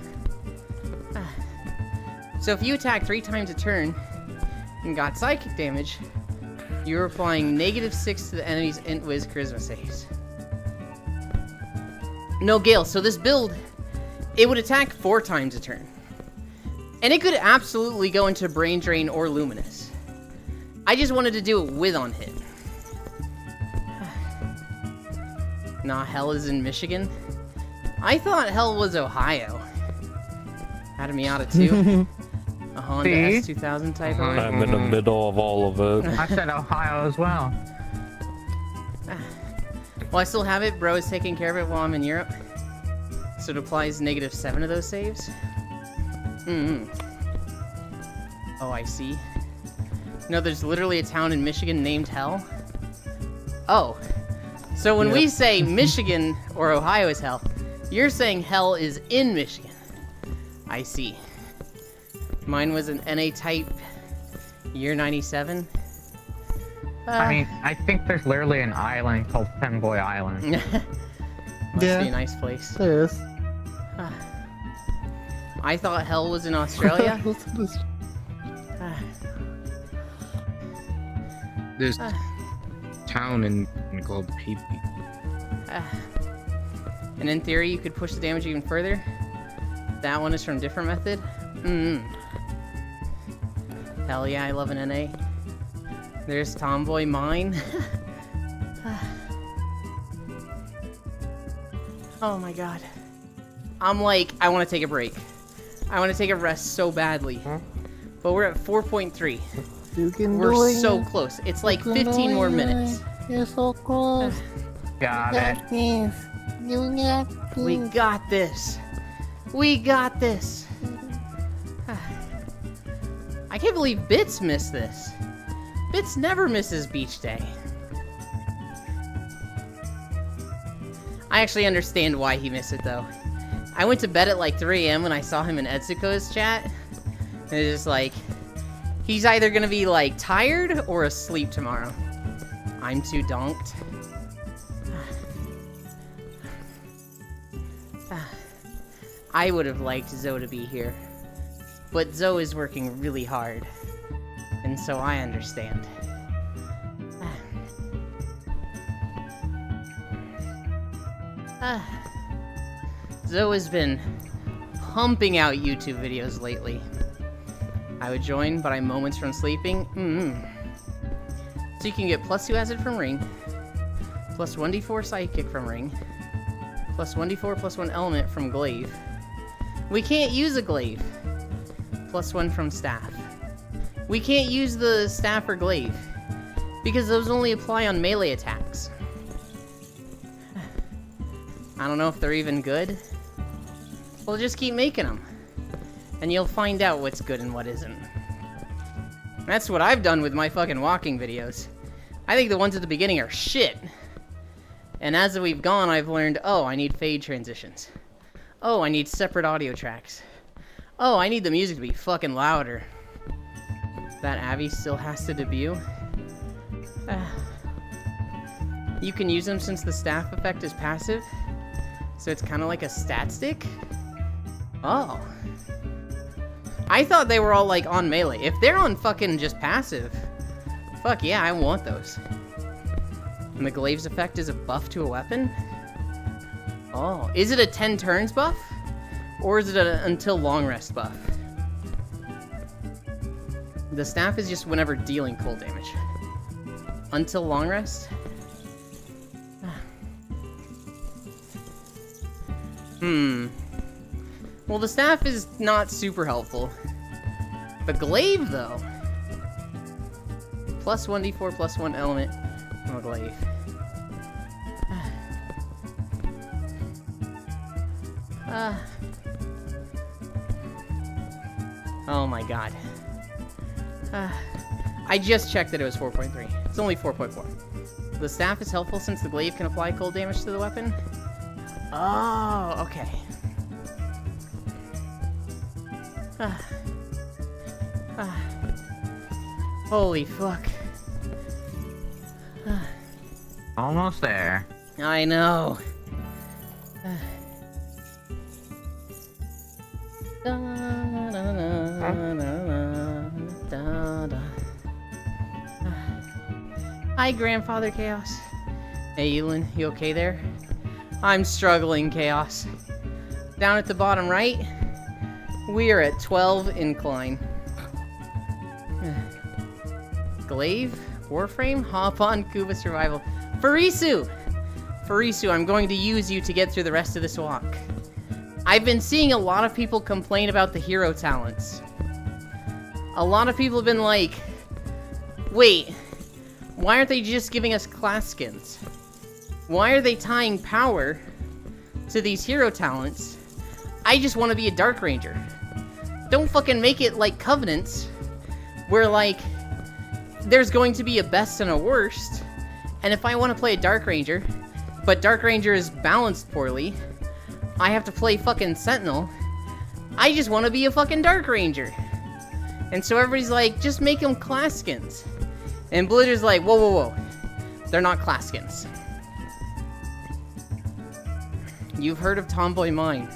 So if you attack 3 times a turn and got psychic damage, you're applying -6 to the enemy's int whiz charisma saves. No, Gale, so this build, it would attack 4 times a turn. And it could absolutely go into Brain Drain or Luminous. I just wanted to do it with on hit. Nah, Hell is in Michigan. I thought Hell was Ohio. Had a Miata too. A Honda See? S2000 type Uh-huh. of. I'm in the middle of all of it. I said Ohio as well. Well, I still have it. Bro is taking care of it while I'm in Europe. So it applies -7 of those saves. Oh, I see. No, there's literally a town in Michigan named Hell. Oh. So when we say Michigan or Ohio is Hell, you're saying Hell is in Michigan. I see. Mine was an NA type year 97. I mean, I think there's literally an island called Femboy Island. Must Yeah. be a nice place. There it is. I thought Hell was in Australia. Listen to this. There's town in called Pee Pee. And in theory, you could push the damage even further. That one is from different method. Hell yeah, I love an NA. There's Tomboy Mine. Oh my god. I'm like, I want to take a break. I want to take a rest so badly. But we're at 4.3. You can We're do it. so close. It's like 15 more minutes. You're so close. Got it. this. You got We got this. We got this. I can't believe Bits missed this. Bits never misses beach day. I actually understand why he missed it though. I went to bed at like 3 AM when I saw him in Etsuko's chat. And it's just like, He's either gonna be like tired or asleep tomorrow. I'm too donked. I would have liked Zoe to be here, but Zoe is working really hard, and so I understand. Zoe has been pumping out YouTube videos lately. I would join, but I'm moments from sleeping. So you can get +2 acid from Ring, plus 1d4 psychic from Ring, plus 1d4 plus 1 element from glaive. We can't use a glaive. +1 from staff. We can't use the staff or glaive because those only apply on melee attacks. I don't know if they're even good. Well, just keep making them, and you'll find out what's good and what isn't. That's what I've done with my fucking walking videos. I think the ones at the beginning are shit. And as we've gone, I've learned, oh, I need fade transitions. Oh, I need separate audio tracks. Oh, I need the music to be fucking louder. That Abby still has to debut. You can use them since the staff effect is passive. So it's kind of like a stat stick? Oh. I thought they were all like on melee. If they're on fucking just passive, fuck yeah, I want those. And the glaive's effect is a buff to a weapon? Oh, is it a 10 turns buff? Or is it an until long rest buff? The staff is just whenever dealing cold damage. Until long rest? Well, the staff is not super helpful. The glaive, though. Plus 1d4 plus 1 element from a glaive. Oh my god. I just checked that it was 4.3. It's only 4.4. The staff is helpful since the glaive can apply cold damage to the weapon. Oh, okay. Holy fuck. Almost there. I know. Hi, Grandfather Chaos. Hey, Ewan, you okay there? I'm struggling, Chaos. Down at the bottom right, we are at 12 incline. Glaive, Warframe, hop on Kuba Survival. Farisu! Farisu, I'm going to use you to get through the rest of this walk. I've been seeing a lot of people complain about the hero talents. A lot of people have been like, wait, why aren't they just giving us class skins? Why are they tying power to these hero talents? I just want to be a Dark Ranger. Don't fucking make it like Covenants, where like, there's going to be a best and a worst, and if I want to play a Dark Ranger, but Dark Ranger is balanced poorly, I have to play fucking Sentinel. I just want to be a fucking Dark Ranger. And so everybody's like, just make them class skins. And Blizzard's like, whoa, whoa, whoa. They're not class skins. You've heard of Tomboy Mine,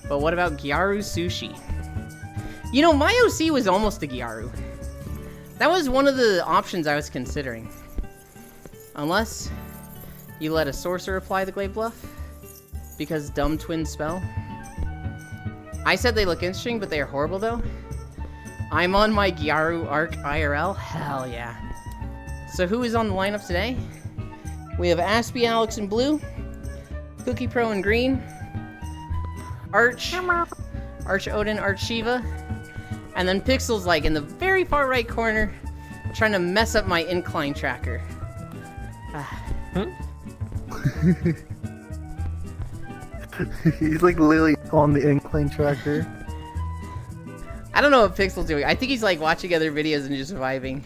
but what about Gyaru Sushi? You know, my OC was almost a Gyaru. That was one of the options I was considering. Unless you let a sorcerer apply the glaive bluff, because dumb twin spell. I said they look interesting, but they are horrible though. I'm on my Gyaru arc IRL. Hell yeah. So who is on the lineup today? We have Aspie Alex in blue, Cookie Pro in green, Arch Odin, Arch Shiva, and then Pixel's like in the very far right corner, trying to mess up my incline tracker. He's like literally on the incline tracker. I don't know what Pixel's doing. I think he's like watching other videos and just vibing.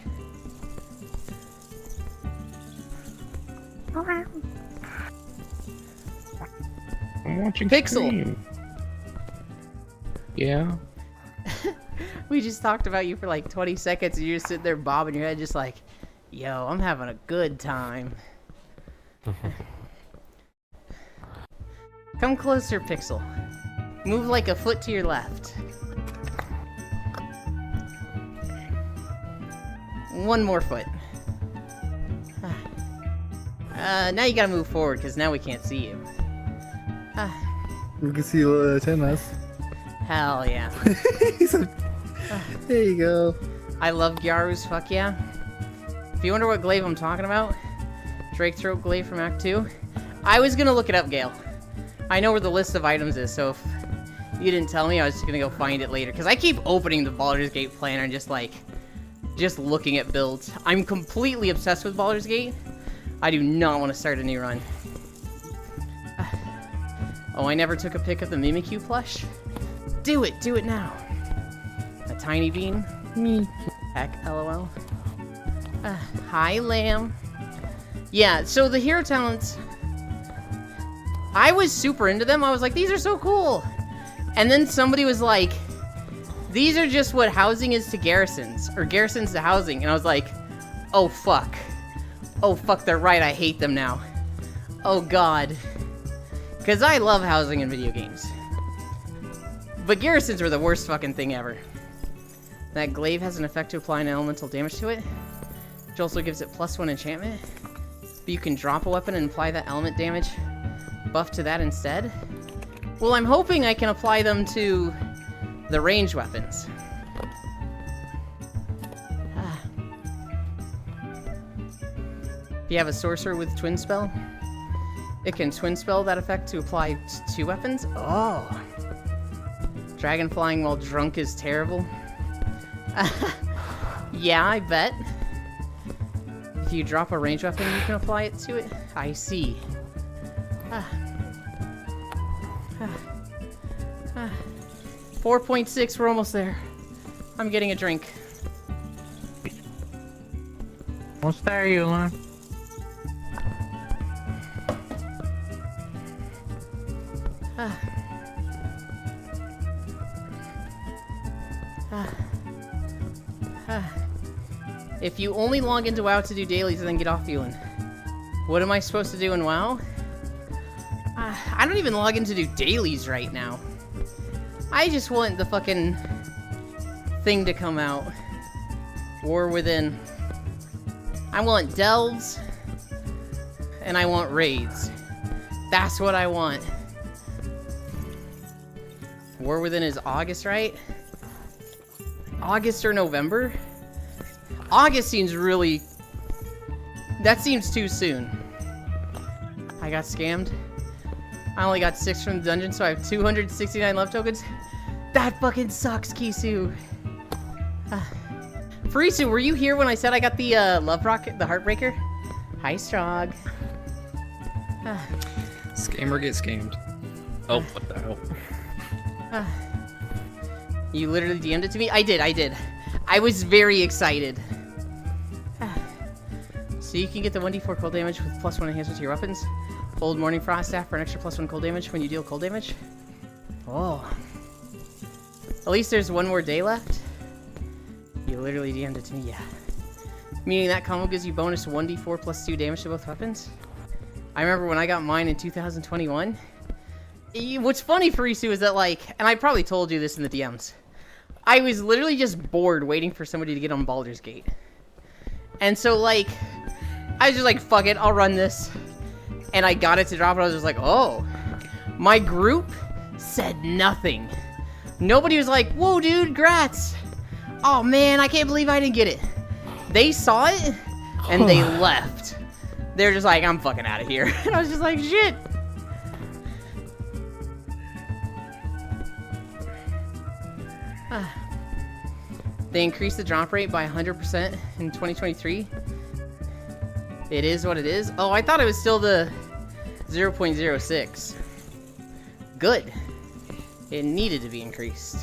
I'm watching Pixel. stream. Yeah. We just talked about you for like 20 seconds and you're just sitting there bobbing your head just like, yo, I'm having a good time. Come closer, Pixel. Move like a foot to your left. One more foot. Now you gotta move forward, because now we can't see you. We can see Tennis. Hell yeah. There you go. I love Gyaru's, fuck yeah. If you wonder what glaive I'm talking about, Drake Throat glaive from Act 2. I was gonna look it up, Gale. I know where the list of items is, so if you didn't tell me, I was just gonna go find it later. Because I keep opening the Baldur's Gate planner and just looking at builds. I'm completely obsessed with Baldur's Gate. I do not want to start a new run. Oh, I never took a pic of the Mimikyu plush? Do it now. A tiny bean? Me. Heck, lol. Hi, Lamb. Yeah, so the hero talents, I was super into them. I was like, these are so cool. And then somebody was like, these are just what housing is to garrisons, or garrisons to housing. And I was like, oh fuck. Oh fuck, they're right, I hate them now. Oh god. Because I love housing in video games. But garrisons were the worst fucking thing ever. That glaive has an effect to apply an elemental damage to it, which also gives it +1 enchantment. But you can drop a weapon and apply that element damage buff to that instead. Well, I'm hoping I can apply them to the ranged weapons. If you have a sorcerer with twin spell, it can twin spell that effect to apply to 2 weapons. Oh. Dragon flying while drunk is terrible. Yeah, I bet. If you drop a ranged weapon, you can apply it to it. I see. 4.6, we're almost there. I'm getting a drink. Almost there, Eula. If you only log into WoW to do dailies and then get off Ewan, what am I supposed to do in WoW? I don't even log in to do dailies right now. I just want the fucking thing to come out. War Within. I want delves, and I want raids. That's what I want. War Within is August, right? August or November? August seems really... That seems too soon. I got scammed. I only got 6 from the dungeon, so I have 269 love tokens. That fucking sucks, Kisu. Farisu, were you here when I said I got the Love Rocket, the Heartbreaker? Hi, Strog. Scammer get scammed. Oh, what the hell? You literally DM'd it to me? I did. I was very excited. So you can get the 1d4 cold damage with +1 enhancement to your weapons. Old Morning Frost Staff for an extra +1 cold damage when you deal cold damage. Oh. At least there's one more day left. You literally DM'd it to me, yeah. Meaning that combo gives you bonus 1d4 +2 damage to both weapons. I remember when I got mine in 2021. What's funny, Farisu, is that, like, and I probably told you this in the DMs, I was literally just bored waiting for somebody to get on Baldur's Gate. And so, like, I was just like, fuck it, I'll run this. And I got it to drop, and I was just like, oh. My group said nothing. Nobody was like, whoa, dude, grats. Oh, man, I can't believe I didn't get it. They saw it, and they left. They're just like, I'm fucking out of here. And I was just like, shit. They increased the drop rate by 100% in 2023. It is what it is. Oh, I thought it was still the 0.06. Good. It needed to be increased.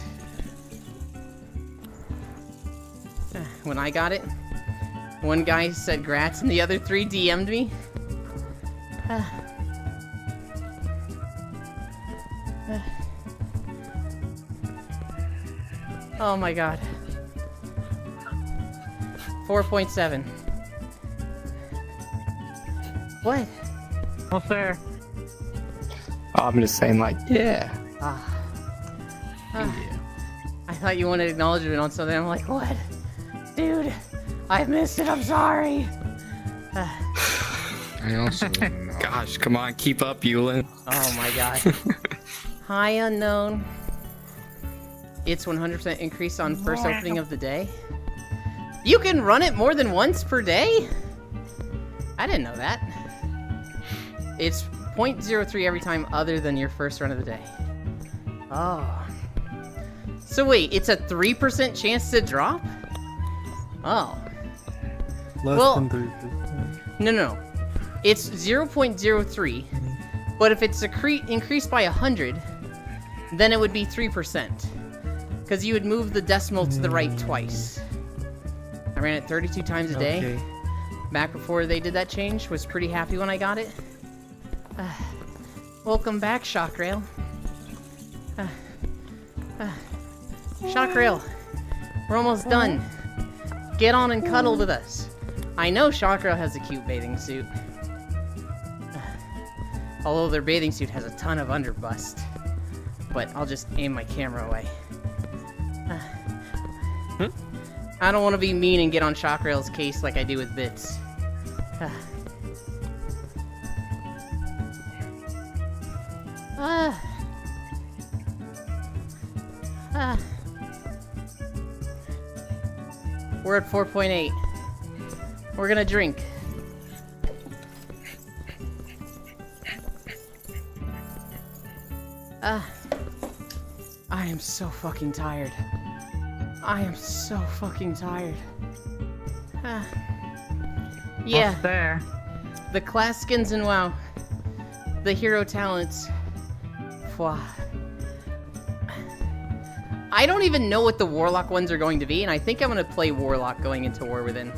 When I got it, one guy said grats and the other 3 DM'd me. Oh my god. 4.7. What? Almost there. Oh, I'm just saying, like, yeah. Ah. I thought you wanted acknowledgement on something. I'm like, what? Dude, I missed it. I'm sorry. I also don't know. Gosh, come on, keep up, Yulin. Oh my god. Hi, unknown. It's 100% increase on first opening of the day. You can run it more than once per day? I didn't know that. It's 0.03 every time other than your first run of the day. Oh. So wait, it's a 3% chance to drop? Oh. Less Well- than 3%. No. It's 0.03, but if it's increased by 100, then it would be 3%. Because you would move the decimal to the right twice. I ran it 32 times a day. Okay. Back before they did that change. Was pretty happy when I got it. Welcome back, Shockrail. Shockrail, we're almost done. Get on and cuddle with us. I know Shockrail has a cute bathing suit. Although their bathing suit has a ton of underbust. But I'll just aim my camera away. I don't want to be mean and get on Shockrail's case like I do with Bits. We're at 4.8. We're gonna drink. I am so fucking tired. I am so fucking tired. Yeah, Almost there. the class skins in WoW. The hero talents. Fwah. I don't even know what the Warlock ones are going to be, and I think I'm gonna play Warlock going into War Within.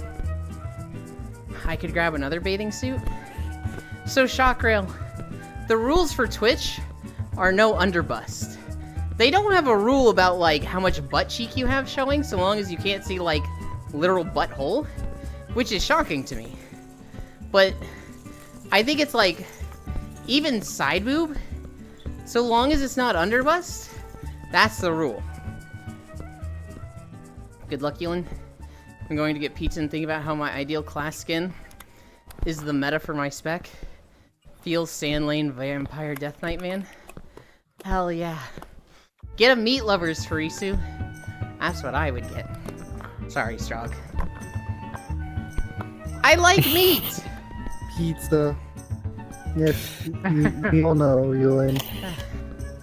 I could grab another bathing suit. So, Shockrail, the rules for Twitch are no underbust. They don't have a rule about, like, how much butt cheek you have showing, so long as you can't see, like, literal butthole, which is shocking to me. But I think it's, like, even side boob, so long as it's not underbust, that's the rule. Good luck, Yulin. I'm going to get pizza and think about how my ideal class skin is the meta for my spec. Feels Sand Lane Vampire Death Knight, man. Hell yeah. Get a meat lovers, Farisu. That's what I would get. Sorry, Strog. I like meat! Pizza. Yes, you all know, Yulin.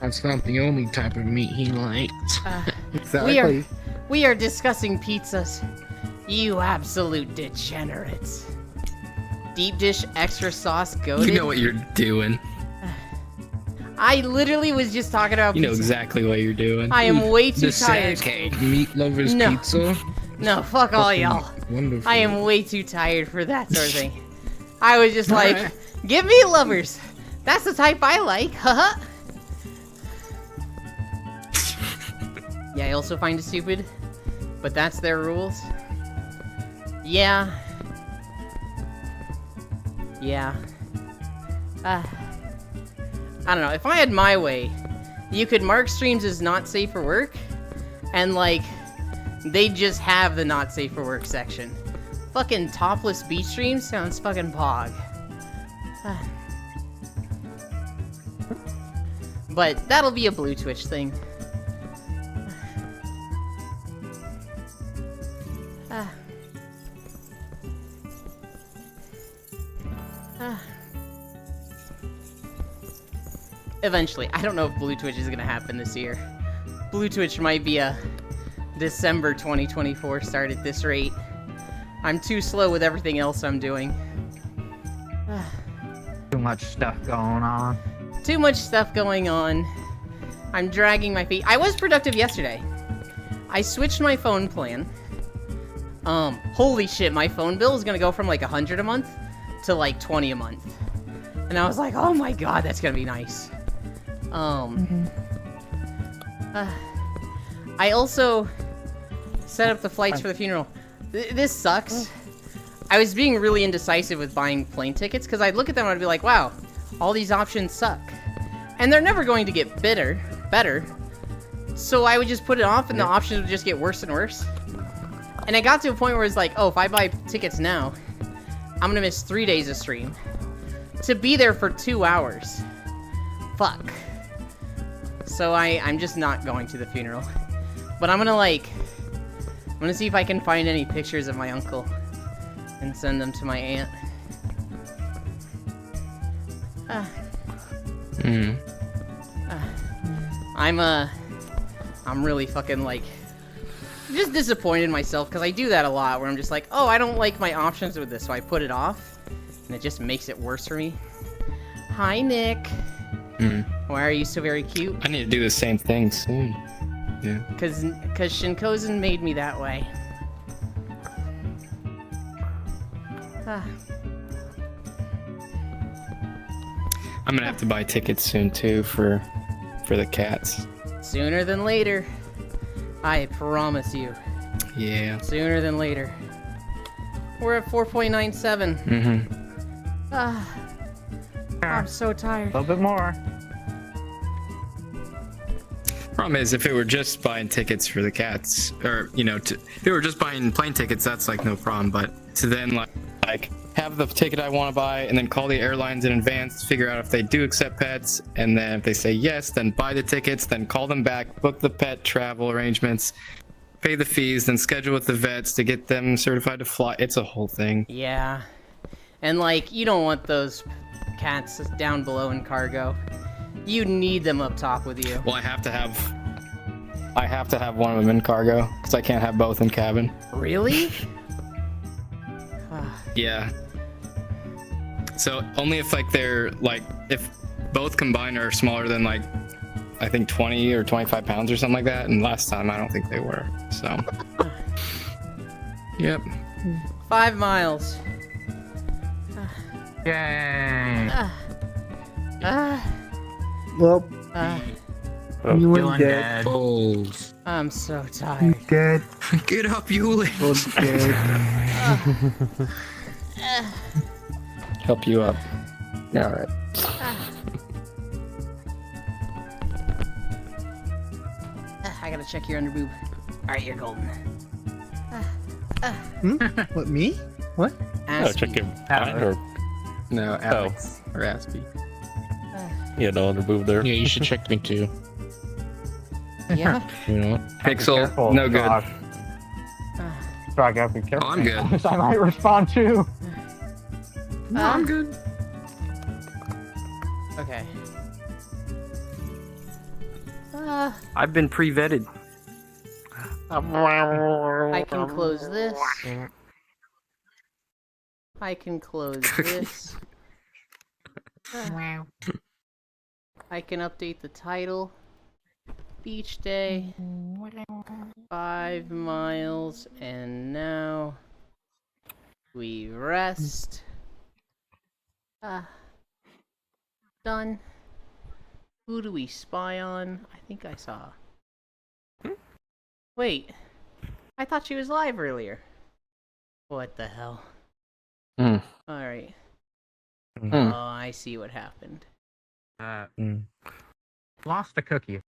That's not the only type of meat he likes. Exactly. We are discussing pizzas. You absolute degenerates. Deep dish extra sauce goated. You know what you're doing. I literally was just talking about You know pizza. exactly what you're doing. I am way too The tired. cake. Meat lovers No. pizza. No, fuck all y'all. Wonderful. I am way too tired for that sort of thing. I was just like, give me lovers. That's the type I like. Haha. Yeah, I also find it stupid, but that's their rules. Yeah. Yeah. I don't know. If I had my way, you could mark streams as not safe for work, and like, they just have the not safe for work section. Fucking topless beach streams sounds fucking pog. But that'll be a Blue Twitch thing. Eventually. I don't know if Blue Twitch is gonna happen this year. Blue Twitch might be a December 2024 start at this rate. I'm too slow with everything else I'm doing. Too much stuff going on. Too much stuff going on. I'm dragging my feet. I was productive yesterday. I switched my phone plan. Holy shit, my phone bill is gonna go from like 100 a month to like 20 a month. And I was like, oh my god, that's gonna be nice. I also set up the flights for the funeral. This sucks. I was being really indecisive with buying plane tickets because I'd look at them and I'd be like, wow, all these options suck. And they're never going to get better. So I would just put it off and the options would just get worse and worse. And it got to a point where it's like, oh, if I buy tickets now, I'm gonna miss 3 days of stream. To be there for 2 hours. Fuck. So I'm just not going to the funeral. But I'm gonna see if I can find any pictures of my uncle and send them to my aunt. I'm really fucking like just disappointed in myself because I do that a lot where I'm just like, oh, I don't like my options with this, so I put it off and it just makes it worse for me. Hi, Nick. Why are you so very cute? I need to do the same thing soon. Yeah. Cause Shinkozen made me that way. I'm gonna have to buy tickets soon too for the cats. Sooner than later. I promise you. Yeah. Sooner than later. We're at 4.97. I'm so tired. A little bit more. Problem is, if it were just buying tickets for the cats, or if it were just buying plane tickets, that's like no problem. But to then like have the ticket I want to buy, and then call the airlines in advance, figure out if they do accept pets, and then if they say yes, then buy the tickets, then call them back, book the pet travel arrangements, pay the fees, then schedule with the vets to get them certified to fly. It's a whole thing. Yeah. And like, you don't want those cats down below in cargo. You need them up top with you. Well, I have to have one of them in cargo because I can't have both in cabin. Really? Yeah. So only if if both combined are smaller than I think 20 or 25 pounds or something like that. And last time I don't think they were. So. Yep. 5 miles. Yay! Well, you Feeling were dead. dead. Balls. I'm so tired. Dead. Get up, Yuli. Dead. Help you up. All right. I gotta check your underboob. Alright, you're golden. What, me? What? Oh, check your behind or No, Alex or Aspie. no underboob there. Yeah, you should check me too. Yeah? You know what? Pixel, Careful, no good. Josh. So I gotta be careful. Oh, I'm good. I might respond too. No, I'm good. Okay. I've been pre-vetted. I can close this. I can close this. I can update the title. Beach day. 5 miles, and now we rest. Done. Who do we spy on? I think I saw. Wait. I thought she was live earlier. What the hell? Alright. Oh, I see what happened. Lost a cookie.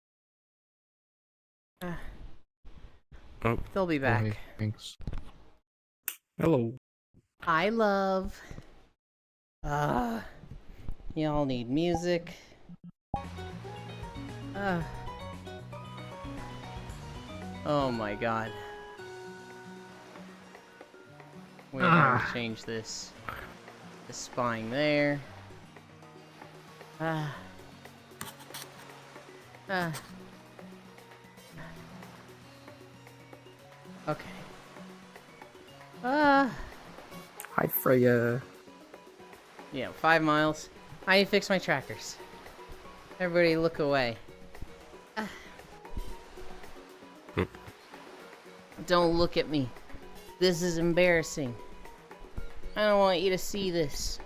They'll be back. Okay, thanks. Hello. I love. Y'all need music. Oh my god. We're gonna change this. The spine there. Okay. Hi, Freya. Yeah, 5 miles. I need to fix my trackers. Everybody look away. Don't look at me. This is embarrassing. I don't want you to see this.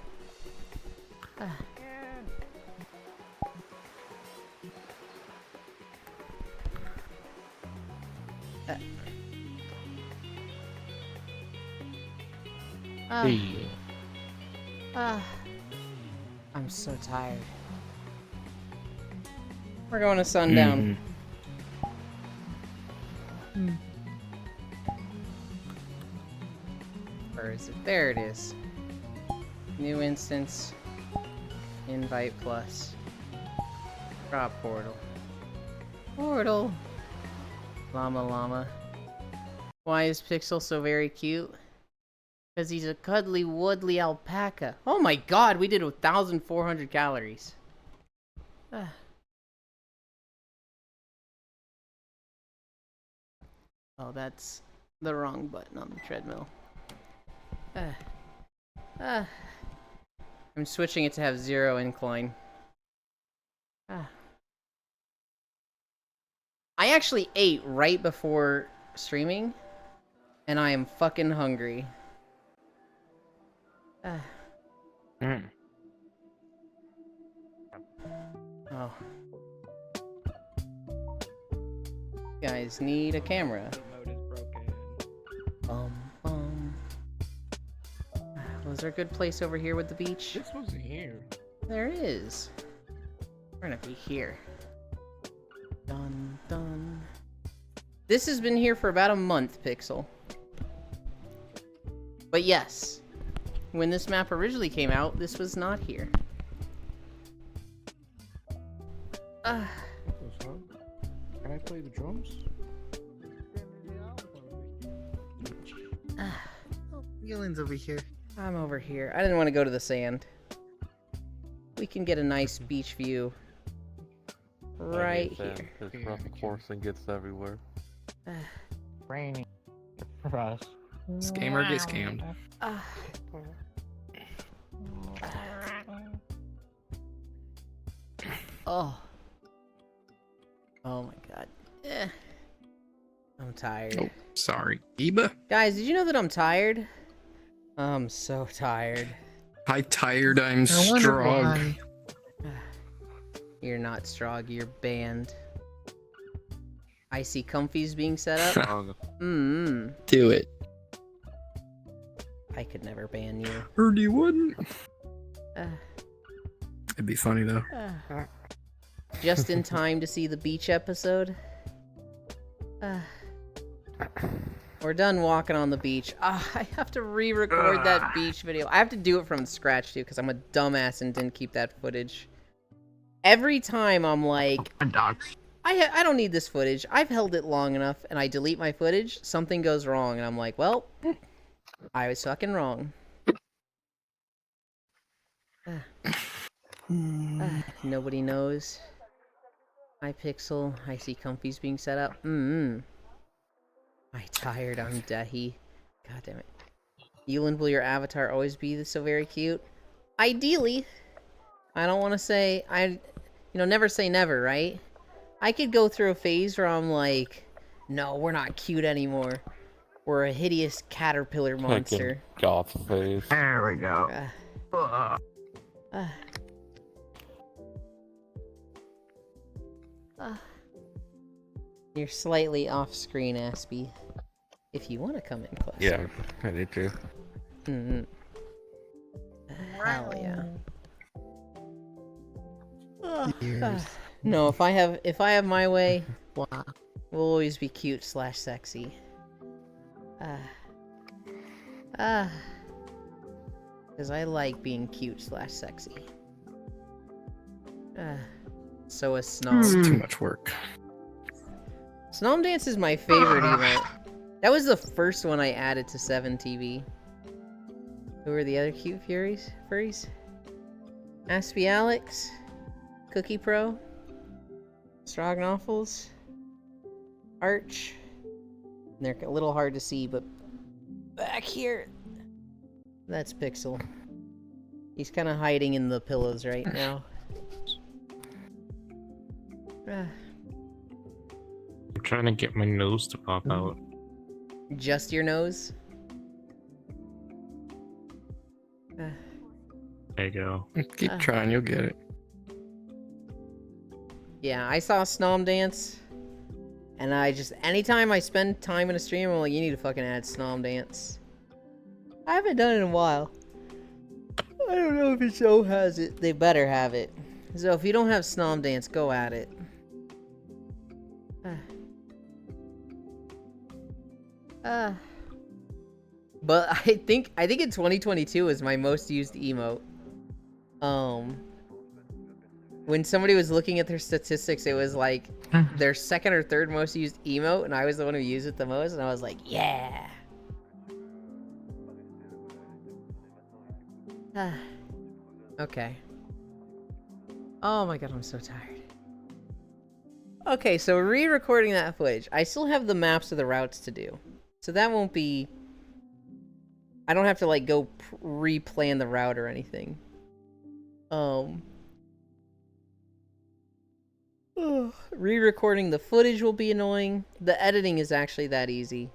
Hey. I'm so tired. We're going to sundown. Where is it? There it is. New instance. Invite plus. Drop portal. Portal. Llama llama. Why is Pixel so very cute? Because he's a cuddly woodly alpaca. Oh my god, we did 1,400 calories. Oh, that's the wrong button on the treadmill. I'm switching it to have 0 incline. I actually ate right before streaming, and I am fucking hungry. Oh. Guys need a camera. Was there a good place over here with the beach? This wasn't here. There is. We're gonna be here. Dun dun. This has been here for about a month, Pixel. But yes, when this map originally came out, this was not here. Can I play the drums? Yulin's over here. I'm over here. I didn't want to go to the sand. We can get a nice beach view right here. It's rough coursing gets everywhere. Raining for us. Scammer get scammed. Oh. Oh my god. I'm tired. Oh, sorry. Eba? Guys, did you know that I'm tired? I'm so tired. I tired, I'm I wonder strong. why. You're not strong, you're banned. I see comfies being set up. Do it. I could never ban you. Heard you wouldn't. Uh, It'd be funny though. Just in time to see the beach episode. We're done walking on the beach. I have to re-record that beach video. I have to do it from scratch too, because I'm a dumbass and didn't keep that footage. Every time I'm like, I don't need this footage. I've held it long enough, and I delete my footage. Something goes wrong, and I'm like, well, I was fucking wrong. Nobody knows. Hi, Pixel. I see comfies being set up. I tired. I'm dahi. God damn it. Yulin, will your avatar always be so very cute? Ideally. I don't want to say... never say never, right? I could go through a phase where I'm like, no, we're not cute anymore. We're a hideous caterpillar monster. Goth face. There we go. You're slightly off screen, Aspie. If you want to come in closer. Yeah, I need to. Hell yeah. Years. No, if I have my way, we'll always be cute / sexy. Because I like being cute / sexy. So is Snom. Too much work. Snom Dance is my favorite emote. That was the first one I added to 7TV. Who are the other cute furries? Aspie Alex, Cookie Pro, Stroganoffles, Arch. They're a little hard to see, but back here, that's Pixel. He's kind of hiding in the pillows right now. I'm trying to get my nose to pop out. Just your nose? There you go. Keep trying, you'll get it. Yeah, I saw Snom Dance, and anytime I spend time in a stream, I'm like, you need to fucking add Snom Dance. I haven't done it in a while. I don't know if your show has it. They better have it. So if you don't have Snom Dance, go at it. But I think in 2022 is my most used emote. When somebody was looking at their statistics, it was like their second or third most used emote, and I was the one who used it the most, and I was like, yeah. Okay. Oh my god, I'm so tired. Okay, so re-recording that footage. I still have the maps of the routes to do. So that won't be... I don't have to, like, go re-plan the route or anything. Re-recording the footage will be annoying. The editing is actually that easy.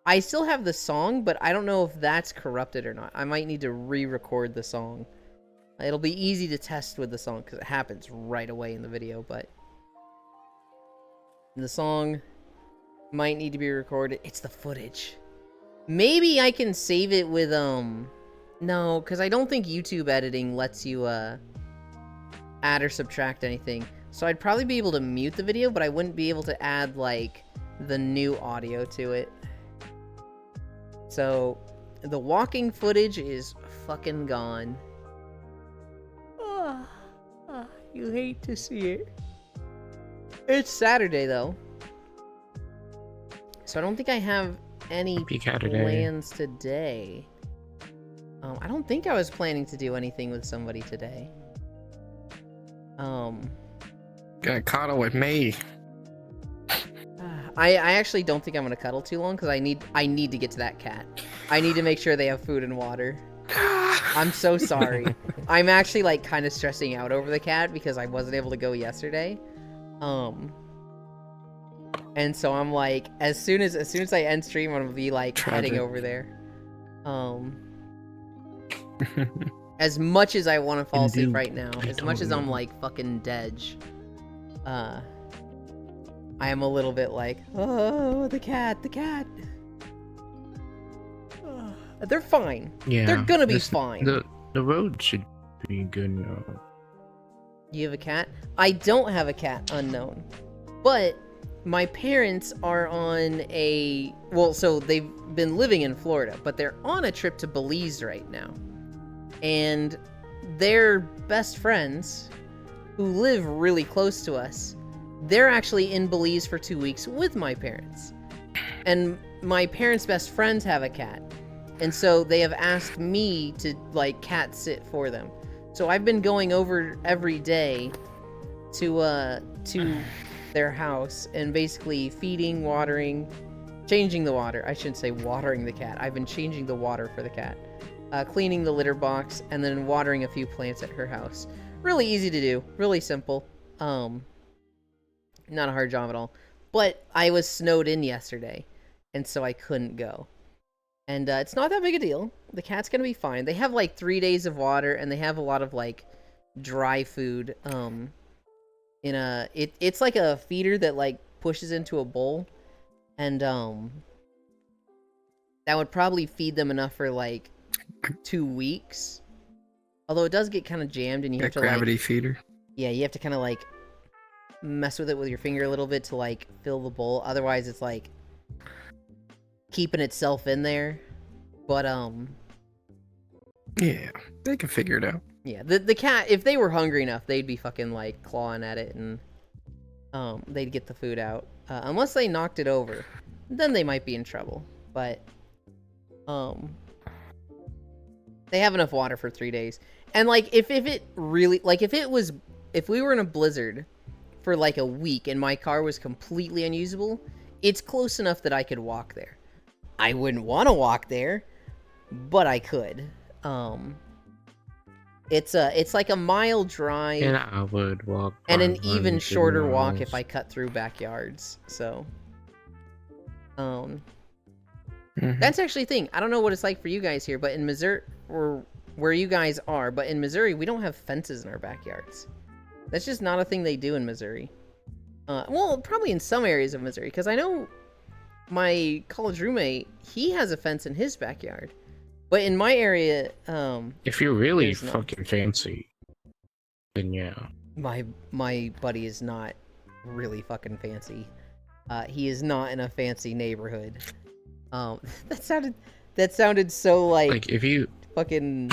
I still have the song, but I don't know if that's corrupted or not. I might need to re-record the song. It'll be easy to test with the song, because it happens right away in the video, but... the song might need to be recorded. It's the footage. Maybe I can save it with, no, because I don't think YouTube editing lets you, add or subtract anything. So I'd probably be able to mute the video, but I wouldn't be able to add, like, the new audio to it. So, the walking footage is fucking gone. You hate to see it. It's Saturday, though. So I don't think I have any Happy Saturday. plans today. I don't think I was planning to do anything with somebody today. Gonna cuddle with me. I actually don't think I'm gonna cuddle too long because I need to get to that cat. I need to make sure they have food and water. I'm so sorry. I'm actually like kind of stressing out over the cat because I wasn't able to go yesterday. And so I'm like, as soon as I end stream, I'm gonna be like heading over there. As much as I want to fall asleep right now, as much as I'm like fucking dead, I am a little bit like, oh, the cat. They're fine. Yeah. They're gonna be fine. The road should be good now. You have a cat? I don't have a cat, unknown. But my parents are on a... well, so they've been living in Florida, but they're on a trip to Belize right now. And their best friends, who live really close to us, they're actually in Belize for 2 weeks with my parents. And my parents' best friends have a cat. And so they have asked me to, like, cat sit for them. So I've been going over every day to their house and basically feeding, watering, changing the water. I shouldn't say watering the cat. I've been changing the water for the cat. Cleaning the litter box, and then watering a few plants at her house. Really easy to do. Really simple. Not a hard job at all. But I was snowed in yesterday, and so I couldn't go. And it's not that big a deal. The cat's gonna be fine. They have like 3 days of water, and they have a lot of like dry food. It's like a feeder that like pushes into a bowl, and that would probably feed them enough for like 2 weeks. Although it does get kind of jammed, and you have to gravity like, feeder. yeah, you have to kind of like mess with it with your finger a little bit to like fill the bowl. Otherwise, it's like keeping itself in there. But Yeah, they can figure it out. yeah, the cat, if they were hungry enough, they'd be fucking like clawing at it, and they'd get the food out. Unless they knocked it over, then they might be in trouble. But they have enough water for 3 days. And like if it really, like if we were in a blizzard for like a week and my car was completely unusable, it's close enough that I could walk there. I wouldn't want to walk there, but I could. It's like a mile drive And I would walk. and an even 500 shorter walk miles. if I cut through backyards. So that's actually a thing. I don't know what it's like for you guys here, but in Missouri, or where you guys are, but in Missouri, we don't have fences in our backyards. That's just not a thing they do in Missouri. Well, probably in some areas of Missouri, because I know my college roommate, he has a fence in his backyard, But in my area, If you're really There's none. fucking fancy, then yeah. my buddy is not really fucking fancy. He is not in a fancy neighborhood. That sounded so Like if you fucking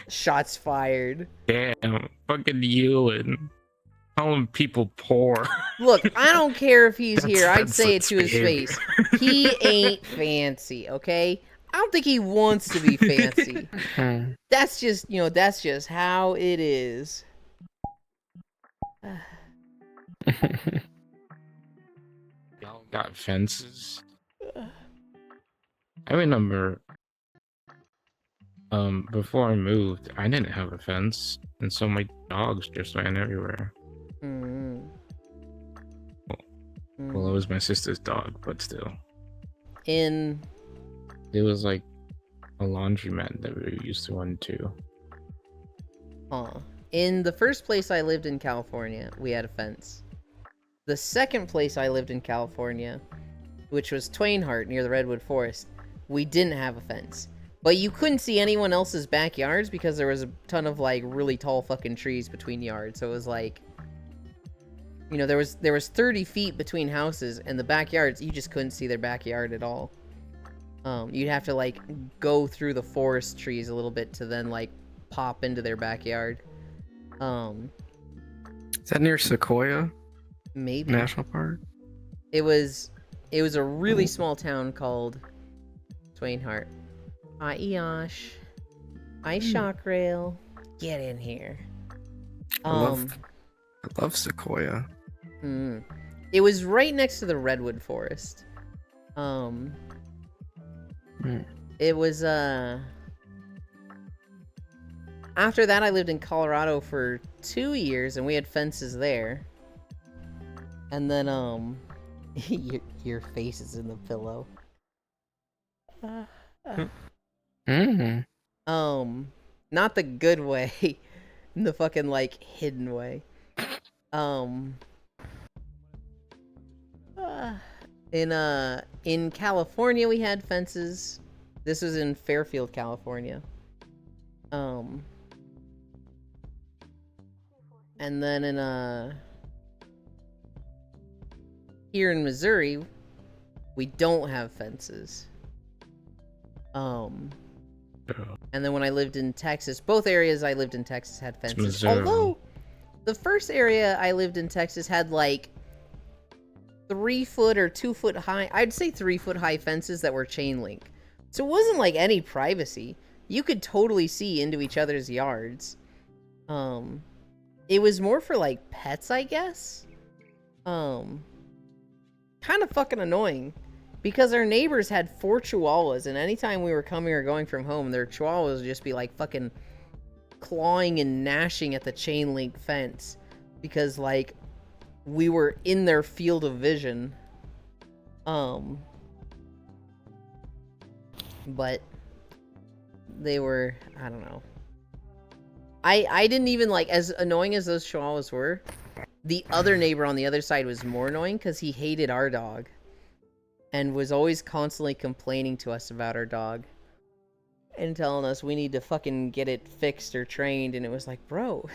shots fired. damn fucking you and calling people poor. Look, I don't care if he's That's- here. I'd that's say it to his behavior. face. He ain't fancy, okay? I don't think he wants to be fancy. That's just, that's just how it is. Y'all got fences. I remember before I moved, I didn't have a fence, and so my dogs just ran everywhere. Mm. Well, it was my sister's dog, but still. In It was like a laundromat that we used to run to. in the first place I lived in California, we had a fence. The second place I lived in California, which was Twainhart near the Redwood Forest, we didn't have a fence. But you couldn't see anyone else's backyards because there was a ton of like really tall fucking trees between yards. So it was like, there was 30 feet between houses, and the backyards, you just couldn't see their backyard at all. You'd have to like go through the forest trees a little bit to then like pop into their backyard. Is that near Sequoia Maybe National Park? it was a really small town called Twainhart. Hi, Eosh. Hi, Shockrail. Get in here. I love Sequoia. It was right next to the Redwood Forest. It was after that I lived in Colorado for 2 years, and we had fences there. And then your face is in the pillow. Not the good way. In the fucking like hidden way. In California we had fences. This was in Fairfield, California. And then in here in Missouri, we don't have fences. And then when I lived in Texas, both areas I lived in Texas had fences. Missouri. Although the first area I lived in Texas had like 3 foot or 2 foot high, I'd say 3 foot high fences that were chain link. So it wasn't like any privacy. You could totally see into each other's yards. It was more for like pets, I guess. Kind of fucking annoying. Because our neighbors had 4 chihuahuas, and anytime we were coming or going from home, their chihuahuas would just be like fucking clawing and gnashing at the chain link fence. Because like we were in their field of vision. But they were, I don't know. I didn't even like, as annoying as those chihuahuas were, the other neighbor on the other side was more annoying because he hated our dog. And was always constantly complaining to us about our dog. And telling us we need to fucking get it fixed or trained. And it was like, bro,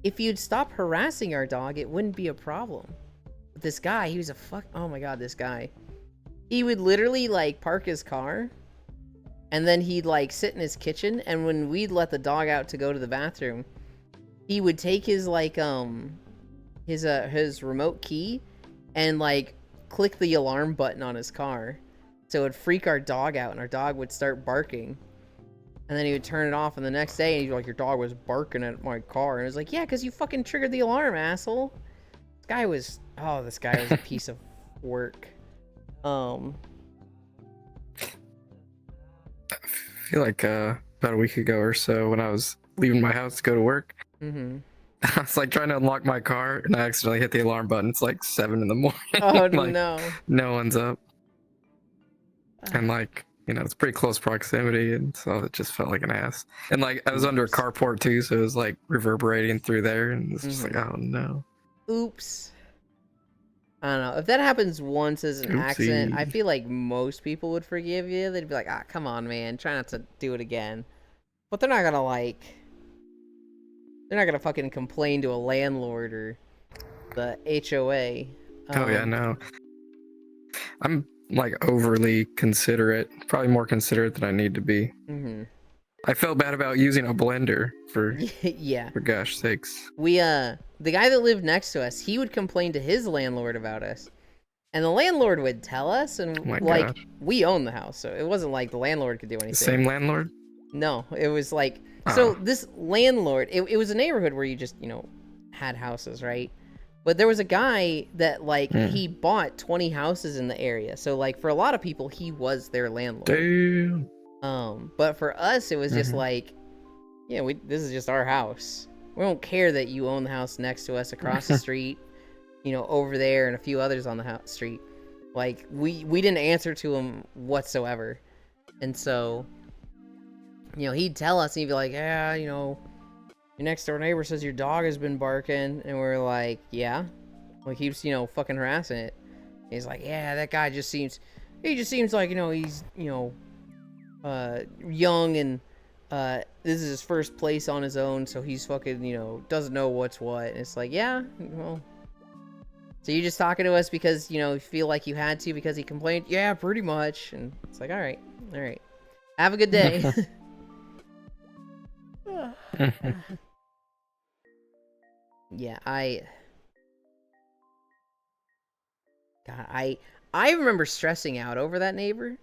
if you'd stop harassing our dog, it wouldn't be a problem. But this guy, he was a oh my god, this guy. He would literally like park his car. And then he'd like sit in his kitchen. And when we'd let the dog out to go to the bathroom, he would take his like, his remote key and like click the alarm button on his car, so it would freak our dog out, and our dog would start barking. And then he would turn it off, and the next day he'd be like, your dog was barking at my car. And it was like, yeah, because you fucking triggered the alarm, asshole. This guy was a piece of work. I feel like about a week ago or so, when I was leaving my house to go to work, I was like trying to unlock my car, and I accidentally hit the alarm button. It's like 7 in the morning. Oh Like, no. no one's up. And like, it's pretty close proximity, and so it just felt like an ass. And like, I was under a carport too, so it was like reverberating through there, and it's just like, oh no. Oops. I don't know. If that happens once as an accident, I Oopsie. feel like most people would forgive you. They'd be like, ah, come on, man. Try not to do it again. But they're not gonna, like... They're not gonna fucking complain to a landlord or the HOA. Oh yeah, no. I'm like overly considerate. Probably more considerate than I need to be. Mm-hmm. I felt bad about using a blender for Yeah. gosh sakes. We, the guy that lived next to us, he would complain to his landlord about us. And the landlord would tell us, and, Oh my like, gosh. we own the house, so it wasn't like the landlord could do anything. Same landlord? No, it was like... So, Oh. this landlord, it was a neighborhood where you just, you know, had houses, right? But there was a guy that, like, he bought 20 houses in the area. So, like, for a lot of people, he was their landlord. Damn. But for us, it was just like, yeah, this is just our house. We don't care that you own the house next to us, across the street, you know, over there, and a few others on the street. Like, we didn't answer to him whatsoever. And so, you know, he'd tell us, and he'd be like, yeah, you know, your next door neighbor says your dog has been barking. And we're like, yeah. Like, he was, you know, fucking harassing it. He's like, yeah, that guy just seems like, you know, he's, you know, young, and this is his first place on his own, so he's fucking, you know, doesn't know what's what. And it's like, yeah, well, so you're just talking to us because, you know, you feel like you had to because he complained? Yeah, pretty much. And it's like, all right, have a good day. Yeah, I remember stressing out over that neighbor.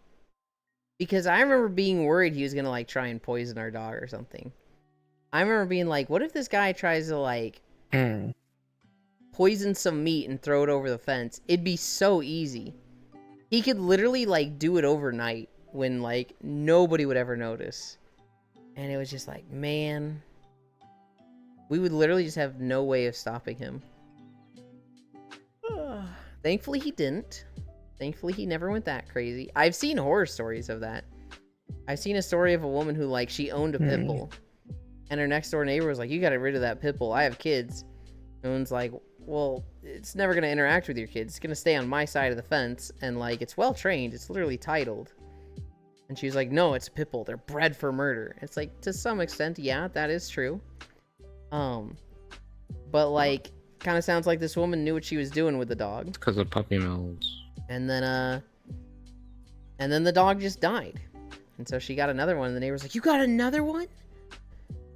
Because I remember being worried he was gonna, like, try and poison our dog or something. I remember being like, what if this guy tries to, like, poison some meat and throw it over the fence? It'd be so easy. He could literally, like, do it overnight when, like, nobody would ever notice. And it was just like, man, we would literally just have no way of stopping him. Thankfully, he didn't. Thankfully, he never went that crazy. I've seen horror stories of that. I've seen a story of a woman who, like, she owned a pit bull. And her next door neighbor was like, you got to get rid of that pit bull. I have kids. And one's like, well, it's never going to interact with your kids. It's going to stay on my side of the fence. And, like, it's well trained. It's literally titled. And she was like, no, it's a pit bull. They're bred for murder. It's like, to some extent, yeah, that is true. But, like, kind of sounds like this woman knew what she was doing with the dog. Because of puppy mills. And then the dog just died. And so she got another one, and the neighbor's like, you got another one?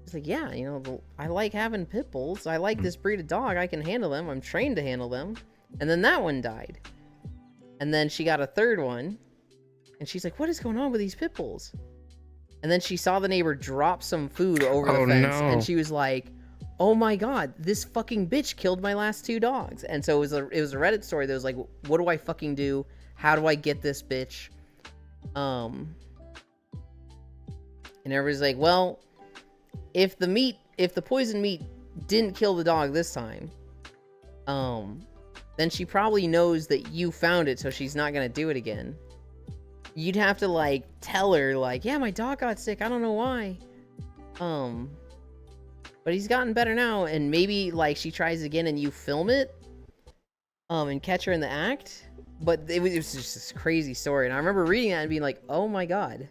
It's like, yeah, you know, I like having pit bulls. I like this breed of dog. I can handle them. I'm trained to handle them. And then that one died. And then she got a third one, and she's like, what is going on with these pit bulls? And then she saw the neighbor drop some food over the fence, and she was like, oh my god, this fucking bitch killed my last two dogs. And so it was a Reddit story that was like, what do I fucking do? How do I get this bitch? And everybody's like, well, if the poison meat didn't kill the dog this time, then she probably knows that you found it, so she's not gonna do it again. You'd have to, like, tell her, like, yeah, my dog got sick, I don't know why. But he's gotten better now, and maybe, like, she tries again and you film it, and catch her in the act. But it was just this crazy story, and I remember reading that and being like, oh my god.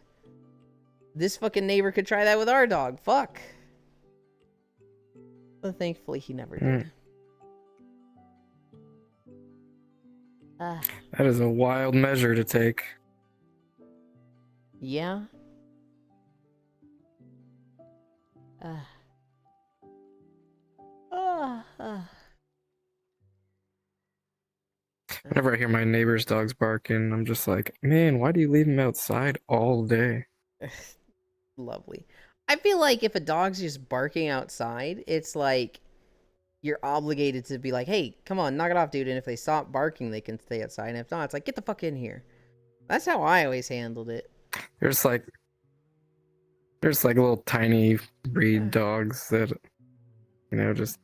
This fucking neighbor could try that with our dog, fuck. But thankfully he never did. That is a wild measure to take. Yeah. Whenever I hear my neighbor's dogs barking, I'm just like, man, why do you leave them outside all day? Lovely. I feel like if a dog's just barking outside, it's like you're obligated to be like, hey, come on, knock it off, dude. And if they stop barking, they can stay outside. And if not, it's like, get the fuck in here. That's how I always handled it. There's like little tiny breed dogs that, you know, just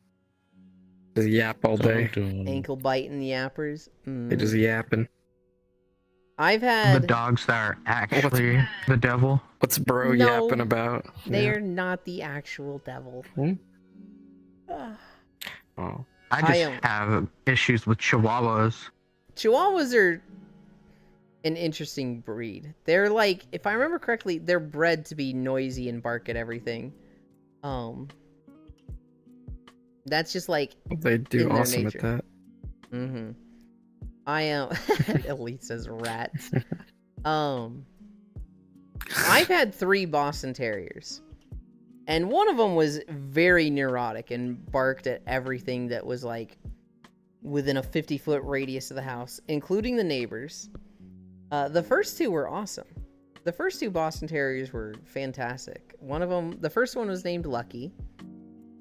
yap all day. Ankle biting yappers. They just yapping. I've had The dogs that are actually the devil. What's bro No, yapping about? They're not the actual devil. Oh. I just am- have issues with chihuahuas. Chihuahuas are an interesting breed. They're like, if I remember correctly, they're bred to be noisy and bark at everything. That's just like They do in their awesome at nature. that. Mm-hmm. I am. Elite says rats. I've had 3 Boston Terriers, and one of them was very neurotic and barked at everything that was like within a 50-foot radius of the house, including the neighbors. The first 2 were awesome. The first 2 Boston Terriers were fantastic. One of them, the first one was named Lucky.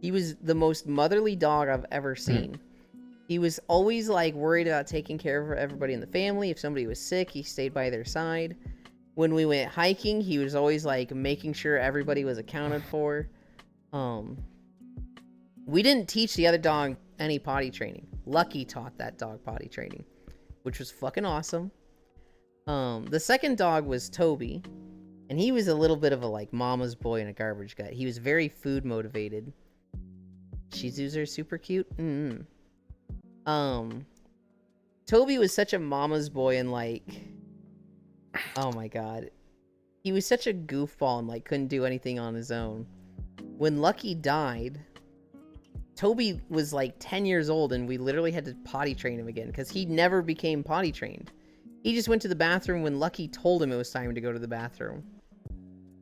He was the most motherly dog I've ever seen. He was always like worried about taking care of everybody in the family. If somebody was sick, he stayed by their side. When we went hiking, he was always like making sure everybody was accounted for. We didn't teach the other dog any potty training. Lucky taught that dog potty training, which was fucking awesome. The second dog was Toby, and he was a little bit of a like mama's boy and a garbage gut. He was very food motivated. Shih Tzus are super cute. Toby was such a mama's boy and like, oh my god, he was such a goofball and like couldn't do anything on his own. When Lucky died, Toby was like 10 years old and we literally had to potty train him again because he never became potty trained. He just went to the bathroom when Lucky told him it was time to go to the bathroom.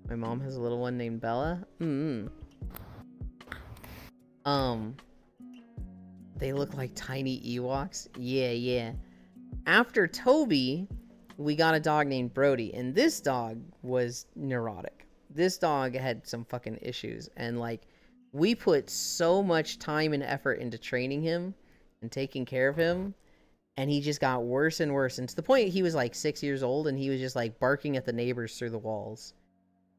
My mom has a little one named Bella. They look like tiny Ewoks. Yeah. After Toby, we got a dog named Brody, and this dog was neurotic. This dog had some fucking issues, and like, we put so much time and effort into training him and taking care of him, and he just got worse and worse, and to the point he was like 6 years old, and he was just like barking at the neighbors through the walls.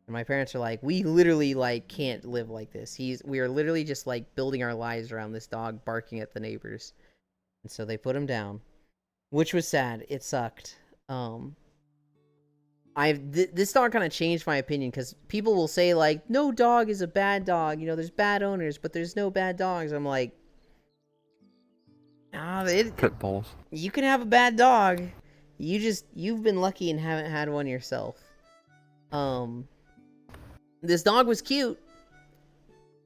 And my parents are like, we literally like can't live like this. We are literally just like building our lives around this dog barking at the neighbors. And so they put him down, which was sad. It sucked. This dog kind of changed my opinion because people will say like, no dog is a bad dog. You know, there's bad owners, but there's no bad dogs. I'm like, Pit bulls. you can have a bad dog. You've been lucky and haven't had one yourself. This dog was cute.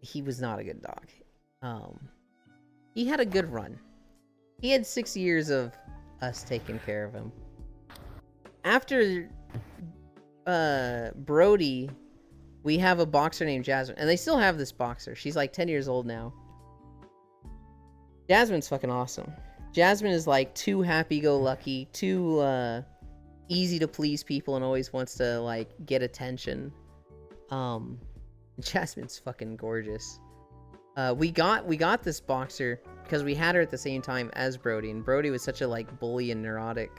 He was not a good dog. He had a good run. He had 6 years of us taking care of him. After Brody, we have a boxer named Jasmine, and they still have this boxer. She's like 10 years old now. Jasmine's fucking awesome. Jasmine is like too happy-go-lucky, too easy to please people, and always wants to like get attention. Jasmine's fucking gorgeous. We got this boxer because we had her at the same time as Brody, and Brody was such a like bully and neurotic.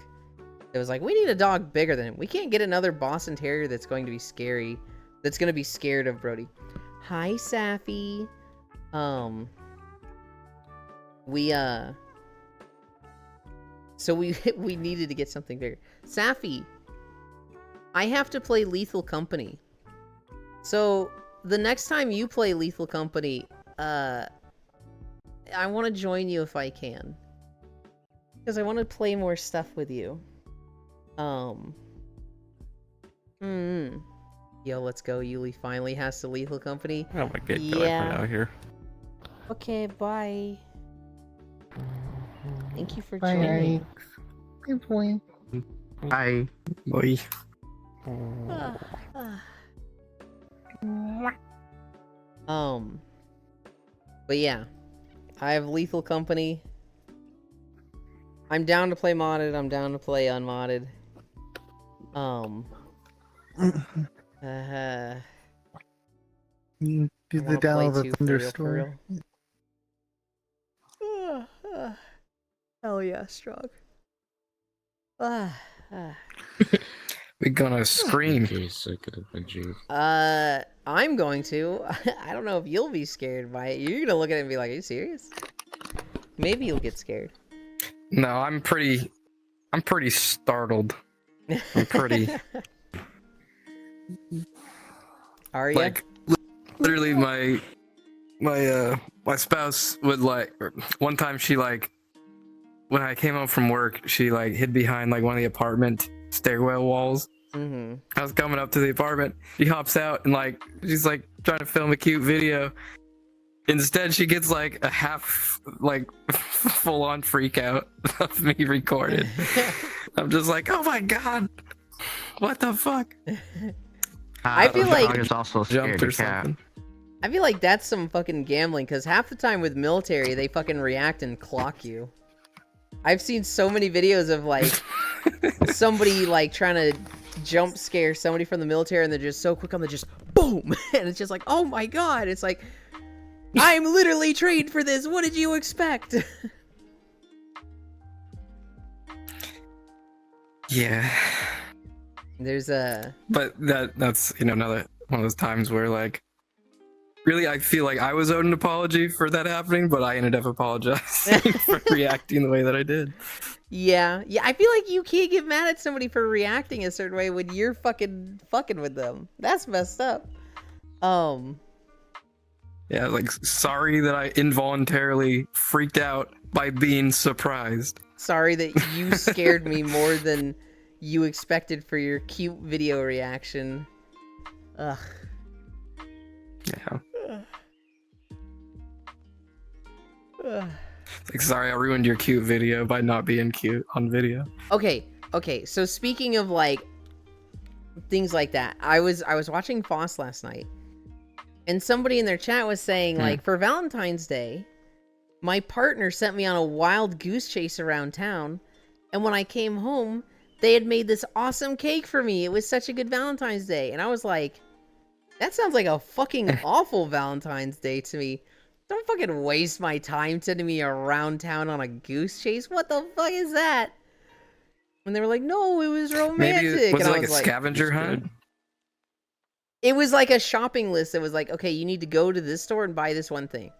It was like, we need a dog bigger than him. We can't get another Boston Terrier that's going to be scary, that's going to be scared of Brody. Hi, Safi. So we needed to get something bigger. Safi, I have to play Lethal Company. So the next time you play Lethal Company, I want to join you if I can, because I want to play more stuff with you. Yo, let's go. Yuli finally has to Lethal Company. Oh my god, Yeah. out here. Okay, bye. Thank you for Bye, joining. Good boy. I Boy. But yeah, I have Lethal Company. I'm down to play modded. I'm down to play unmodded. You do I the wanna play download the too, for Thunder real, for Store. real. Hell yeah, strong. We're gonna scream. Case I could have been you. I'm going to. I don't know if you'll be scared by it. You're gonna look at it and be like, "Are you serious?" Maybe you'll get scared. No, I'm pretty startled. I'm pretty Are you? like literally my spouse would like, or one time she like when I came home from work, she like hid behind like one of the apartment stairwell walls. Mm-hmm. I was coming up to the apartment. She hops out and like she's like trying to film a cute video. Instead, she gets like a half like full on freak out of me recorded. I'm just like, oh my god, what the fuck? I feel the like- dog is also scared Jumped or of cat. something. I feel like that's some fucking gambling, because half the time with military, they fucking react and clock you. I've seen so many videos of, like, somebody, like, trying to jump scare somebody from the military, and they're just so quick on the just, boom! And it's just like, oh my god! It's like, I'm literally trained for this! What did you expect? Yeah, There's a... but that's another one of those times where like. Really, I feel like I was owed an apology for that happening, but I ended up apologizing for reacting the way that I did. Yeah, I feel like you can't get mad at somebody for reacting a certain way when you're fucking with them. That's messed up. Yeah, like sorry that I involuntarily freaked out by being surprised. Sorry that you scared me more than you expected for your cute video reaction. Ugh. Yeah. Ugh. Like sorry I ruined your cute video by not being cute on video. Okay, so speaking of like things like that, I was watching Foss last night, and somebody in their chat was saying like, for Valentine's Day, my partner sent me on a wild goose chase around town, and when I came home, they had made this awesome cake for me. It was such a good Valentine's Day, and I was like, that sounds like a fucking awful Valentine's Day to me. Don't fucking waste my time sending me around town on a goose chase. What the fuck is that? And they were like, no, it was romantic. Maybe was and it I like a scavenger hunt? It was like a shopping list. It was like, okay, you need to go to this store and buy this one thing.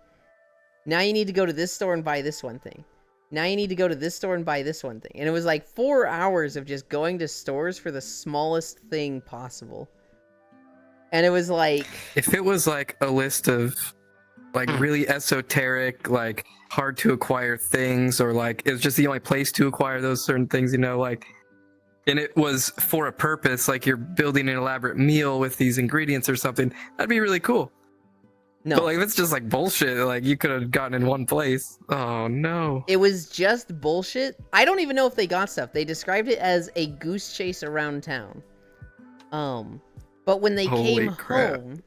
Now you need to go to this store and buy this one thing. Now you need to go to this store and buy this one thing. And it was like 4 hours of just going to stores for the smallest thing possible. And it was like... If it was like a list of like really esoteric, like hard to acquire things, or like it's just the only place to acquire those certain things, like, and it was for a purpose, like you're building an elaborate meal with these ingredients or something, that'd be really cool. No. But like if it's just like bullshit, like you could have gotten in one place. Oh no. It was just bullshit. I don't even know if they got stuff. They described it as a goose chase around town. But when they Holy came crap. home,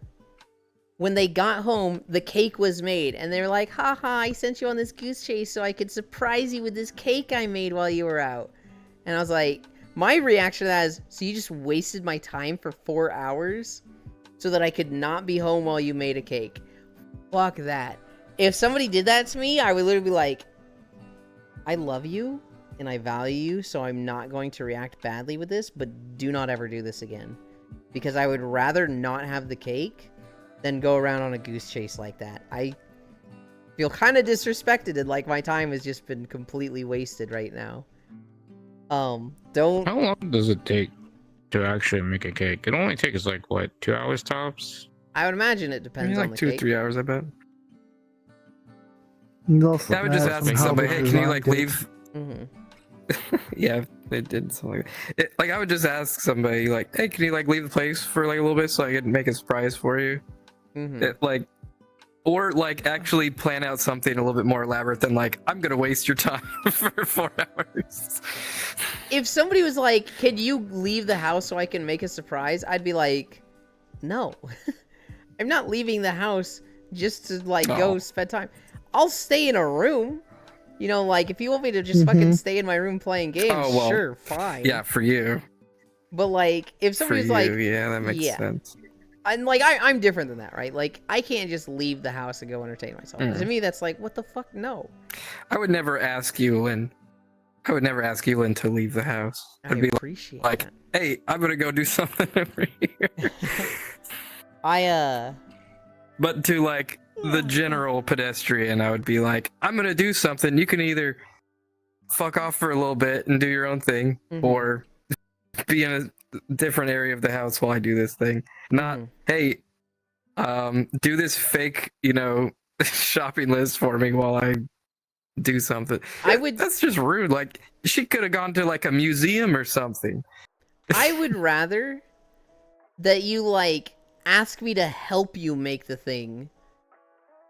when they got home, the cake was made, and they were like, haha, I sent you on this goose chase so I could surprise you with this cake I made while you were out. And I was like, my reaction to that is, so you just wasted my time for 4 hours so that I could not be home while you made a cake? Fuck that. If somebody did that to me, I would literally be like, I love you and I value you, so I'm not going to react badly with this, but do not ever do this again. Because I would rather not have the cake than go around on a goose chase like that. I feel kind of disrespected, and like my time has just been completely wasted right now. Don't... How long does it take to actually make a cake? It only takes like what, 2 hours tops? I would imagine it depends on Like the 2 or cake. 3 hours, I bet. You also I would just ask ask how somebody, the hey, can you design like takes. leave? Mm-hmm. Yeah, they did something like that. Like I would just ask somebody like, hey, can you like leave the place for like a little bit so I could make a surprise for you? Mm-hmm. Like, or like actually plan out something a little bit more elaborate than like, I'm gonna waste your time for 4 hours. If somebody was like, can you leave the house so I can make a surprise? I'd be like, no. I'm not leaving the house just to like go Oh. spend time. I'll stay in a room. You know, like if you want me to just fucking stay in my room playing games, Oh, well, sure, fine. Yeah, for you. But like if For somebody's you, like, yeah, that makes yeah. sense. I'm different than that, right? Like I can't just leave the house and go entertain myself. To me, that's like, what the fuck? No. I would never ask you, Lynn. I would never ask you, Lynn, to leave the house. I I'd be appreciate like, that. hey, I'm gonna go do something over here. But to like the general pedestrian, I would be like, I'm gonna do something. You can either fuck off for a little bit and do your own thing, Mhm. or be in a different area of the house while I do this thing. Not, Mhm. hey, do this fake, shopping list for me while I do something. I would- That's just rude. Like she could have gone to like a museum or something. I would rather that you like ask me to help you make the thing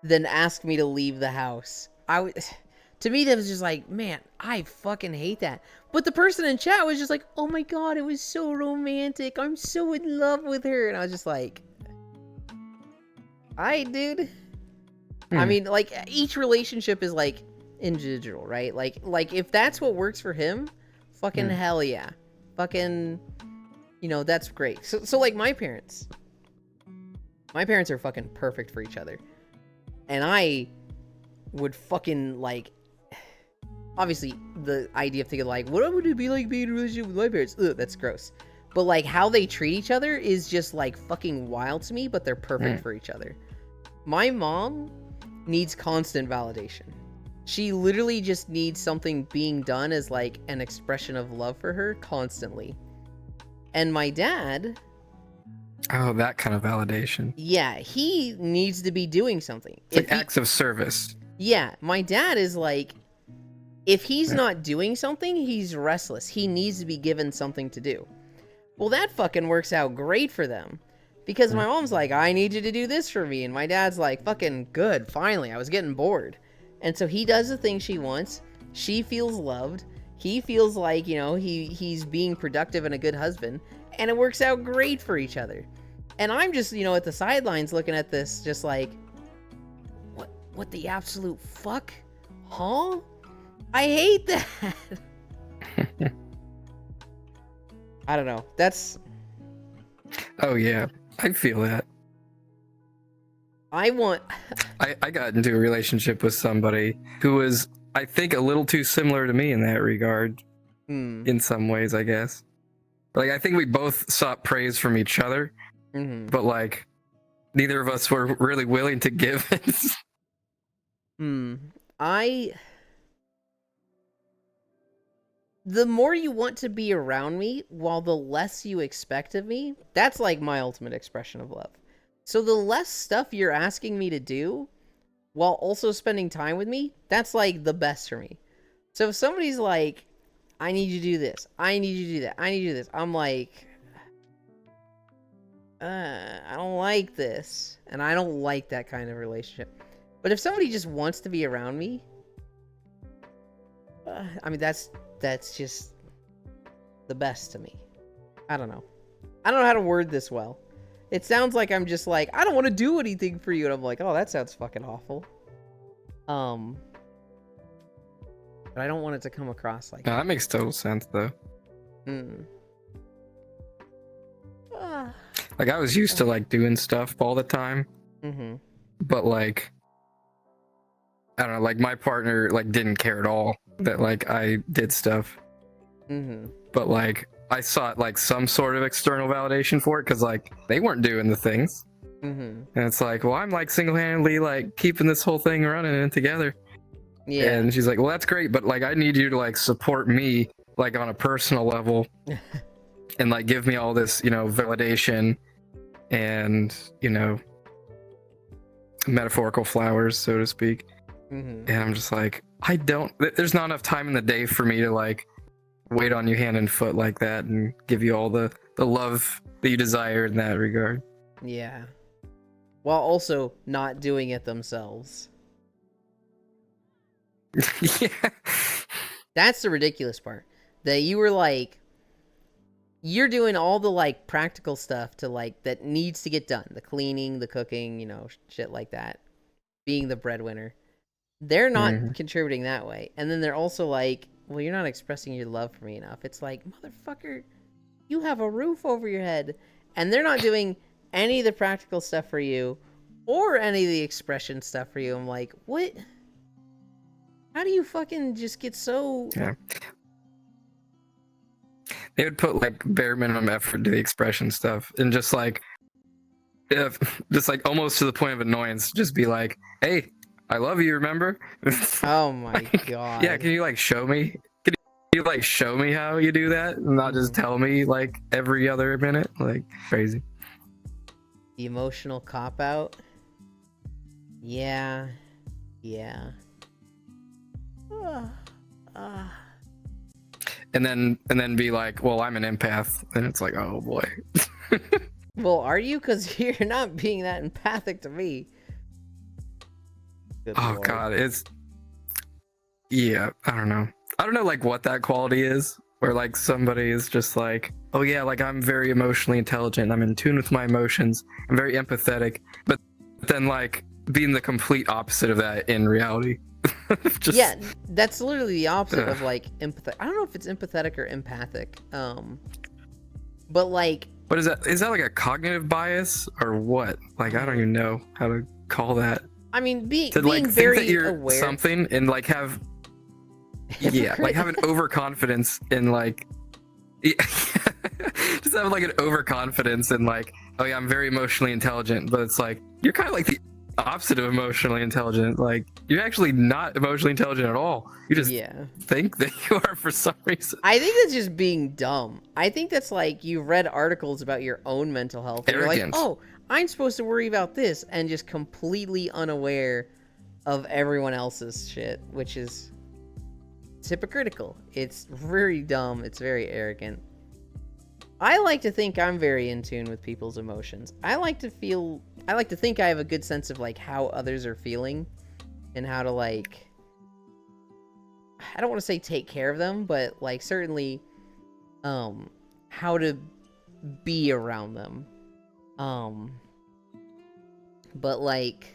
than ask me to leave the house. To me that was just like, man, I fucking hate that. But the person in chat was just like, oh my god, it was so romantic. I'm so in love with her. And I was just like, alright, dude. I mean, like, each relationship is like individual, right? Like if that's what works for him, fucking hell yeah. Fucking, you know, that's great. So like my parents are fucking perfect for each other. And I would fucking like, obviously the idea of thinking like, what would it be like being in a relationship with my parents? Ugh, that's gross. But like how they treat each other is just like fucking wild to me, but they're perfect for each other. My mom needs constant validation. She literally just needs something being done as like an expression of love for her constantly. And my dad, Oh, that kind of validation. yeah, he needs to be doing something. It's like acts of service. Yeah, my dad is like, if he's not doing something, he's restless. He needs to be given something to do. Well, that fucking works out great for them. Because my mom's like, I need you to do this for me. And my dad's like, fucking good, finally, I was getting bored. And so he does the thing she wants. She feels loved. He feels like, you know, he's being productive and a good husband. And it works out great for each other. And I'm just, you know, at the sidelines looking at this, just like, what the absolute fuck? Huh? I hate that. I don't know. That's... Oh yeah, I feel that. I want... I got into a relationship with somebody who was, I think, a little too similar to me in that regard. In some ways, I guess. Like, I think we both sought praise from each other, but like, neither of us were really willing to give it. The more you want to be around me, while the less you expect of me, that's like my ultimate expression of love. So the less stuff you're asking me to do, while also spending time with me, that's like the best for me. So if somebody's like, I need you to do this, I need you to do that, I need you to do this, I'm like, I don't like this. And I don't like that kind of relationship. But if somebody just wants to be around me, I mean, that's just the best to me. I don't know. I don't know how to word this well. It sounds like I'm just like, I don't want to do anything for you. And I'm like, oh, that sounds fucking awful. But I don't want it to come across like No, that makes total sense, though. Like, I was used to, like, doing stuff all the time. But, like, I don't know, like, my partner, like, didn't care at all that, like, I did stuff. But, like, I sought, like, some sort of external validation for it, because, like, they weren't doing the things. And it's like, well, I'm, like, single-handedly, like, keeping this whole thing running and together. Yeah. And she's like, well, that's great, but, like, I need you to, like, support me, like, on a personal level. And, like, give me all this, you know, validation and, you know, metaphorical flowers, so to speak. And I'm just like, there's not enough time in the day for me to, like, wait on you hand and foot like that and give you all the love that you desire in that regard. Yeah. While also not doing it themselves. Yeah. That's the ridiculous part. That you were like, you're doing all the like practical stuff to like that needs to get done. The cleaning, the cooking, you know, shit like that. Being the breadwinner. They're not contributing that way. And then they're also like, well, you're not expressing your love for me enough. It's like, motherfucker, you have a roof over your head. And they're not doing any of the practical stuff for you or any of the expression stuff for you. I'm like, what? How do you fucking just get so... Yeah. They would put like bare minimum effort to the expression stuff and just like almost to the point of annoyance, just be like, hey, I love you, remember? Oh my god. Yeah, can you like show me? Can you like show me how you do that? And not just tell me like every other minute? Like crazy. The emotional cop out. Yeah. And then be like, well, I'm an empath. And it's like, oh boy. Well, are you? Because you're not being that empathic to me. Good Oh lord. god, yeah, I don't know. I don't know like what that quality is, where like somebody is just like, oh yeah, like I'm very emotionally intelligent, I'm in tune with my emotions, I'm very empathetic, but then like being the complete opposite of that in reality. Just, Yeah, that's literally the opposite of Ugh. like empathetic. I don't know if it's empathetic or empathic. But like, What is that? Is that like a cognitive bias or what? Like I don't even know how to call that. I mean, being To like think very that you're aware. something and like have yeah, like have an overconfidence in like just have like an overconfidence in like, oh yeah, I'm very emotionally intelligent, but it's like you're kind of like the opposite of emotionally intelligent. Like you're actually not emotionally intelligent at all. You just Yeah. think that you are for some reason. I think that's just being dumb. I think that's like you read articles about your own mental health. And you're like, Arrogance. oh, I'm supposed to worry about this, and just completely unaware of everyone else's shit, which is it's hypocritical. It's very dumb. It's very arrogant. I like to think I'm very in tune with people's emotions. I like to think I have a good sense of like how others are feeling and how to like, I don't want to say take care of them, but like certainly how to be around them. But like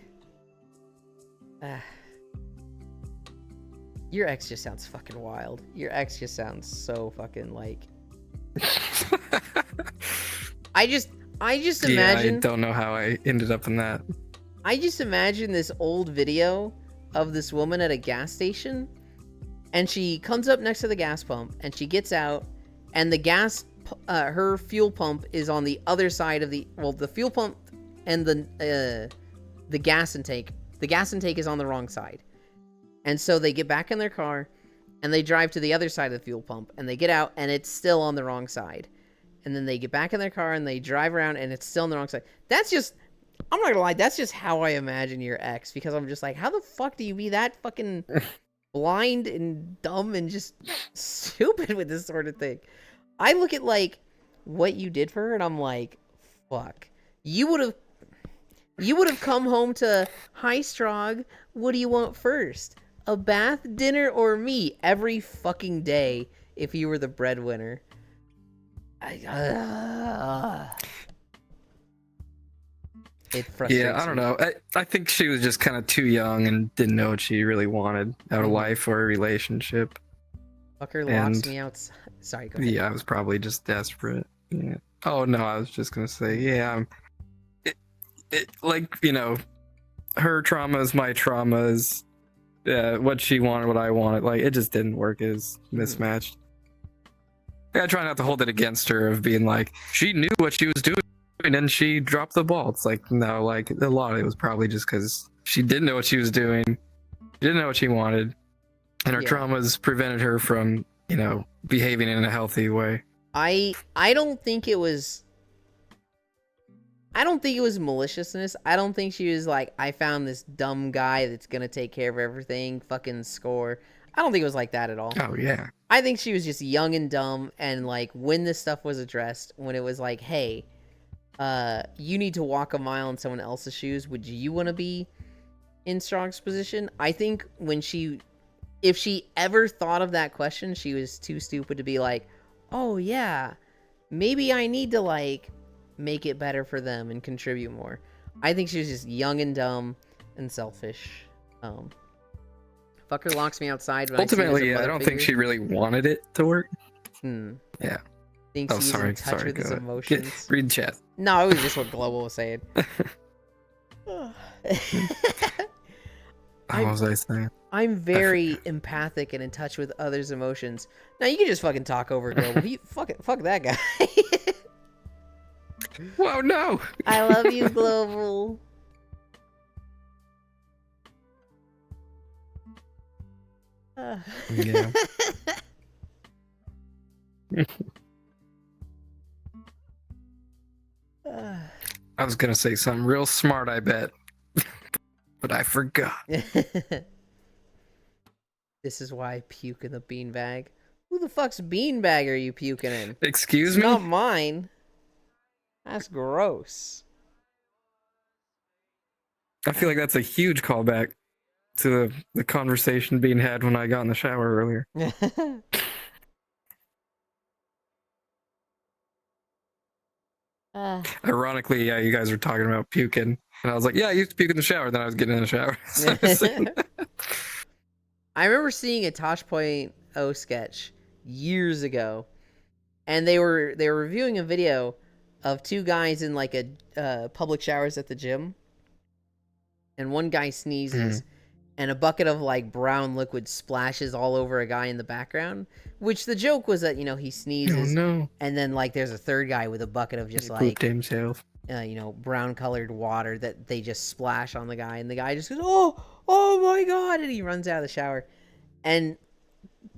your ex just sounds fucking wild. Your ex just sounds so fucking like I just Yeah, I imagine don't know how I ended up in that. I just imagine this old video of this woman at a gas station, and she comes up next to the gas pump, and she gets out, and her fuel pump is on the other side of the fuel pump and the gas intake. The gas intake is on the wrong side, and so they get back in their car, and they drive to the other side of the fuel pump, and they get out, and it's still on the wrong side. And then they get back in their car and they drive around and it's still on the wrong side. That's just, I'm not gonna lie, that's just how I imagine your ex, because I'm just like, how the fuck do you be that fucking blind and dumb and just stupid with this sort of thing? I look at like what you did for her and I'm like, fuck. You would have come home to, hi Strog, what do you want first? A bath, dinner, or me every fucking day if you were the breadwinner. It frustrates Yeah, I don't me. know. I think she was just kind of too young and didn't know what she really wanted out of life or a relationship. Fucker locks and- me out. Sorry, go ahead. Yeah, I was probably just desperate. Yeah. Oh no, I was just gonna say, yeah. Like her trauma is my traumas. What she wanted, what I wanted. Like it just didn't work. It was mismatched. I try not to hold it against her of being like she knew what she was doing and she dropped the ball. It's like no, like a lot of it was probably just because she didn't know what she was doing, she didn't know what she wanted, and her Yeah. traumas prevented her from behaving in a healthy way. I don't think it was maliciousness. I don't think she was like, I found this dumb guy that's gonna take care of everything, fucking score. I don't think it was like that at all. Oh yeah. I think she was just young and dumb, and like when this stuff was addressed, when it was like, hey, you need to walk a mile in someone else's shoes, would you want to be in Strong's position? I think if she ever thought of that question, she was too stupid to be like, oh yeah, maybe I need to like make it better for them and contribute more. I think she was just young and dumb and selfish. Fucker locks me outside. When Ultimately, I I don't think she really wanted it to work. Yeah. Thinks Oh, he's sorry. in touch with his Go ahead. emotions. Read chat. No, it was just what Global was saying. What was I saying? I'm very empathic and in touch with others' emotions. Now you can just fucking talk over Global. Fuck that guy. Whoa, no. I love you, Global. Yeah. I was gonna say something real smart, I bet, but I forgot. This is why I puke in the beanbag. Who the fuck's beanbag are you puking in? Excuse It's me? not mine. That's gross. I feel like that's a huge callback to the conversation being had when I got in the shower earlier. Ironically, yeah, you guys were talking about puking. And I was like, yeah, I used to puke in the shower. Then I was getting in the shower. So I was saying- I remember seeing a Tosh Point O sketch years ago, and they were reviewing a video of two guys in like a public showers at the gym, and one guy sneezes, and a bucket of like brown liquid splashes all over a guy in the background. Which the joke was that, you know, he oh sneezes, no. and then like there's a third guy with a bucket of just He like pooped himself. you know, brown colored water that they just splash on the guy, and the guy just goes, oh my god, and he runs out of the shower. And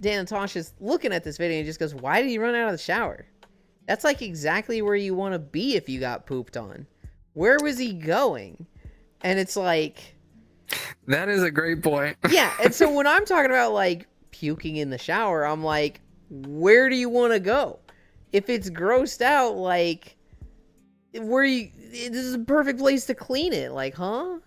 Dan and Tosh is looking at this video and just goes, why did he run out of the shower? That's like exactly where you want to be if you got pooped on. Where was he going? And it's like, That is a great point. yeah. And so when I'm talking about like puking in the shower, I'm like, where do you want to go? If it's grossed out, like, this is a perfect place to clean it. Like, huh?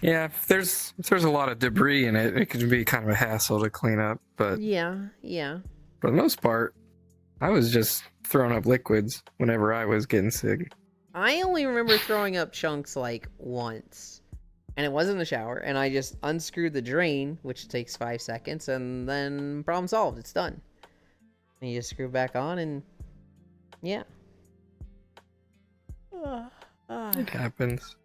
Yeah, if there's a lot of debris in it, it could be kind of a hassle to clean up. But Yeah. for the most part, I was just throwing up liquids whenever I was getting sick. I only remember throwing up chunks like once, and it wasn't in the shower, and I just unscrewed the drain, which takes 5 seconds, and then problem solved. It's done. And you just screw it back on, and yeah. It happens.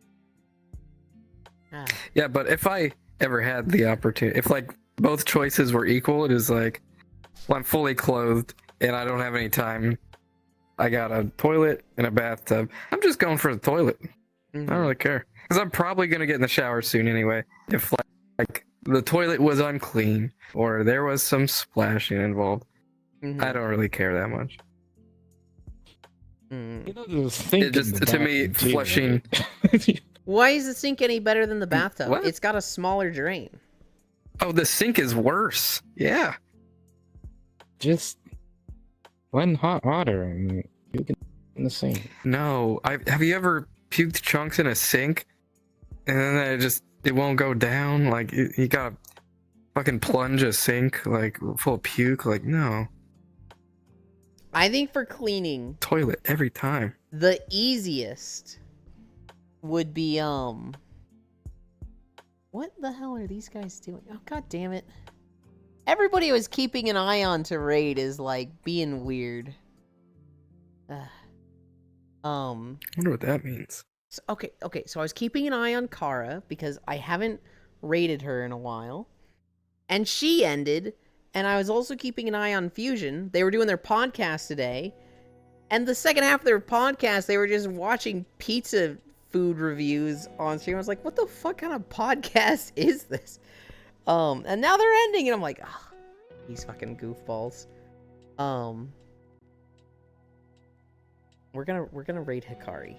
Ah. Yeah, but if I ever had the opportunity, if like both choices were equal, it is like, well, I'm fully clothed and I don't have any time. I got a toilet and a bathtub. I'm just going for the toilet. I don't really care. Because I'm probably going to get in the shower soon anyway. If like the toilet was unclean or there was some splashing involved, I don't really care that much. You know, the sink It just, in the to me, bathroom too, flushing. right? Why is the sink any better than the bathtub? What? It's got a smaller drain. Oh, the sink is worse. Yeah. Just blend hot water and you can in the sink. No. Have you ever puked chunks in a sink? And then it won't go down? Like, you gotta fucking plunge a sink, like, full of puke? Like, no. I think for cleaning, Toilet every time. the easiest would be what the hell are these guys doing? Oh god damn it. Everybody who was keeping an eye on to raid is like being weird. I wonder what that means. Okay, so I was keeping an eye on Kara because I haven't raided her in a while. And she ended, and I was also keeping an eye on Fusion. They were doing their podcast today. And the second half of their podcast, they were just watching pizza food reviews on stream. I was like, what the fuck kind of podcast is this? And now they're ending, and I'm like, oh, these fucking goofballs. We're gonna raid Hikari.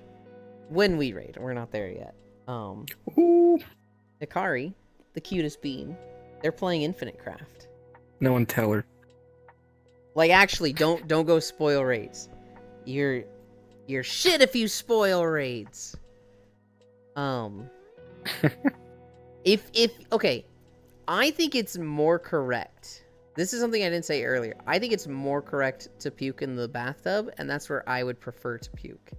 When we raid, we're not there yet. Ooh. Hikari, the cutest bean. They're playing Infinite Craft. No one tell her. Like, actually, don't go spoil raids. You're shit if you spoil raids. Okay, I think it's more correct. This is something I didn't say earlier. I think it's more correct to puke in the bathtub, and that's where I would prefer to puke.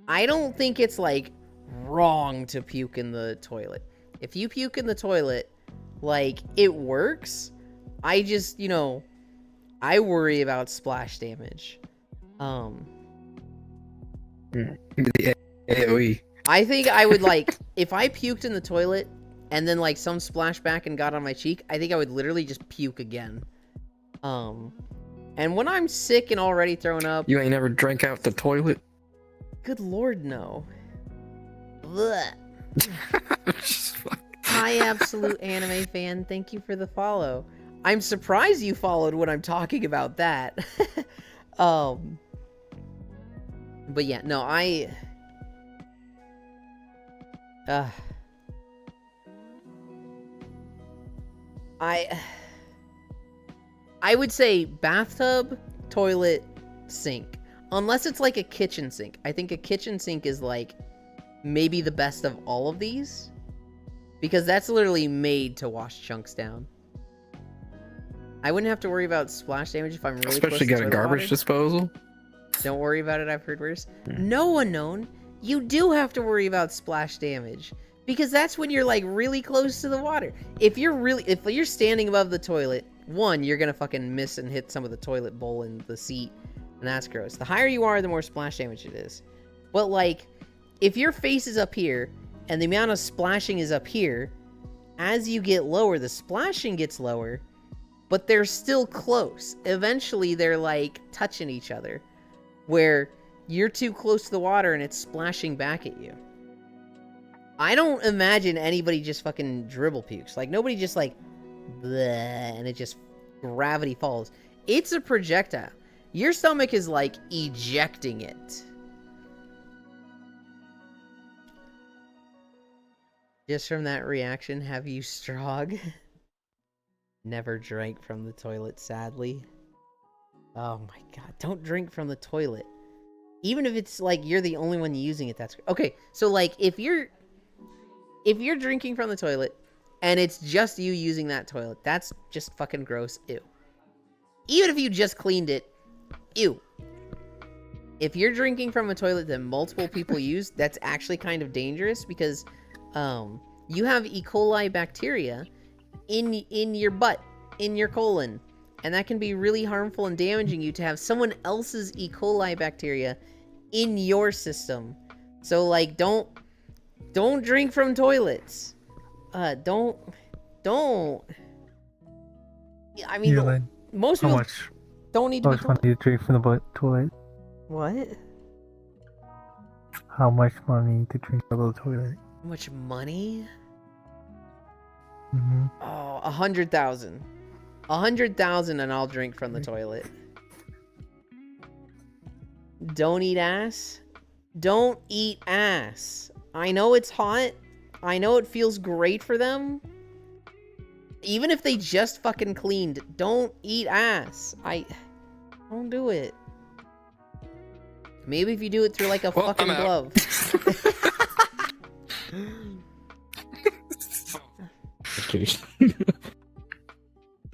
I don't think it's like wrong to puke in the toilet. If you puke in the toilet, like, it works. I just, I worry about splash damage. The AoE. I think I would like, if I puked in the toilet and then like some splashed back and got on my cheek, I think I would literally just puke again. And when I'm sick and already thrown up, You ain't never drank out the toilet? good lord, no. Blech. Just fuck. Hi, Absolute Anime Fan. Thank you for the follow. I'm surprised you followed when I'm talking about that. But yeah, no, I would say bathtub, toilet, sink. Unless it's like a kitchen sink. I think a kitchen sink is like maybe the best of all of these. Because that's literally made to wash chunks down. I wouldn't have to worry about splash damage if I'm really Especially close to got a toilet garbage water. disposal. Don't worry about it, I've heard worse. No, unknown. You do have to worry about splash damage. Because that's when you're like really close to the water. If you're standing above the toilet, one, you're gonna fucking miss and hit some of the toilet bowl and the seat. And that's gross. The higher you are, the more splash damage it is. But like, if your face is up here, and the amount of splashing is up here, as you get lower, the splashing gets lower, but they're still close. Eventually, they're like touching each other, where you're too close to the water and it's splashing back at you. I don't imagine anybody just fucking dribble pukes. Like, nobody just like, bleh, and it just gravity falls. It's a projectile. Your stomach is like ejecting it. Just from that reaction, have you Strog? Never drank from the toilet, sadly. Oh my god, don't drink from the toilet. Even if it's like you're the only one using it, that's okay. So like if you're drinking from the toilet and it's just you using that toilet, that's just fucking gross. Ew. Even if you just cleaned it, ew. If you're drinking from a toilet that multiple people use, that's actually kind of dangerous because you have E. coli bacteria in your butt, in your colon, and that can be really harmful and damaging you to have someone else's E. coli bacteria in your system. So like, don't drink from toilets. Don't. I mean, Earline, most how people much? don't need to How be much told. money to drink from the toilet? What? How much money to drink from the toilet? How much money? Mm-hmm. Oh, 100,000. 100,000 and I'll drink from the toilet. Don't eat ass. Don't eat ass. I know it's hot. I know it feels great for them. Even if they just fucking cleaned, don't eat ass. Don't do it. Maybe if you do it through like a Well, fucking I'm out. glove.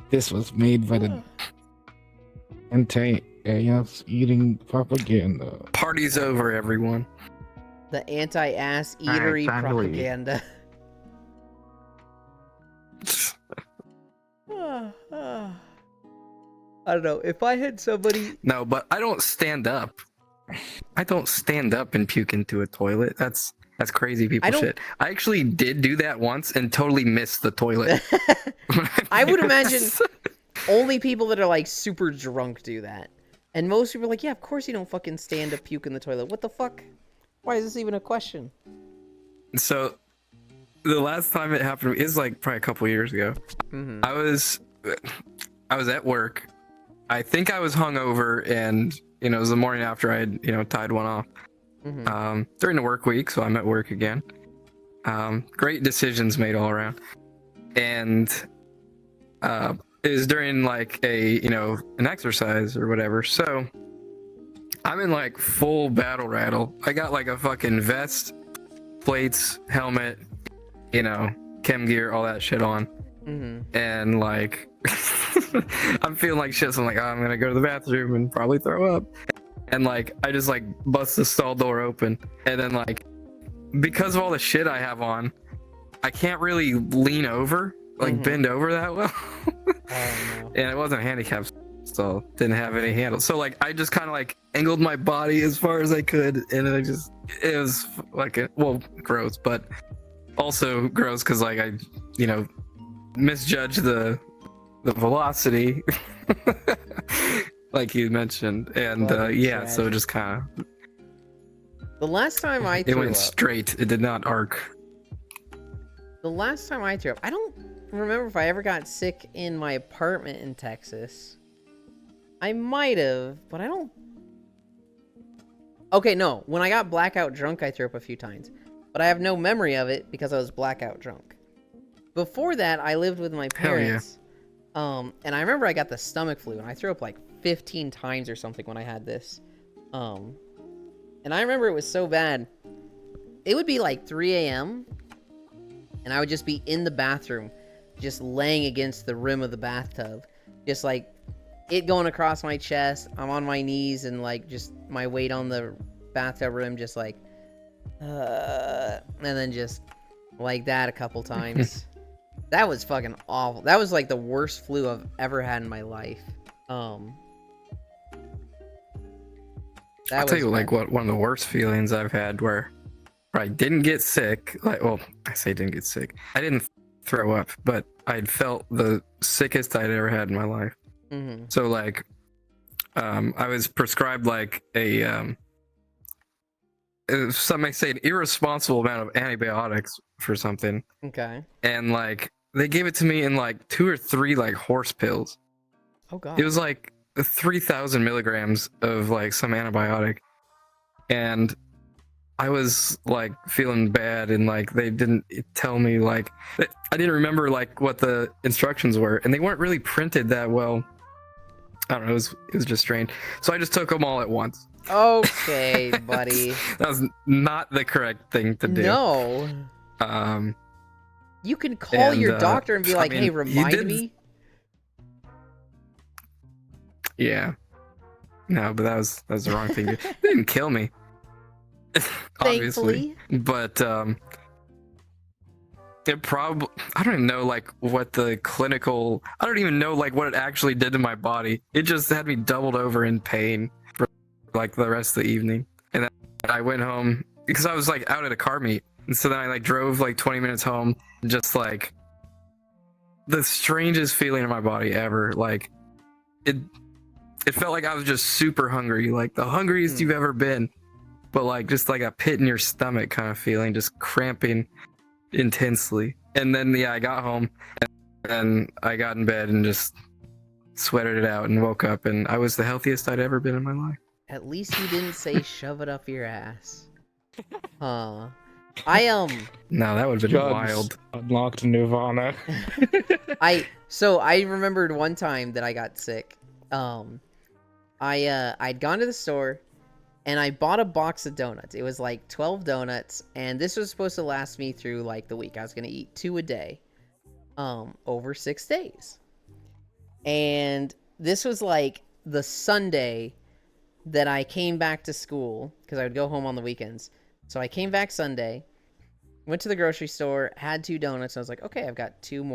This was made by the anti-ass eating propaganda. Party's over, everyone. The anti-ass Alright, eatery time to leave. propaganda. I don't know. If I had somebody... No, but I don't stand up. I don't stand up and puke into a toilet. That's crazy people don't- shit. I actually did do that once and totally missed the toilet. I would imagine only people that are like super drunk do that. And most people are like, yeah, of course you don't fucking stand up puke in the toilet. What the fuck? Why is this even a question? So, the last time it happened is like probably a couple years ago. Mm-hmm. I was at work. I think I was hungover, and it was the morning after I had tied one off. Mm-hmm. During the work week, so I'm at work again. Great decisions made all around, and it was during like a an exercise or whatever. So I'm in like full battle rattle. I got like a fucking vest, plates, helmet, chem gear, all that shit on. Mm-hmm. And like I'm feeling like shit, so I'm like, I'm gonna go to the bathroom and probably throw up. And like I just like bust the stall door open, and then like because of all the shit I have on, I can't really lean over, like bend over that well. Oh, no. And it wasn't handicapped, so didn't have any handles. So like I just kind of like angled my body as far as I could, and it was like gross, but also gross because like I misjudged the velocity like you mentioned, and Bloody yeah, so tragic. just kind of The last time I it threw went up, straight. It did not arc. the last time I threw up, I don't remember if I ever got sick in my apartment in Texas. I might have, but I don't. Okay, no. When I got blackout drunk, I threw up a few times, but I have no memory of it because I was blackout drunk. before that, I lived with my Hell yeah. parents. And I remember I got the stomach flu, and I threw up like 15 times or something when I had this. And I remember it was so bad. It would be like 3 a.m. and I would just be in the bathroom, just laying against the rim of the bathtub, just like it going across my chest. I'm on my knees and like just my weight on the bathtub rim, just like, and then just like that a couple times. That was fucking awful. That was like the worst flu I've ever had in my life. I'll That tell was you, like, bad. what one of the worst feelings I've had where I didn't get sick. Like, well, I say didn't get sick. I didn't throw up, but I'd felt the sickest I'd ever had in my life. Mhm. So, like, I was prescribed like some may say an irresponsible amount of antibiotics for something, Okay. and like they gave it to me in like 2 or 3 like horse pills. Oh god. It was like 3,000 milligrams of like some antibiotic, and I was like feeling bad, and like they didn't tell me, like I didn't remember like what the instructions were, and they weren't really printed that well. I don't know, it was just strange. So I just took them all at once. Okay, buddy. That was not the correct thing to do. No. Um, You can call And, your doctor and be I like, mean, "Hey, you remind did- me." yeah. No, but that was the wrong thing to do. They didn't kill me. Obviously. Thankfully. But it probably, I don't even know like what the clinical, I don't even know like what it actually did to my body. It just had me doubled over in pain for like the rest of the evening. And then I went home because I was like out at a car meet. And so then I like drove like 20 minutes home, just like the strangest feeling in my body ever. Like it felt like I was just super hungry, like the hungriest you've ever been. But like just like a pit in your stomach kind of feeling, just cramping intensely. And then I got home and I got in bed and just sweated it out and woke up, and I was the healthiest I'd ever been in my life. At least you didn't say shove it up your ass. Huh. No, that would have been wild. Unlocked Nirvana. So I remembered one time that I got sick. I'd gone to the store and I bought a box of donuts. It was like 12 donuts, and this was supposed to last me through like the week. I was gonna eat 2 a day, over 6 days. And this was like the Sunday that I came back to school, because I would go home on the weekends. So I came back Sunday, went to the grocery store, had 2 donuts, and I was like, okay, I've got 2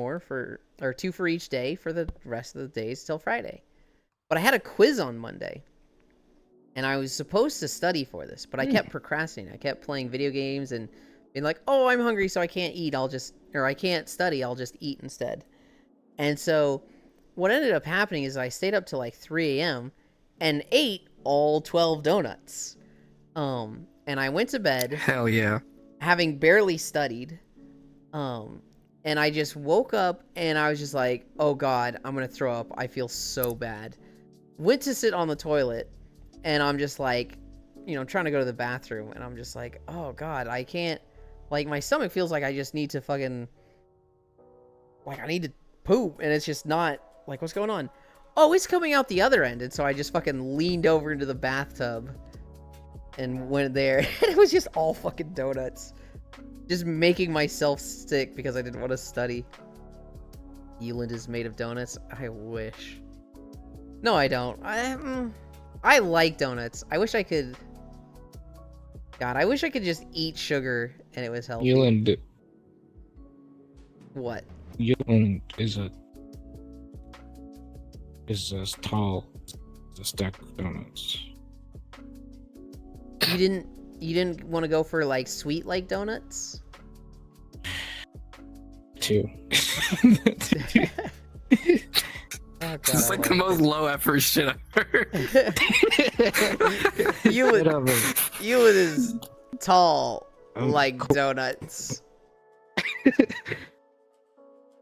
for each day for the rest of the days till Friday. But I had a quiz on Monday, and I was supposed to study for this, but I kept procrastinating. I kept playing video games and being like, oh, I'm hungry, so I can't eat. I can't study. I'll just eat instead. And so what ended up happening is I stayed up till like 3 a.m. and ate all 12 donuts. And I went to bed Hell yeah. having barely studied. And I just woke up and I was just like, oh God, I'm going to throw up. I feel so bad. Went to sit on the toilet and I'm just like, trying to go to the bathroom, and I'm just like, oh God, I can't, like, my stomach feels like I just need to fucking, like, I need to poop, and it's just not, like, what's going on? Oh, it's coming out the other end. And so I just fucking leaned over into the bathtub and went there, and it was just all fucking donuts. Just making myself sick because I didn't want to study. Euland is made of donuts? I wish. No, I don't. I like donuts. I wish I could... God, I wish I could just eat sugar and it was healthy. Euland What? is as tall as a stack of donuts. You didn't want to go for, like, sweet like donuts? Two. Oh, God, It's I like the most low effort shit I've heard. Euland is tall like donuts.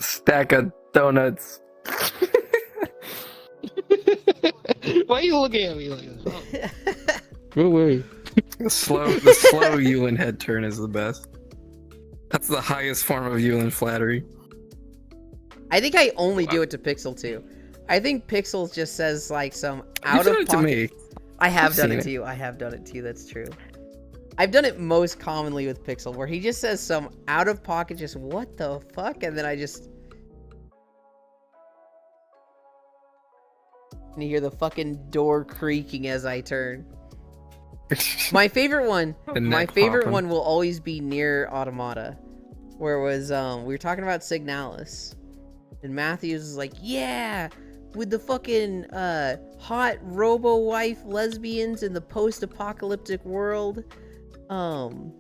Stack of donuts. Why are you looking at me like that? Go away. The slow Yulin head turn is the best. That's the highest form of Yulin flattery. I think I only do it to Pixel too. I think Pixel just says like some You out did of it to me. I have I've done seen it it. to you. I have done it to you. That's true. I've done it most commonly with Pixel, where he just says some out of pocket, just what the fuck, and then I just. And you hear the fucking door creaking as I turn. My favorite one, The my neck favorite popping. one will always be Near Automata, where it was we were talking about Signalis, and Matthews was like, "Yeah, with the fucking hot robo wife lesbians in the post-apocalyptic world," and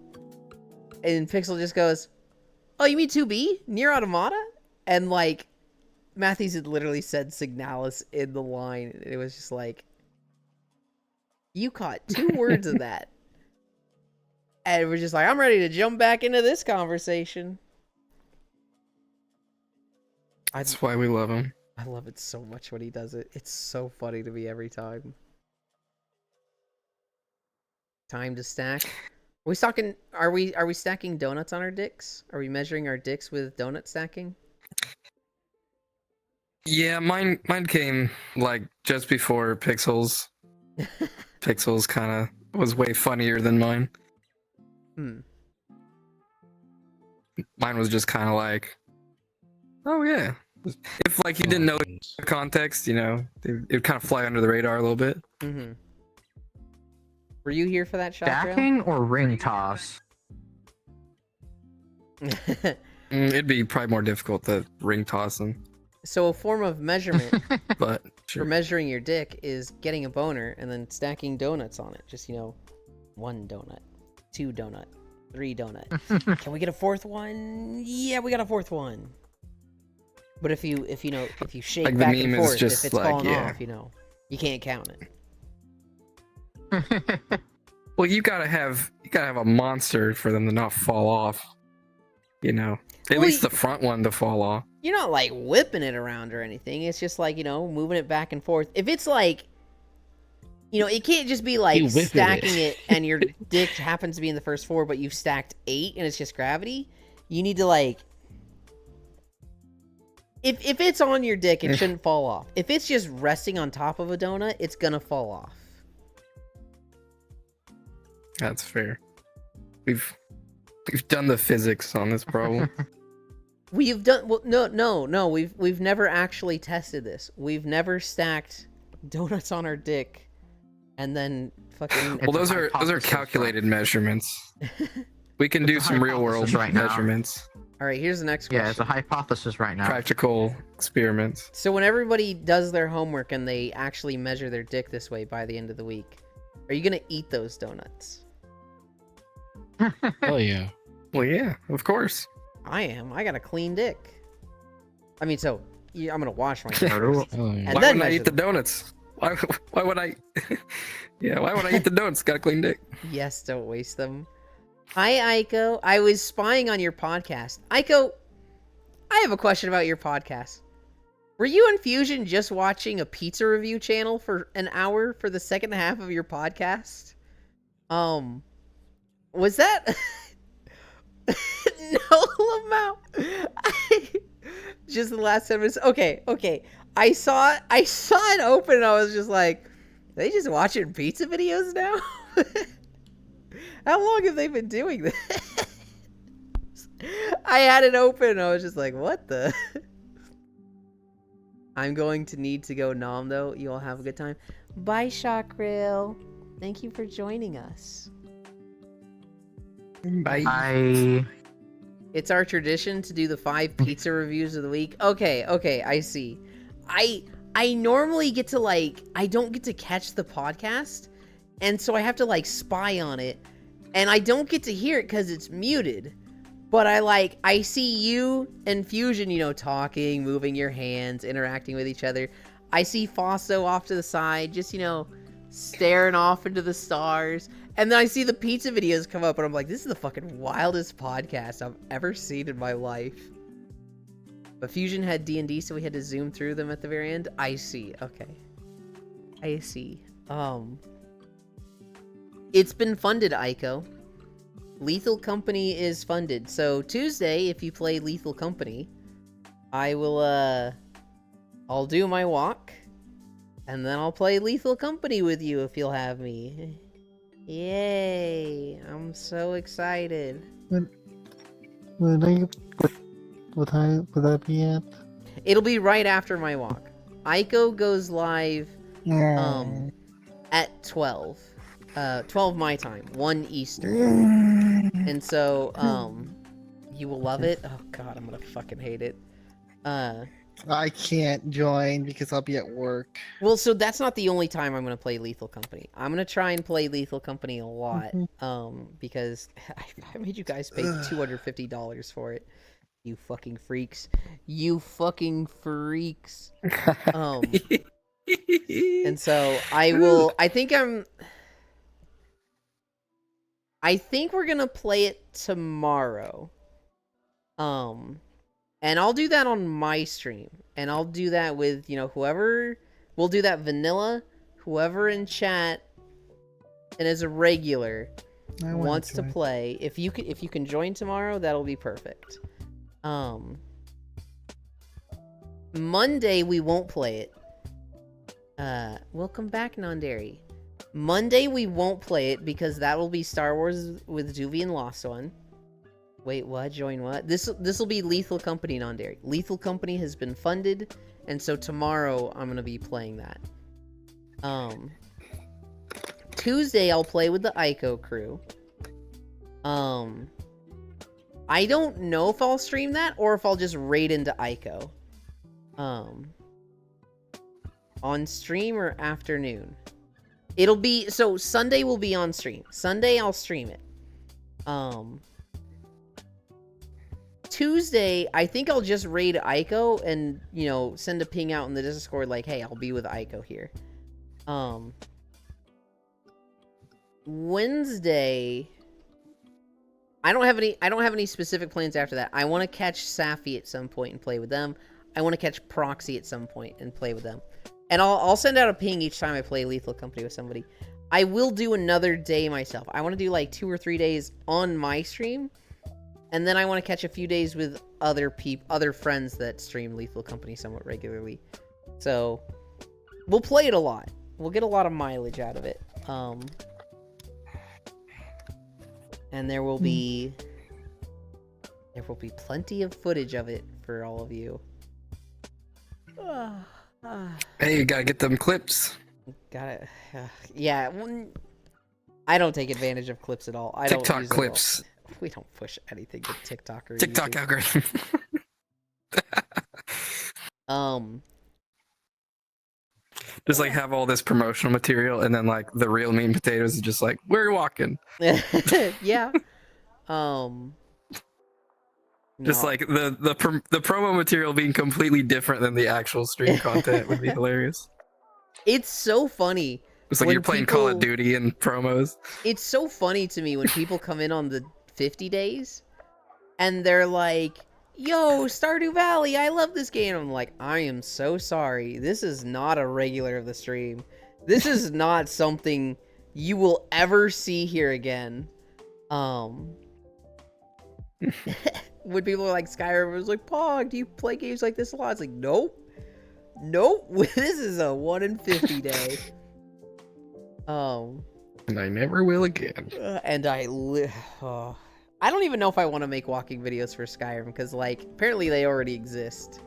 Pixel just goes, "Oh, you mean 2B? Near Automata?" And like, Matthews had literally said Signalis in the line, and it was just like. You caught 2 words of that. And we're just like, I'm ready to jump back into this conversation. That's why we love him. I love it so much when he does it. It's so funny to me every time. Time to stack. Are we stacking donuts on our dicks? Are we measuring our dicks with donut stacking? Yeah, mine came like just before Pixels. Pixels kind of was way funnier than mine. Hmm. Mine was just kind of like, oh yeah. If like you didn't know the context, you know, it would kind of fly under the radar a little bit. Mm-hmm. Were you here for that shot, Stacking or ring toss? It'd be probably more difficult to ring tossing, So a form of measurement but for sure. measuring your dick is getting a boner and then stacking donuts on it. Just, 1 donut, 2 donut, 3 donut. Can we get a 4th one? Yeah, we got a 4th one. But if you shake Like the back meme and is forth, just if it's like, falling yeah. off, you can't count it. Well, you gotta have a monster for them to not fall off. You know, at Well, least the front one to fall off. You're not like whipping it around or anything. It's just like, moving it back and forth. If it's like, it can't just be like You whipping stacking it. it and your dick happens to be in the first 4, but you've stacked 8 and it's just gravity. You need to like, if it's on your dick, it shouldn't fall off. If it's just resting on top of a donut, it's gonna fall off. That's fair. We've done the physics on this problem. We've done no. We've never actually tested this. We've never stacked donuts on our dick, and then fucking. Well, It's those a are hypothesis, calculated measurements. We can It's do a some real world hypothesis right now. measurements, All right, here's the next Yeah, it's a question. hypothesis right now. practical experiments. So when everybody does their homework and they actually measure their dick this way by the end of the week, are you gonna eat those donuts? Oh yeah. Well, yeah, of course. I am. I got a clean dick. I'm gonna wash my dick. So first. do- Oh yeah. And Why then wouldn't I measure eat the them. donuts? Why would I? Yeah, why would I eat the donuts? Got a clean dick. Yes, don't waste them. Hi, Aiko. I was spying on your podcast. Aiko, I have a question about your podcast. Were you and Fusion just watching a pizza review channel for an hour for the second half of your podcast? Was that no Lamau? Just the last 10 minutes. Okay. I saw it open and I was just like, are they just watching pizza videos now? How long have they been doing this? I had it open and I was just like, what the? I'm going to need to go nom though. You all have a good time. Bye, Shakril. Thank you for joining us. Bye. It's our tradition to do the 5 pizza reviews of the week. Okay, I see. I normally get to I don't get to catch the podcast, and so I have to spy on it, and I don't get to hear it because it's muted. But I see you and Fusion, talking, moving your hands, interacting with each other. I see Fosso off to the side, just, staring off into the stars. And then I see the pizza videos come up, and I'm like, this is the fucking wildest podcast I've ever seen in my life. But Fusion had D&D, so we had to zoom through them at the very end. I see. Okay. I see. It's been funded, Aiko. Lethal Company is funded. So Tuesday, if you play Lethal Company, I will, I'll do my walk, and then I'll play Lethal Company with you if you'll have me. Yay! I'm so excited. When are you? What time would that be at? It'll be right after my walk. Aiko goes live, at 12. 12 my time, 1 Eastern. And so, you will love it. Oh god, I'm gonna fucking hate it. I can't join because I'll be at work. Well, so that's not the only time I'm gonna play Lethal Company. I'm gonna try and play Lethal Company a lot, because I made you guys pay $250 for it. You fucking freaks. You fucking freaks. And so I will. I think we're gonna play it tomorrow. And I'll do that on my stream. And I'll do that with, whoever. We'll do that vanilla. Whoever in chat and as a regular wants to play. If you can join tomorrow, that'll be perfect. Monday we won't play it. Welcome back, Non-Dairy. Monday we won't play it because that will be Star Wars with Juvi and Lost One. Wait, what? Join what? This will be Lethal Company, Non-Dairy. Lethal Company has been funded, and so tomorrow I'm gonna be playing that. Tuesday I'll play with the Aiko crew. I don't know if I'll stream that or if I'll just raid into Aiko. On stream or afternoon. It'll be, so Sunday will be on stream. Sunday I'll stream it. Tuesday, I think I'll just raid Aiko and, send a ping out in the Discord like, hey, I'll be with Aiko here. Wednesday, I don't have any specific plans after that. I want to catch Safi at some point and play with them. I want to catch Proxy at some point and play with them. And I'll send out a ping each time I play Lethal Company with somebody. I will do another day myself. I want to do like 2 or 3 days on my stream. And then I want to catch a few days with other friends that stream Lethal Company somewhat regularly. So, we'll play it a lot. We'll get a lot of mileage out of it. And there will be plenty of footage of it for all of you. Hey, you gotta get them clips. Got it. Yeah. I don't take advantage of clips at all. I don't TikTok use it at all. clips. We don't push anything to TikTok or TikTok YouTube. algorithm. Just like have all this promotional material and then like the real meat and potatoes is just like, we're walking. Yeah. Just No. like the promo material being completely different than the actual stream content would be hilarious. It's so funny. It's like when you're playing Call of people- Duty and promos. It's so funny to me when people come in on the 50 days and they're like, yo, Stardew Valley, I love this game. I'm like, I am so sorry. This is not a regular of the stream. This is not something you will ever see here again. When people are like, Skyrim was like, Pog, do you play games like this a lot? It's like, nope. Nope. This is a 1 in 50 day. And I never will again. And I don't even know if I want to make walking videos for Skyrim because, like, apparently they already exist.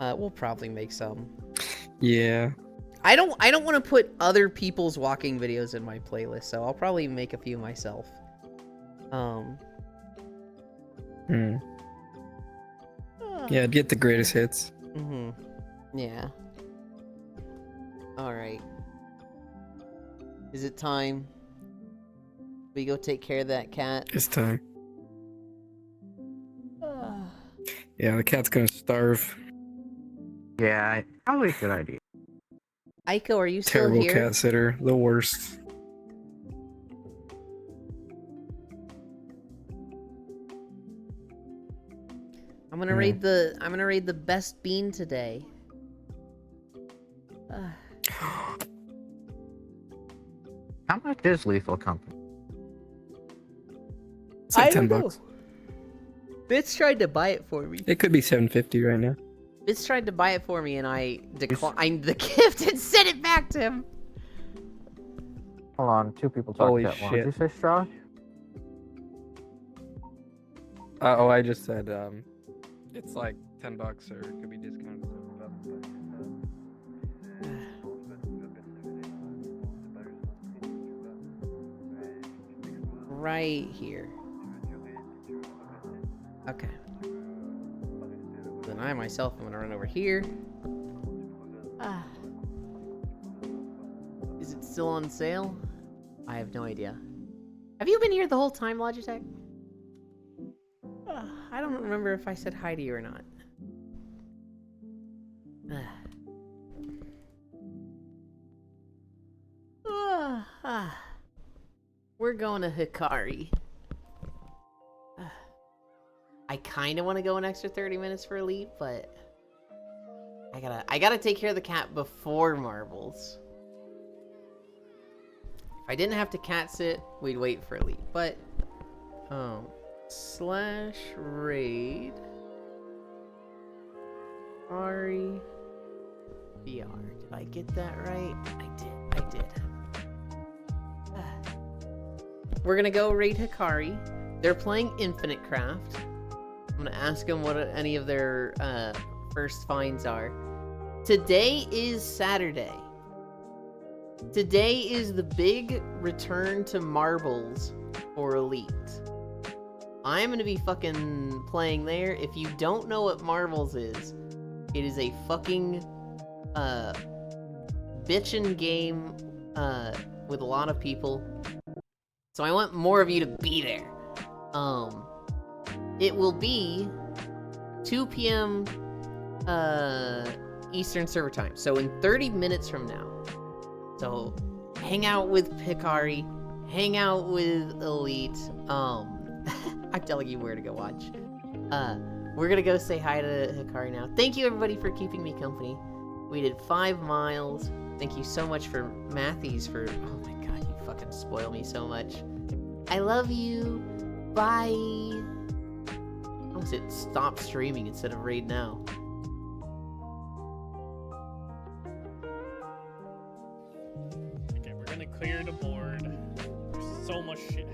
We'll probably make some. Yeah. I don't want to put other people's walking videos in my playlist, so I'll probably make a few myself. Yeah, get the greatest hits. Yeah. Alright. Is it time? We go take care of that cat? It's time. Yeah, the cat's gonna starve. Yeah, probably a good idea. Aiko, are you still Terrible here? cat sitter. The worst. I'm gonna raid the best bean today. How much is Lethal Company? It's like I don't $10. know. Bits tried to buy it for me. It could be 750 right now. Bits tried to buy it for me, and I declined the gift and sent it back to him. Hold on, 2 people talked Holy at once. shit. Did you say straw? Oh, I just said it's like $10 or it could be discounted. Right here. Okay. Then I myself am gonna run over here. Ah. Is it still on sale? I have no idea. Have you been here the whole time, Logitech? I don't remember if I said hi to you or not. We're going to Hikari. I kind of want to go an extra 30 minutes for Elite, but I gotta take care of the cat before Marbles. If I didn't have to cat sit, we'd wait for Elite, but /raid Ari VR. Did I get that right? I did. We're gonna go raid Hikari. They're playing Infinite Craft. I'm gonna ask them what any of their first finds are. Today is Saturday. Today is the big return to Marbles for Elite. I'm gonna be fucking playing there. If you don't know what Marbles is, it is a fucking bitchin' game with a lot of people. So I want more of you to be there. It will be 2 p.m. Eastern Server Time. So in 30 minutes from now. So hang out with Hikari, hang out with Elite. I'm telling you where to go watch. We're gonna go say hi to Hikari now. Thank you everybody for keeping me company. We did 5 miles. Thank you so much for Matthews for, oh my god, you fucking spoil me so much. I love you. Bye. I almost hit stop streaming instead of raid now. Okay, we're gonna clear the board. There's so much shit